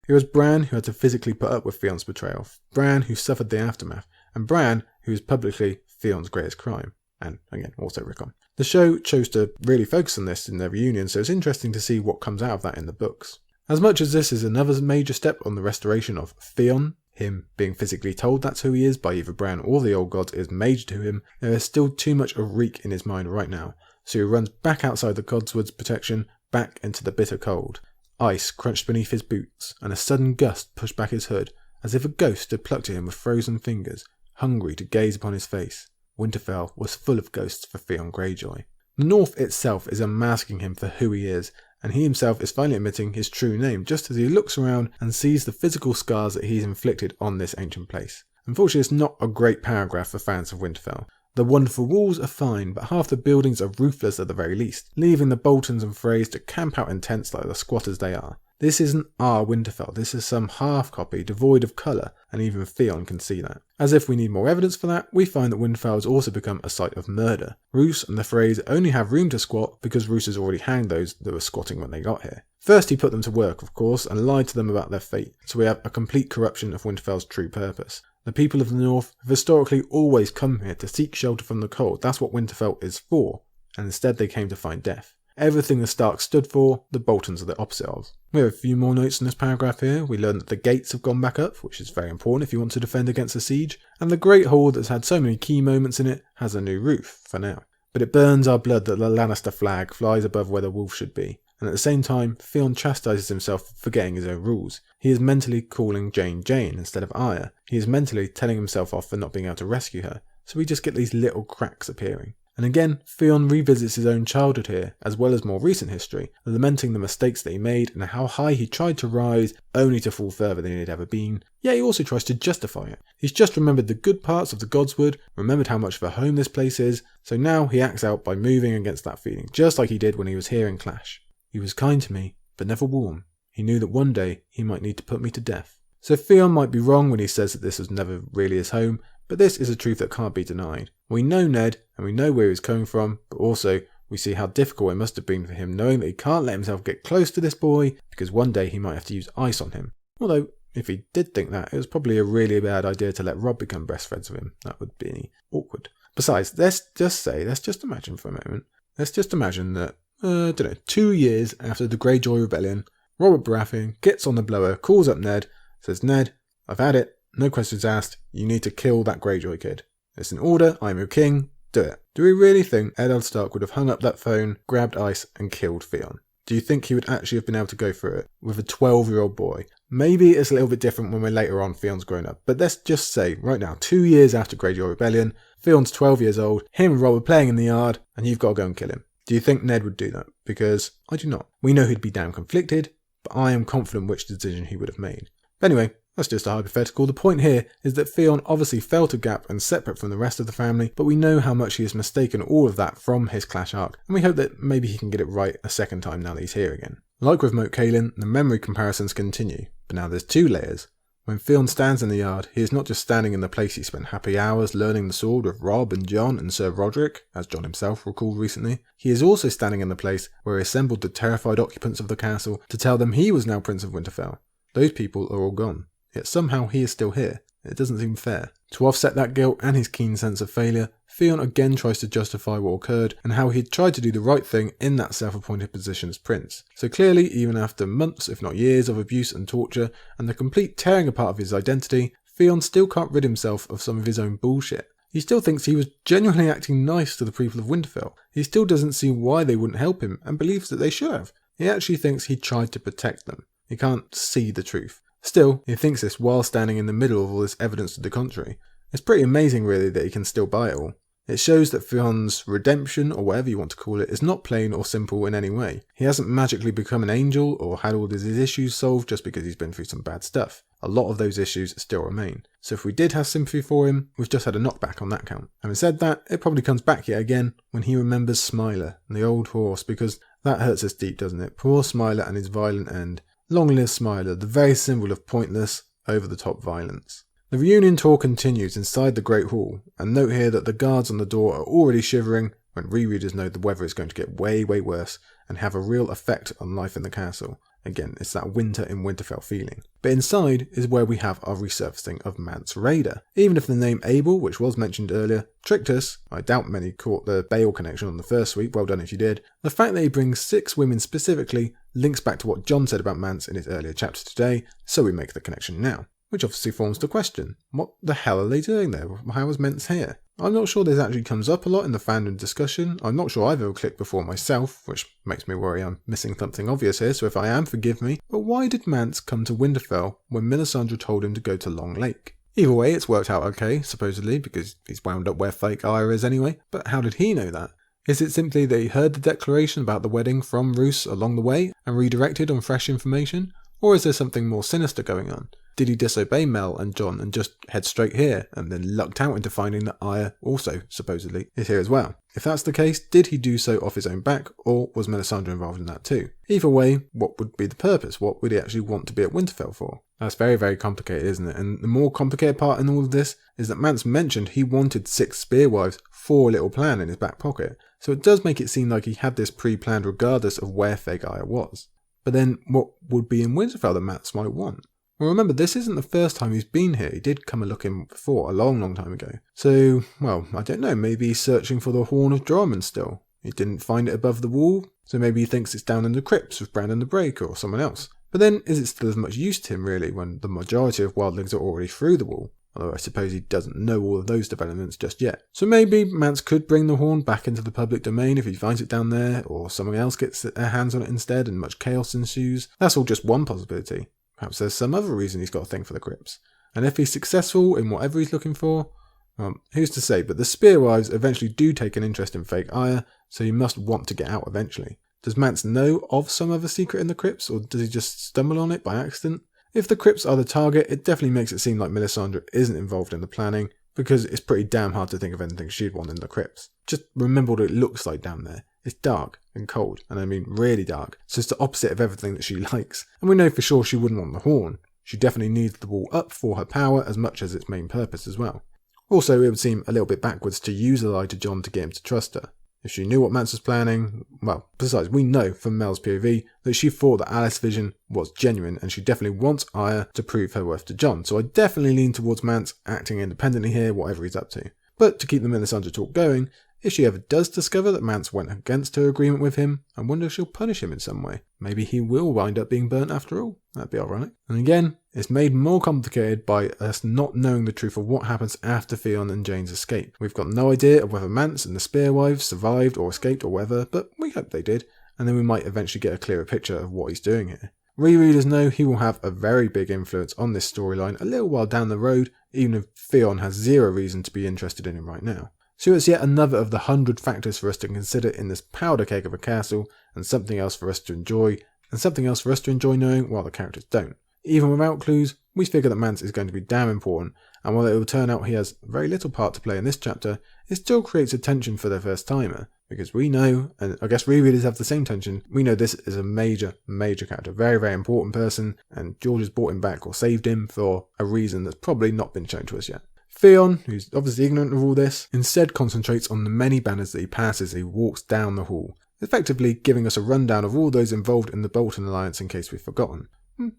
It was Bran who had to physically put up with Theon's betrayal, Bran who suffered the aftermath, and Bran who was publicly Theon's greatest crime, and again, also Rickon. The show chose to really focus on this in their reunion, so it's interesting to see what comes out of that in the books. As much as this is another major step on the restoration of Theon, him being physically told that's who he is by either Bran or the old gods is major to him, there is still too much of Reek in his mind right now. So he runs back outside the Godswood's protection, back into the bitter cold. Ice crunched beneath his boots, and a sudden gust pushed back his hood, as if a ghost had plucked at him with frozen fingers, hungry to gaze upon his face. Winterfell was full of ghosts for Theon Greyjoy. The North itself is unmasking him for who he is, and he himself is finally admitting his true name just as he looks around and sees the physical scars that he's inflicted on this ancient place. Unfortunately, it's not a great paragraph for fans of Winterfell. The wonderful walls are fine, but half the buildings are roofless at the very least, leaving the Boltons and Freys to camp out in tents like the squatters they are. This isn't our Winterfell, this is some half copy devoid of colour, and even Theon can see that. As if we need more evidence for that, we find that Winterfell has also become a site of murder. Roose and the Freys only have room to squat because Roose has already hanged those that were squatting when they got here. First he put them to work, of course, and lied to them about their fate, so we have a complete corruption of Winterfell's true purpose. The people of the North have historically always come here to seek shelter from the cold, that's what Winterfell is for, and instead they came to find death. Everything the Starks stood for, the Boltons are the opposite of. We have a few more notes in this paragraph here. We learn that the gates have gone back up, which is very important if you want to defend against a siege, and the Great Hall that's had so many key moments in it has a new roof, for now. But it burns our blood that the Lannister flag flies above where the wolf should be, and at the same time, Theon chastises himself for forgetting his own rules. He is mentally calling Jane Jane instead of Arya. He is mentally telling himself off for not being able to rescue her, so we just get these little cracks appearing. And again, Theon revisits his own childhood here, as well as more recent history, lamenting the mistakes that he made and how high he tried to rise, only to fall further than he had ever been. Yet he also tries to justify it. He's just remembered the good parts of the Godswood, remembered how much of a home this place is, so now he acts out by moving against that feeling, just like he did when he was here in Clash. He was kind to me, but never warm. He knew that one day he might need to put me to death. So Theon might be wrong when he says that this was never really his home, but this is a truth that can't be denied. We know Ned, and we know where he's coming from, but also we see how difficult it must have been for him knowing that he can't let himself get close to this boy, because one day he might have to use ice on him. Although, if he did think that, it was probably a really bad idea to let Robb become best friends with him. That would be awkward. Besides, let's just imagine for a moment. Let's just imagine that, 2 years after the Greyjoy Rebellion, Robert Baratheon gets on the blower, calls up Ned, says, "Ned, I've had it. No questions asked. You need to kill that Greyjoy kid. It's an order. I'm your king. Do it." Do we really think Eddard Stark would have hung up that phone, grabbed ice, and killed Theon? Do you think he would actually have been able to go through it with a 12-year-old boy? Maybe it's a little bit different when we're later on Theon's grown up, but let's just say, right now, 2 years after Greyjoy Rebellion, Theon's 12 years old, him and Robb are playing in the yard, and you've got to go and kill him. Do you think Ned would do that? Because I do not. We know he'd be damn conflicted, but I am confident which decision he would have made. But anyway, that's just a hypothetical. The point here is that Theon obviously felt a gap and separate from the rest of the family, but we know how much he has mistaken all of that from his Clash arc, and we hope that maybe he can get it right a second time now that he's here again. Like with Moat Cailin, the memory comparisons continue, but now there's 2 layers. When Theon stands in the yard, he is not just standing in the place he spent happy hours learning the sword with Robb and Jon and Sir Roderick, as Jon himself recalled recently. He is also standing in the place where he assembled the terrified occupants of the castle to tell them he was now Prince of Winterfell. Those people are all gone, yet somehow he is still here. It doesn't seem fair. To offset that guilt and his keen sense of failure, Theon again tries to justify what occurred and how he had tried to do the right thing in that self-appointed position as prince. So clearly, even after months, if not years, of abuse and torture, and the complete tearing apart of his identity, Theon still can't rid himself of some of his own bullshit. He still thinks he was genuinely acting nice to the people of Winterfell. He still doesn't see why they wouldn't help him, and believes that they should have. He actually thinks he tried to protect them. He can't see the truth. Still, he thinks this while standing in the middle of all this evidence to the contrary. It's pretty amazing really that he can still buy it all. It shows that Theon's redemption, or whatever you want to call it, is not plain or simple in any way. He hasn't magically become an angel or had all his issues solved just because he's been through some bad stuff. A lot of those issues still remain. So if we did have sympathy for him, we've just had a knockback on that count. Having said that, it probably comes back yet again when he remembers Smiler and the old horse, because that hurts us deep, doesn't it? Poor Smiler and his violent end. Long live Smiler, the very symbol of pointless, over-the-top violence. The reunion tour continues inside the Great Hall, and note here that the guards on the door are already shivering when rereaders know the weather is going to get way worse and have a real effect on life in the castle. Again, it's that winter in Winterfell feeling. But inside is where we have our resurfacing of Mance Rayder. Even if the name Abel, which was mentioned earlier, tricked us, I doubt many caught the Bale connection on the first sweep, well done if you did, the fact that he brings 6 women specifically links back to what Jon said about Mance in his earlier chapter today, so we make the connection now. Which obviously forms the question, what the hell are they doing there? How is Mance here? I'm not sure this actually comes up a lot in the fandom discussion. I'm not sure I've ever clicked before myself, which makes me worry I'm missing something obvious here, so if I am, forgive me. But why did Mance come to Winterfell when Melisandre told him to go to Long Lake? Either way, it's worked out okay, supposedly, because he's wound up where fake Arya is anyway, but how did he know that? Is it simply that he heard the declaration about the wedding from Roose along the way and redirected on fresh information? Or is there something more sinister going on? Did he disobey Mel and Jon and just head straight here and then lucked out into finding that Arya also, supposedly, is here as well? If that's the case, did he do so off his own back, or was Melisandre involved in that too? Either way, what would be the purpose? What would he actually want to be at Winterfell for? That's very complicated, isn't it? And the more complicated part in all of this is that Mance mentioned he wanted 6 spearwives for a little plan in his back pocket, so it does make it seem like he had this pre-planned regardless of where fake Arya was. But then what would be in Winterfell that Mance might want? Well, remember, this isn't the first time he's been here. He did come a looking before, a long time ago. So, well, I don't know, maybe he's searching for the Horn of Droman still. He didn't find it above the wall, so maybe he thinks it's down in the crypts with Brandon the Breaker or someone else. But then, is it still as much use to him, really, when the majority of wildlings are already through the wall? Although I suppose he doesn't know all of those developments just yet. So maybe Mance could bring the horn back into the public domain if he finds it down there, or someone else gets their hands on it instead and much chaos ensues. That's all just one possibility. Perhaps there's some other reason he's got a thing for the crypts. And if he's successful in whatever he's looking for, well, who's to say, but the Spearwives eventually do take an interest in fake Arya, so he must want to get out eventually. Does Mance know of some other secret in the crypts, or does he just stumble on it by accident? If the crypts are the target, it definitely makes it seem like Melisandre isn't involved in the planning, because it's pretty damn hard to think of anything she'd want in the crypts. Just remember what it looks like down there. It's dark and cold, and I mean really dark, so it's the opposite of everything that she likes. And we know for sure she wouldn't want the horn. She definitely needs the wall up for her power as much as its main purpose as well. Also, it would seem a little bit backwards to use a lie to Jon to get him to trust her. If she knew what Mance was planning, well, besides, we know from Mel's POV that she thought that Alice's vision was genuine and she definitely wants Arya to prove her worth to Jon. So I definitely lean towards Mance acting independently here, whatever he's up to. But to keep the Melisandre talk going, if she ever does discover that Mance went against her agreement with him, I wonder if she'll punish him in some way. Maybe he will wind up being burnt after all. That'd be ironic. And again, it's made more complicated by us not knowing the truth of what happens after Theon and Jaine's escape. We've got no idea of whether Mance and the Spearwives survived or escaped or whether, but we hope they did, and then we might eventually get a clearer picture of what he's doing here. Rereaders know he will have a very big influence on this storyline a little while down the road, even if Theon has zero reason to be interested in him right now. So it's yet another of the 100 factors for us to consider in this powder cake of a castle, and something else for us to enjoy, knowing while the characters don't. Even without clues, we figure that Mance is going to be damn important, and while it will turn out he has very little part to play in this chapter, it still creates a tension for the first timer, because we know, and I guess rereaders have the same tension, we know this is a major character, very important person, and George has brought him back or saved him for a reason that's probably not been shown to us yet. Theon, who's obviously ignorant of all this, instead concentrates on the many banners that he passes as he walks down the hall, effectively giving us a rundown of all those involved in the Bolton Alliance in case we've forgotten.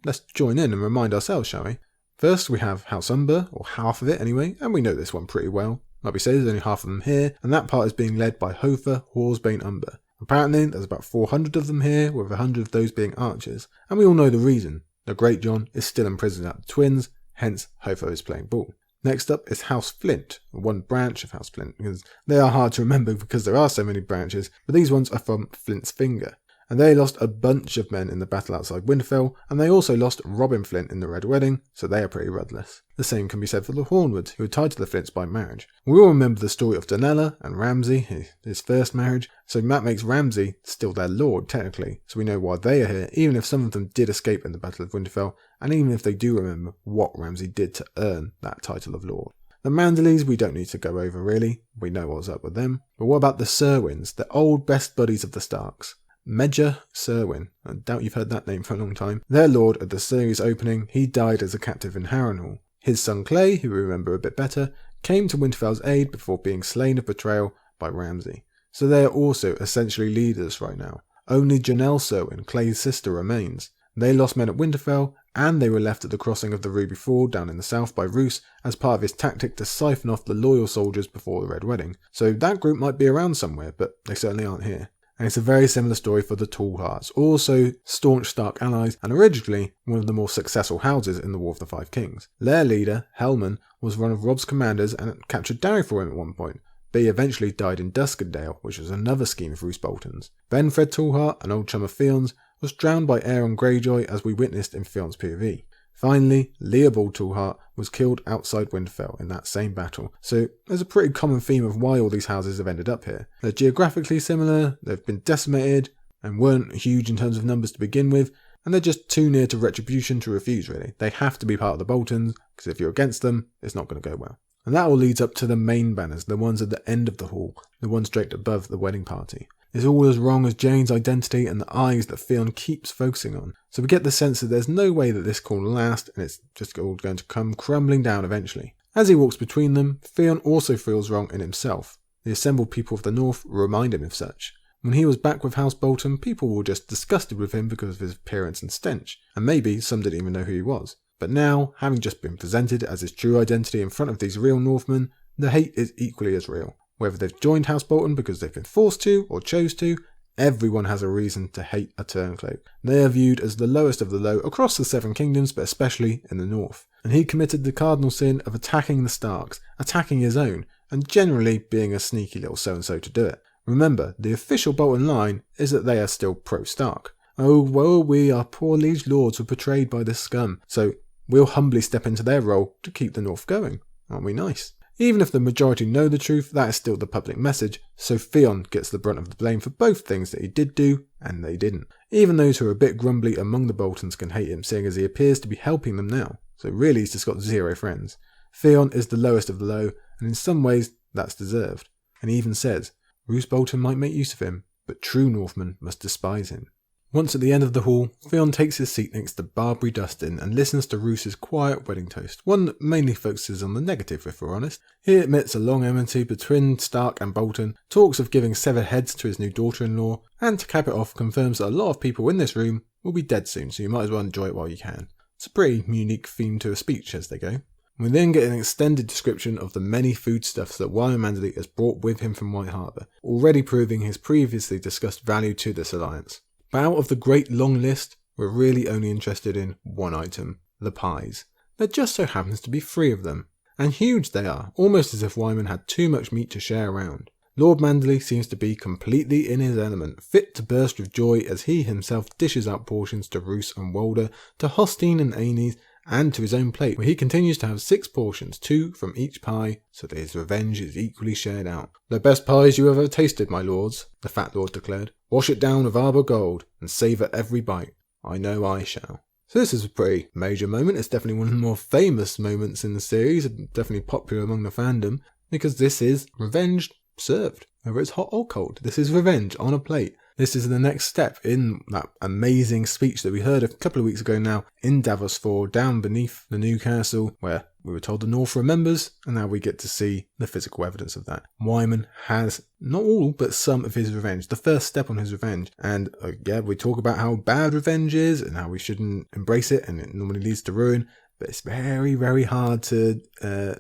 Let's join in and remind ourselves, shall we? First, we have House Umber, or half of it anyway, and we know this one pretty well. Like we say, there's only half of them here, and that part is being led by Hofer Horsebane Umber. Apparently, there's about 400 of them here, with 100 of those being archers, and we all know the reason. The Great Jon is still imprisoned at the twins, hence Hofer is playing ball. Next up is House Flint, or one branch of House Flint, because they are hard to remember because there are so many branches, but these ones are from Flint's Finger. and they lost a bunch of men in the battle outside Winterfell, and they also lost Robin Flint in the Red Wedding, so they are pretty rudderless. The same can be said for the Hornwoods, who are tied to the Flints by marriage. We all remember the story of Daenerys and Ramsay, his first marriage, so that makes Ramsay still their lord, technically, so we know why they are here, even if some of them did escape in the Battle of Winterfell, and even if they do remember what Ramsay did to earn that title of lord. The Manderleys we don't need to go over really, we know what's up with them. But what about the Serwyns, the old best buddies of the Starks? Medgar Serwyn, I doubt you've heard that name for a long time. Their lord at the series opening, he died as a captive in Harrenhal. His son Clay, who we remember a bit better, came to Winterfell's aid before being slain of betrayal by Ramsay. So they are also essentially leaders right now. Only Janelle Serwyn, Clay's sister, remains. They lost men at Winterfell, and they were left at the crossing of the Ruby Ford down in the south by Roose as part of his tactic to siphon off the loyal soldiers before the Red Wedding. So that group might be around somewhere, but they certainly aren't here. And it's a very similar story for the Tall Hearts, also staunch Stark allies and originally one of the more successful houses in the War of the Five Kings. Their leader, Helman, was one of Robb's commanders and captured Darry for him at one point, but he eventually died in Duskendale, which was another scheme of Roose Bolton's. Benfred Tallheart, an old chum of Theon's, was drowned by Aeron Greyjoy as we witnessed in Theon's POV. Finally, Leopold Tallheart was killed outside Winterfell in that same battle, so there's a pretty common theme of why all these houses have ended up here. They're geographically similar, they've been decimated, and weren't huge in terms of numbers to begin with, and they're just too near to retribution to refuse really. They have to be part of the Boltons, because if you're against them, it's not going to go well. And that all leads up to the main banners, the ones at the end of the hall, the ones draped above the wedding party. It's all as wrong as Jane's identity and the eyes that Theon keeps focusing on. So we get the sense that there's no way that this can last and it's just all going to come crumbling down eventually. As he walks between them, Theon also feels wrong in himself. The assembled people of the North remind him of such. When he was back with House Bolton, people were just disgusted with him because of his appearance and stench, and maybe some didn't even know who he was. But now, having just been presented as his true identity in front of these real Northmen, the hate is equally as real. Whether they've joined House Bolton because they've been forced to or chose to, everyone has a reason to hate a Turncloak. They are viewed as the lowest of the low across the Seven Kingdoms, but especially in the north. And he committed the cardinal sin of attacking the Starks, attacking his own, and generally being a sneaky little so-and-so to do it. Remember, the official Bolton line is that they are still pro-Stark. Oh, well, we, our poor liege lords, were betrayed by this scum, so we'll humbly step into their role to keep the north going. Aren't we nice? Even if the majority know the truth, that is still the public message, so Theon gets the brunt of the blame for both things that he did do and they didn't. Even those who are a bit grumbly among the Boltons can hate him, seeing as he appears to be helping them now. So really he's just got zero friends. Theon is the lowest of the low, and in some ways that's deserved. And he even says, Roose Bolton might make use of him, but true Northmen must despise him. Once at the end of the hall, Theon takes his seat next to Barbary Dustin and listens to Roose's quiet wedding toast, one that mainly focuses on the negative if we're honest. He admits a long enmity between Stark and Bolton, talks of giving severed heads to his new daughter-in-law, and to cap it off confirms that a lot of people in this room will be dead soon, so you might as well enjoy it while you can. It's a pretty unique theme to a speech as they go. We then get an extended description of the many foodstuffs that Wyman Manderley has brought with him from White Harbour, already proving his previously discussed value to this alliance. But out of the great long list, we're really only interested in one item, the pies. There just so happens to be 3 of them. And huge they are, almost as if Wyman had too much meat to share around. Lord Manderley seems to be completely in his element, fit to burst with joy as he himself dishes out portions to Roose and Walder, to Hostine and Aenys, and to his own plate, where he continues to have 6 portions, 2 from each pie, so that his revenge is equally shared out. The best pies you ever tasted, my lords, the fat lord declared. Wash it down with arbor gold, and savour every bite. I know I shall. So this is a pretty major moment. It's definitely one of the more famous moments in the series, and definitely popular among the fandom, because this is revenge served. Whether it's hot or cold, this is revenge on a plate. This is the next step in that amazing speech that we heard a couple of weeks ago now in Davos 4, down beneath the new castle, where we were told the North remembers, and now we get to see the physical evidence of that. Wyman has not all, but some of his revenge, the first step on his revenge. And we talk about how bad revenge is and how we shouldn't embrace it, and it normally leads to ruin. But it's very, very hard to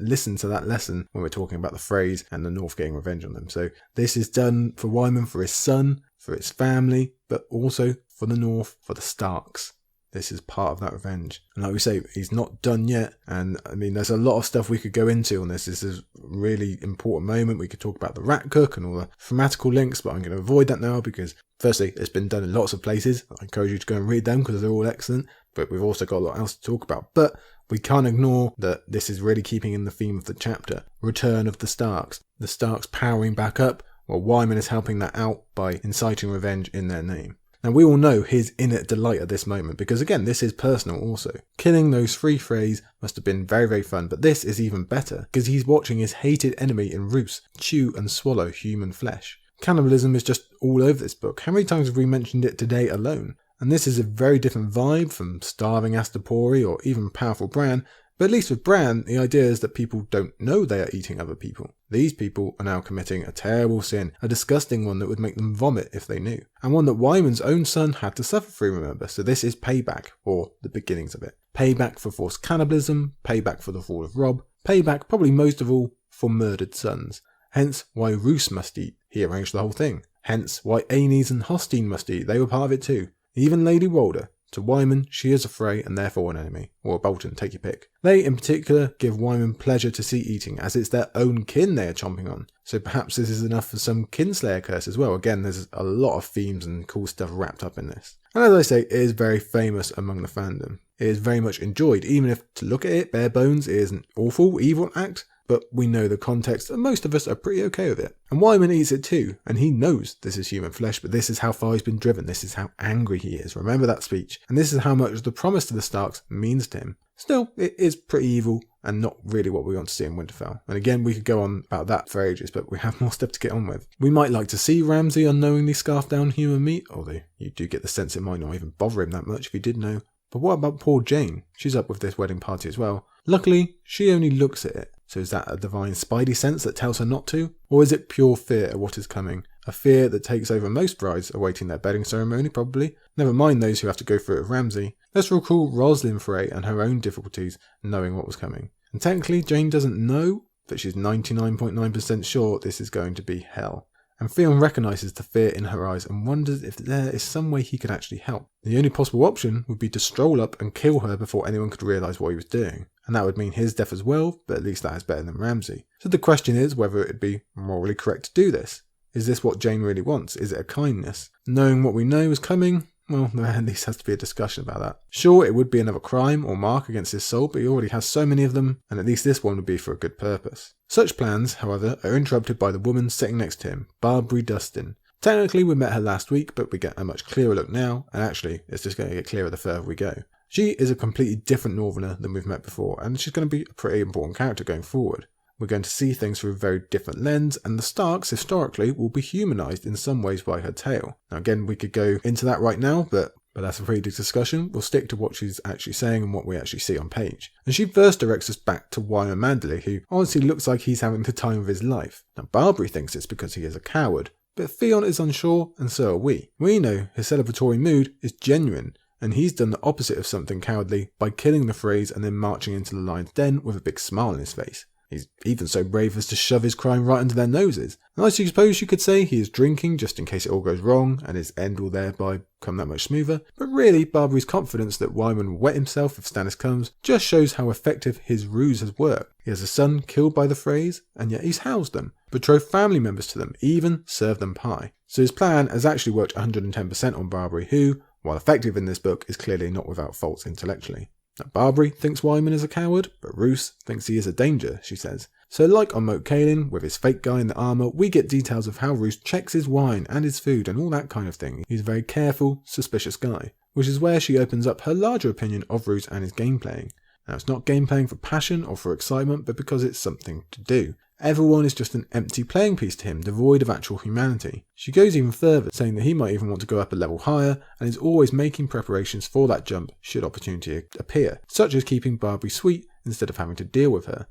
listen to that lesson when we're talking about the phrase and the North getting revenge on them. So this is done for Wyman, for his son, for his family, but also for the North, for the Starks. this is part of that revenge. And like we say, he's not done yet. And I mean, there's a lot of stuff we could go into on this. This is a really important moment. We could talk about the rat cook and all the thematical links, but I'm going to avoid that now because firstly, it's been done in lots of places. I encourage you to go and read them because they're all excellent, but we've also got a lot else to talk about. But we can't ignore that this is really keeping in the theme of the chapter. Return of the Starks. The Starks powering back up, while Wyman is helping that out by inciting revenge in their name. Now we all know his inner delight at this moment, because again, this is personal also. Killing those 3 Freys must have been very, very fun, but this is even better, because he's watching his hated enemy in Roose chew and swallow human flesh. Cannibalism is just all over this book. How many times have we mentioned it today alone? And this is a very different vibe from starving Astapori or even powerful Bran, but at least with Bran, the idea is that people don't know they are eating other people. These people are now committing a terrible sin, a disgusting one that would make them vomit if they knew, and one that Wyman's own son had to suffer through, remember, so this is payback, or the beginnings of it. Payback for forced cannibalism, payback for the fall of Robb, payback probably most of all for murdered sons. Hence why Roose must eat, he arranged the whole thing. Hence why Aenys and Hostine must eat, they were part of it too. Even Lady Walder. To Wyman, she is a Frey and therefore an enemy, or a Bolton, take your pick. They, in particular, give Wyman pleasure to see eating, as it's their own kin they are chomping on. So perhaps this is enough for some Kinslayer curse as well. Again, there's a lot of themes and cool stuff wrapped up in this. And as I say, it is very famous among the fandom. It is very much enjoyed, even if, to look at it, bare bones, it is an awful, evil act. But we know the context and most of us are pretty okay with it. And Wyman eats it too, and he knows this is human flesh, but this is how far he's been driven, this is how angry he is, remember that speech, and this is how much the promise to the Starks means to him. Still, it is pretty evil, and not really what we want to see in Winterfell. And again, we could go on about that for ages, but we have more stuff to get on with. We might like to see Ramsay unknowingly scarf down human meat, although you do get the sense it might not even bother him that much if he did know. But what about poor Jane? She's up with this wedding party as well. Luckily, she only looks at it. So is that a divine spidey sense that tells her not to? Or is it pure fear of what is coming? A fear that takes over most brides awaiting their bedding ceremony, probably. Never mind those who have to go through it with Ramsay. Let's recall Rosalind Frey and her own difficulties knowing what was coming. And technically, Jane doesn't know, but she's 99.9% sure this is going to be hell. And Theon recognises the fear in her eyes and wonders if there is some way he could actually help. The only possible option would be to stroll up and kill her before anyone could realise what he was doing. And that would mean his death as well, but at least that is better than Ramsay. So the question is whether it would be morally correct to do this. Is this what Jane really wants? Is it a kindness? Knowing what we know is coming, well, there at least has to be a discussion about that. Sure, it would be another crime or mark against his soul, but he already has so many of them, and at least this one would be for a good purpose. Such plans, however, are interrupted by the woman sitting next to him, Barbary Dustin. Technically, we met her last week, but we get a much clearer look now, and actually, it's just going to get clearer the further we go. She is a completely different Northerner than we've met before, and she's going to be a pretty important character going forward. We're going to see things through a very different lens, and the Starks, historically, will be humanised in some ways by her tale. Now again, we could go into that right now, but that's a pretty big discussion. We'll stick to what she's actually saying and what we actually see on page. And she first directs us back to Wyman Manderley, who honestly looks like he's having the time of his life. Now Barbary thinks it's because he is a coward, but Theon is unsure, and so are we. We know his celebratory mood is genuine, and he's done the opposite of something cowardly by killing the Freys and then marching into the lion's den with a big smile on his face. He's even so brave as to shove his crime right under their noses. And I suppose you could say he is drinking just in case it all goes wrong and his end will thereby become that much smoother. But really, Barbary's confidence that Wyman will wet himself if Stannis comes just shows how effective his ruse has worked. He has a son killed by the Freys, and yet he's housed them, betrothed family members to them, even served them pie. So his plan has actually worked 110% on Barbary, who, while effective in this book, is clearly not without faults intellectually. Now, Barbary thinks Wyman is a coward, but Roose thinks he is a danger, she says. So like on Moat Cailin, with his fake guy in the armour, we get details of how Roose checks his wine and his food and all that kind of thing. He's a very careful, suspicious guy, which is where she opens up her larger opinion of Roose and his game playing. Now it's not game playing for passion or for excitement, but because it's something to do. Everyone is just an empty playing piece to him, devoid of actual humanity. She goes even further, saying that he might even want to go up a level higher, and is always making preparations for that jump should opportunity appear, such as keeping Barbary sweet instead of having to deal with her.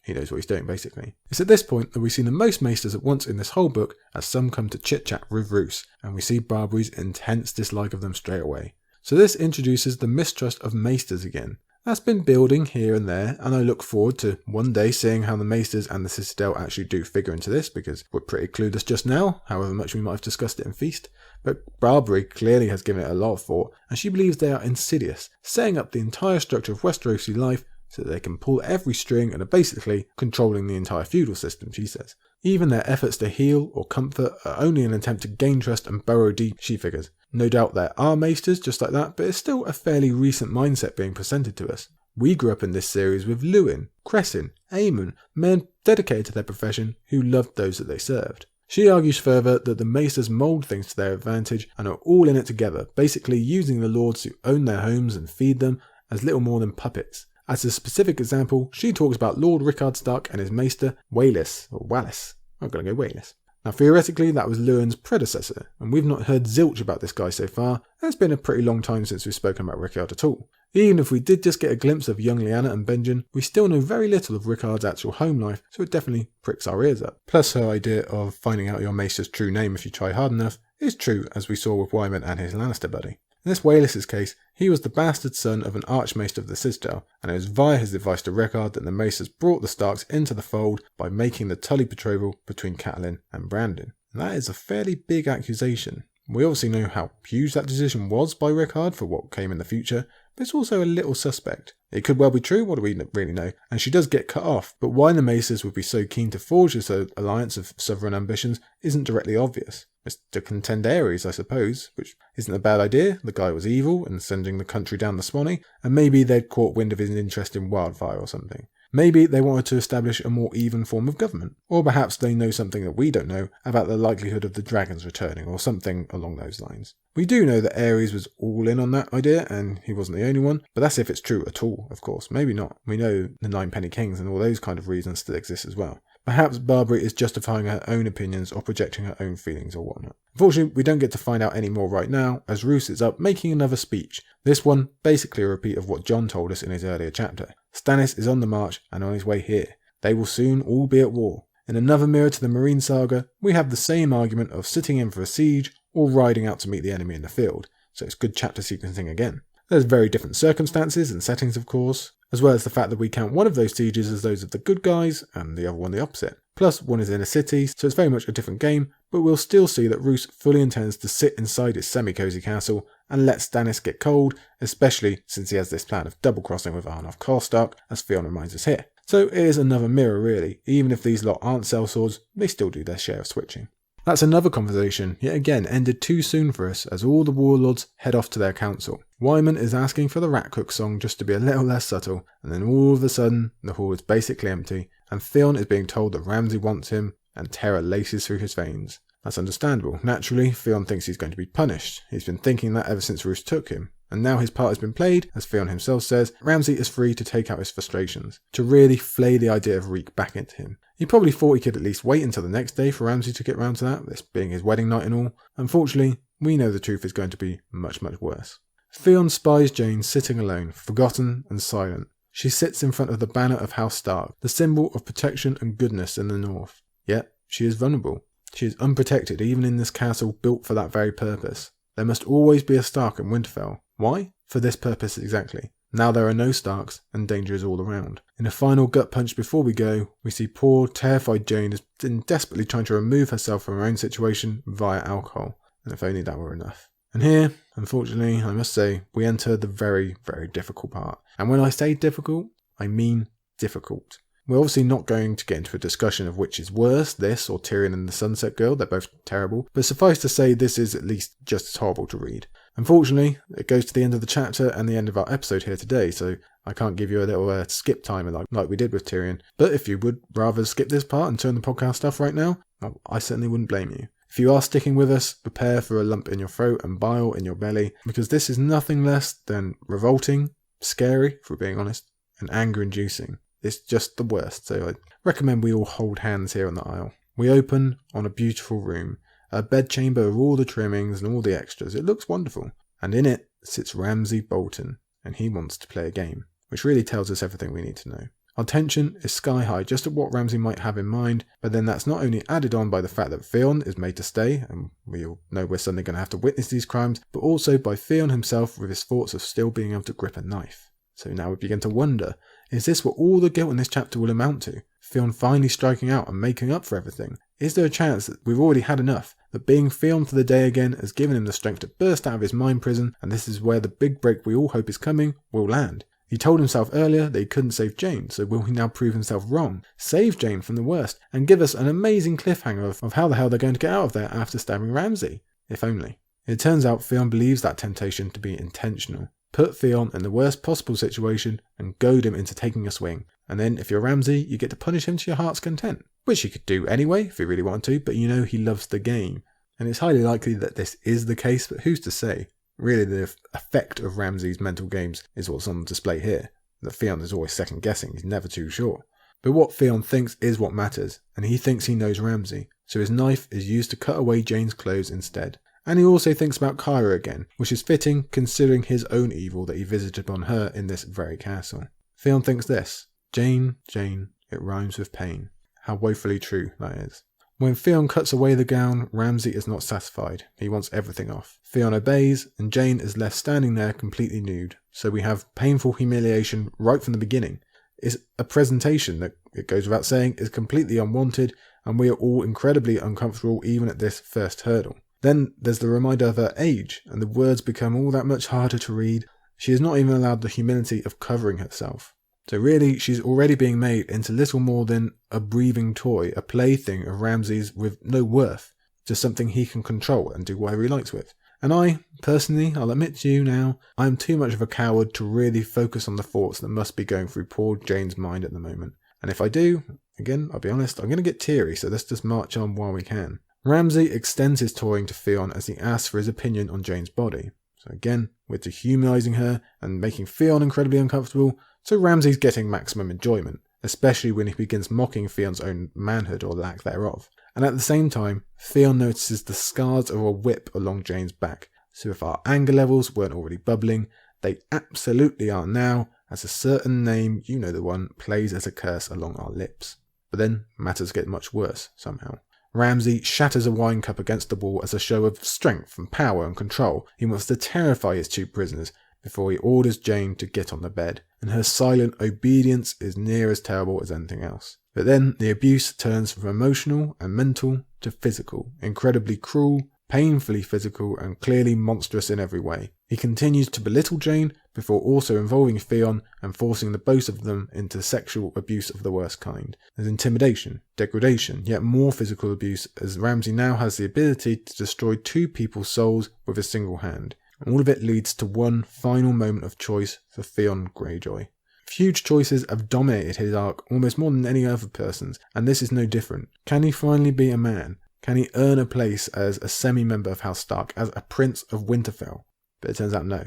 He knows what he's doing, basically. It's at this point that we see the most maesters at once in this whole book, as some come to chit-chat with Roose, and we see Barbary's intense dislike of them straight away. So this introduces the mistrust of maesters again. That's been building here and there, and I look forward to one day seeing how the Maesters and the Citadel actually do figure into this, because we're pretty clueless just now, however much we might have discussed it in Feast. But Barbary clearly has given it a lot of thought, and she believes they are insidious, setting up the entire structure of Westerosi life so that they can pull every string and are basically controlling the entire feudal system, she says. Even their efforts to heal or comfort are only an attempt to gain trust and burrow deep, she figures. No doubt there are Maesters just like that, but it's still a fairly recent mindset being presented to us. We grew up in this series with Lewin, Cressin, Aemon, men dedicated to their profession who loved those that they served. She argues further that the Maesters mould things to their advantage and are all in it together, basically using the lords who own their homes and feed them as little more than puppets. As a specific example, she talks about Lord Rickard Stark and his Maester, Waelys, or Wallace. I'm going to go Waelys. Now theoretically that was Lewin's predecessor, and we've not heard zilch about this guy so far, and it's been a pretty long time since we've spoken about Rickard at all. Even if we did just get a glimpse of young Lyanna and Benjen, we still know very little of Rickard's actual home life, so it definitely pricks our ears up. Plus her idea of finding out your Maester's true name if you try hard enough is true, as we saw with Wyman and his Lannister buddy. In this Waelys' case, he was the bastard son of an Archmaester of the Citadel, and it was via his advice to Rickard that the Maesters brought the Starks into the fold by making the Tully betrothal between Catelyn and Brandon. And that is a fairly big accusation. We obviously know how huge that decision was by Rickard for what came in the future, but it's also a little suspect. It could well be true, what do we really know? And she does get cut off, but why the Maesters would be so keen to forge this alliance of sovereign ambitions isn't directly obvious. It's to contend Aerys, I suppose, which isn't a bad idea. The guy was evil and sending the country down the Swanee, and maybe they'd caught wind of his interest in wildfire or something. Maybe they wanted to establish a more even form of government, or perhaps they know something that we don't know about the likelihood of the dragons returning, or something along those lines. We do know that Aerys was all in on that idea, and he wasn't the only one, but that's if it's true at all, of course. Maybe not. We know the Nine Penny Kings and all those kind of reasons still exist as well. Perhaps Barbary is justifying her own opinions or projecting her own feelings or whatnot. Unfortunately, we don't get to find out any more right now, as Roose is up making another speech. This one basically a repeat of what Jon told us in his earlier chapter. Stannis is on the march and on his way here. They will soon all be at war. In another mirror to the Marine saga, we have the same argument of sitting in for a siege or riding out to meet the enemy in the field, so it's good chapter sequencing again. There's very different circumstances and settings, of course, as well as the fact that we count one of those sieges as those of the good guys and the other one the opposite. Plus, one is in a city, so it's very much a different game, but we'll still see that Roose fully intends to sit inside his semi-cozy castle and let Stannis get cold, especially since he has this plan of double-crossing with Arnulf Karstark, as Theon reminds us here. So it is another mirror really. Even if these lot aren't sellswords, they still do their share of switching. That's another conversation, yet again ended too soon for us as all the warlords head off to their council. Wyman is asking for the Rat Cook song just to be a little less subtle, and then all of a sudden the hall is basically empty, and Theon is being told that Ramsay wants him, and terror laces through his veins. That's understandable. Naturally, Theon thinks he's going to be punished. He's been thinking that ever since Roose took him. And now his part has been played, as Theon himself says, Ramsay is free to take out his frustrations, to really flay the idea of Reek back into him. He probably thought he could at least wait until the next day for Ramsay to get round to that, this being his wedding night and all. Unfortunately, we know the truth is going to be much, much worse. Theon spies Jane sitting alone, forgotten and silent. She sits in front of the banner of House Stark, the symbol of protection and goodness in the north. Yet, she is vulnerable. She is unprotected even in this castle built for that very purpose. There must always be a Stark in Winterfell. Why? For this purpose exactly. Now there are no Starks, and danger is all around. In a final gut punch before we go, we see poor, terrified Jane is desperately trying to remove herself from her own situation via alcohol. And if only that were enough. And here, unfortunately, I must say, we enter the very, very difficult part. And when I say difficult, I mean difficult. We're obviously not going to get into a discussion of which is worse, this or Tyrion and the Sunset Girl. They're both terrible. But suffice to say, this is at least just as horrible to read. Unfortunately, it goes to the end of the chapter and the end of our episode here today, so I can't give you a little skip timer like we did with Tyrion. But if you would rather skip this part and turn the podcast off right now, well, I certainly wouldn't blame you. If you are sticking with us, prepare for a lump in your throat and bile in your belly, because this is nothing less than revolting, scary, if we're being honest, and anger-inducing. It's just the worst, so I recommend we all hold hands here on the aisle. We open on a beautiful room, a bedchamber with all the trimmings and all the extras. It looks wonderful. And in it sits Ramsay Bolton, and he wants to play a game, which really tells us everything we need to know. Our tension is sky high just at what Ramsay might have in mind, but then that's not only added on by the fact that Theon is made to stay, and we all know we're suddenly going to have to witness these crimes, but also by Theon himself with his thoughts of still being able to grip a knife. So now we begin to wonder, is this what all the guilt in this chapter will amount to? Theon finally striking out and making up for everything? Is there a chance that we've already had enough? That being Theon for the day again has given him the strength to burst out of his mind prison, and this is where the big break we all hope is coming will land. He told himself earlier that he couldn't save Jane, so will he now prove himself wrong, save Jane from the worst, and give us an amazing cliffhanger of how the hell they're going to get out of there after stabbing Ramsay? If only. It turns out Theon believes that temptation to be intentional. Put Theon in the worst possible situation and goad him into taking a swing. And then if you're Ramsay, you get to punish him to your heart's content. Which he could do anyway if he really wanted to, but you know he loves the game. And it's highly likely that this is the case, but who's to say? Really, the effect of Ramsay's mental games is what's on display here. That Theon is always second guessing, he's never too sure. But what Theon thinks is what matters, and he thinks he knows Ramsay, so his knife is used to cut away Jane's clothes instead. And he also thinks about Kyra again, which is fitting considering his own evil that he visited upon her in this very castle. Theon thinks this: Jane, Jane, it rhymes with pain. How woefully true that is. When Theon cuts away the gown, Ramsay is not satisfied. He wants everything off. Theon obeys, and Jane is left standing there completely nude. So we have painful humiliation right from the beginning. It's a presentation that, it goes without saying, is completely unwanted, and we are all incredibly uncomfortable even at this first hurdle. Then there's the reminder of her age, and the words become all that much harder to read. She is not even allowed the humility of covering herself. So really, she's already being made into little more than a breathing toy, a plaything of Ramsay's with no worth, just something he can control and do whatever he likes with. And I, personally, I'll admit to you now, I am too much of a coward to really focus on the thoughts that must be going through poor Jane's mind at the moment. And if I do, again, I'll be honest, I'm going to get teary, so let's just march on while we can. Ramsay extends his toying to Theon as he asks for his opinion on Jane's body. So again, we're dehumanising her and making Theon incredibly uncomfortable, so Ramsay's getting maximum enjoyment, especially when he begins mocking Theon's own manhood or lack thereof. And at the same time, Theon notices the scars of a whip along Jane's back, so if our anger levels weren't already bubbling, they absolutely are now, as a certain name, you know the one, plays as a curse along our lips. But then, matters get much worse, somehow. Ramsay shatters a wine cup against the wall as a show of strength and power and control. He wants to terrify his two prisoners before he orders Jane to get on the bed, and her silent obedience is near as terrible as anything else. But then the abuse turns from emotional and mental to physical, incredibly cruel, painfully physical, and clearly monstrous in every way. He continues to belittle Jane before also involving Theon and forcing the both of them into sexual abuse of the worst kind. There's intimidation, degradation, yet more physical abuse, as Ramsay now has the ability to destroy two people's souls with a single hand. And all of it leads to one final moment of choice for Theon Greyjoy. Huge choices have dominated his arc almost more than any other person's, and this is no different. Can he finally be a man? Can he earn a place as a semi-member of House Stark, as a Prince of Winterfell? But it turns out no,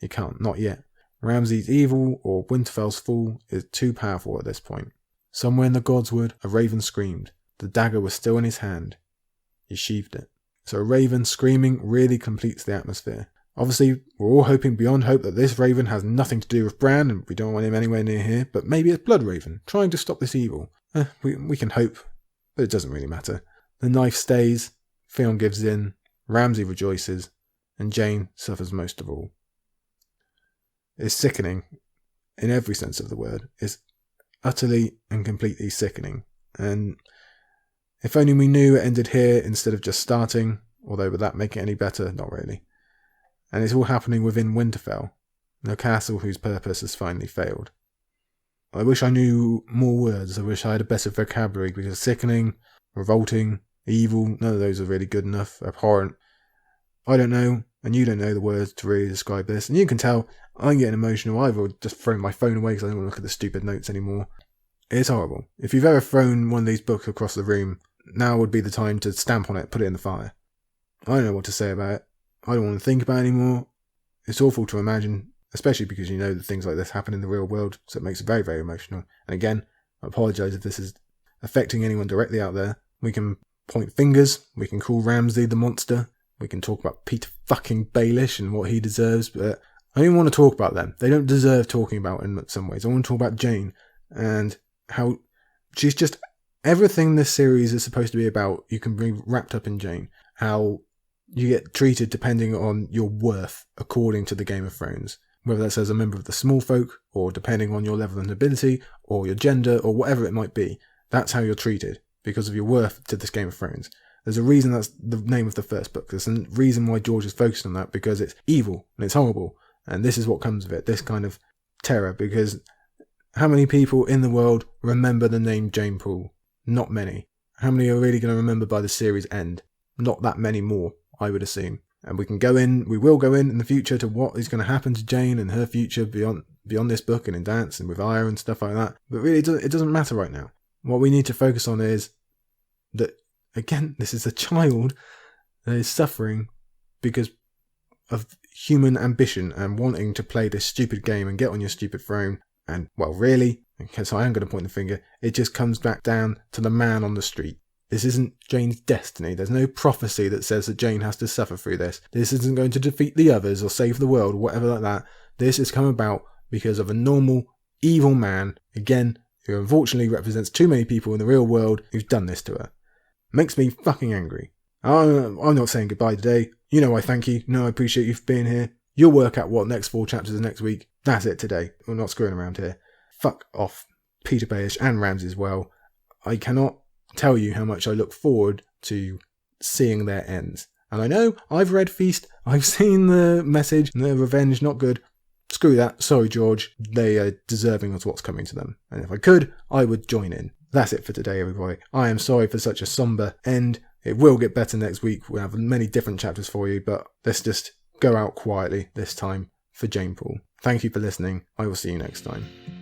he can't, not yet. Ramsay's evil, or Winterfell's fall, is too powerful at this point. Somewhere in the Godswood, a raven screamed. The dagger was still in his hand. He sheathed it. So a raven screaming really completes the atmosphere. Obviously, we're all hoping beyond hope that this raven has nothing to do with Bran, and we don't want him anywhere near here, but maybe it's Bloodraven, trying to stop this evil. We can hope, but it doesn't really matter. The knife stays, Theon gives in, Ramsay rejoices, and Jane suffers most of all. It's sickening, in every sense of the word. It's utterly and completely sickening, and if only we knew it ended here instead of just starting, although would that make it any better? Not really. And it's all happening within Winterfell, a castle whose purpose has finally failed. I wish I knew more words, I wish I had a better vocabulary, because sickening, revolting, evil, none of those are really good enough, abhorrent. I don't know, and you don't know the words to really describe this, and you can tell I'm getting emotional. I've just thrown my phone away because I don't want to look at the stupid notes anymore. It's horrible. If you've ever thrown one of these books across the room, now would be the time to stamp on it, put it in the fire. I don't know what to say about it. I don't want to think about it anymore. It's awful to imagine, especially because you know that things like this happen in the real world, so it makes it very, very emotional. And again, I apologise if this is affecting anyone directly out there. We can point fingers, we can call Ramsay the monster, we can talk about Peter fucking Baelish and what he deserves, but I don't want to talk about them. They don't deserve talking about in some ways. I want to talk about Jane and how she's just everything this series is supposed to be about. You can be wrapped up in Jane. How you get treated depending on your worth according to the Game of Thrones. whether that's as a member of the small folk, or depending on your level of nobility, or your gender, or whatever it might be. That's how you're treated, because of your worth to this Game of Thrones. There's a reason that's the name of the first book. There's a reason why George is focused on that, because it's evil, and it's horrible, and this is what comes of it, this kind of terror, because how many people in the world remember the name Jane Poole? Not many. How many are really going to remember by the series end? Not that many more, I would assume. And we will go in the future to what is going to happen to Jane and her future beyond this book and in Dance and with Arya and stuff like that. But really, it doesn't matter right now. What we need to focus on is that, again, this is a child that is suffering because of human ambition and wanting to play this stupid game and get on your stupid throne. And, well, really, because I am going to point the finger, it just comes back down to the man on the street. This isn't Jane's destiny. There's no prophecy that says that Jane has to suffer through this. This isn't going to defeat the others or save the world or whatever like that. This has come about because of a normal, evil man, again, who unfortunately represents too many people in the real world who's done this to her. Makes me fucking angry. I'm not saying goodbye today. You know I thank you. No, I appreciate you for being here. You'll work out what next 4 chapters next week. That's it today. We're not screwing around here. Fuck off, Peter Baelish and Ramsay as well. I cannot tell you how much I look forward to seeing their ends. And I know I've read Feast, I've seen the message, and the revenge, not good. Screw that, sorry George, they are deserving of what's coming to them. And if I could, I would join in. That's it for today, everybody. I am sorry for such a somber end. It will get better next week. We'll have many different chapters for you, but let's just go out quietly this time for Jane Poole. Thank you for listening. I will see you next time.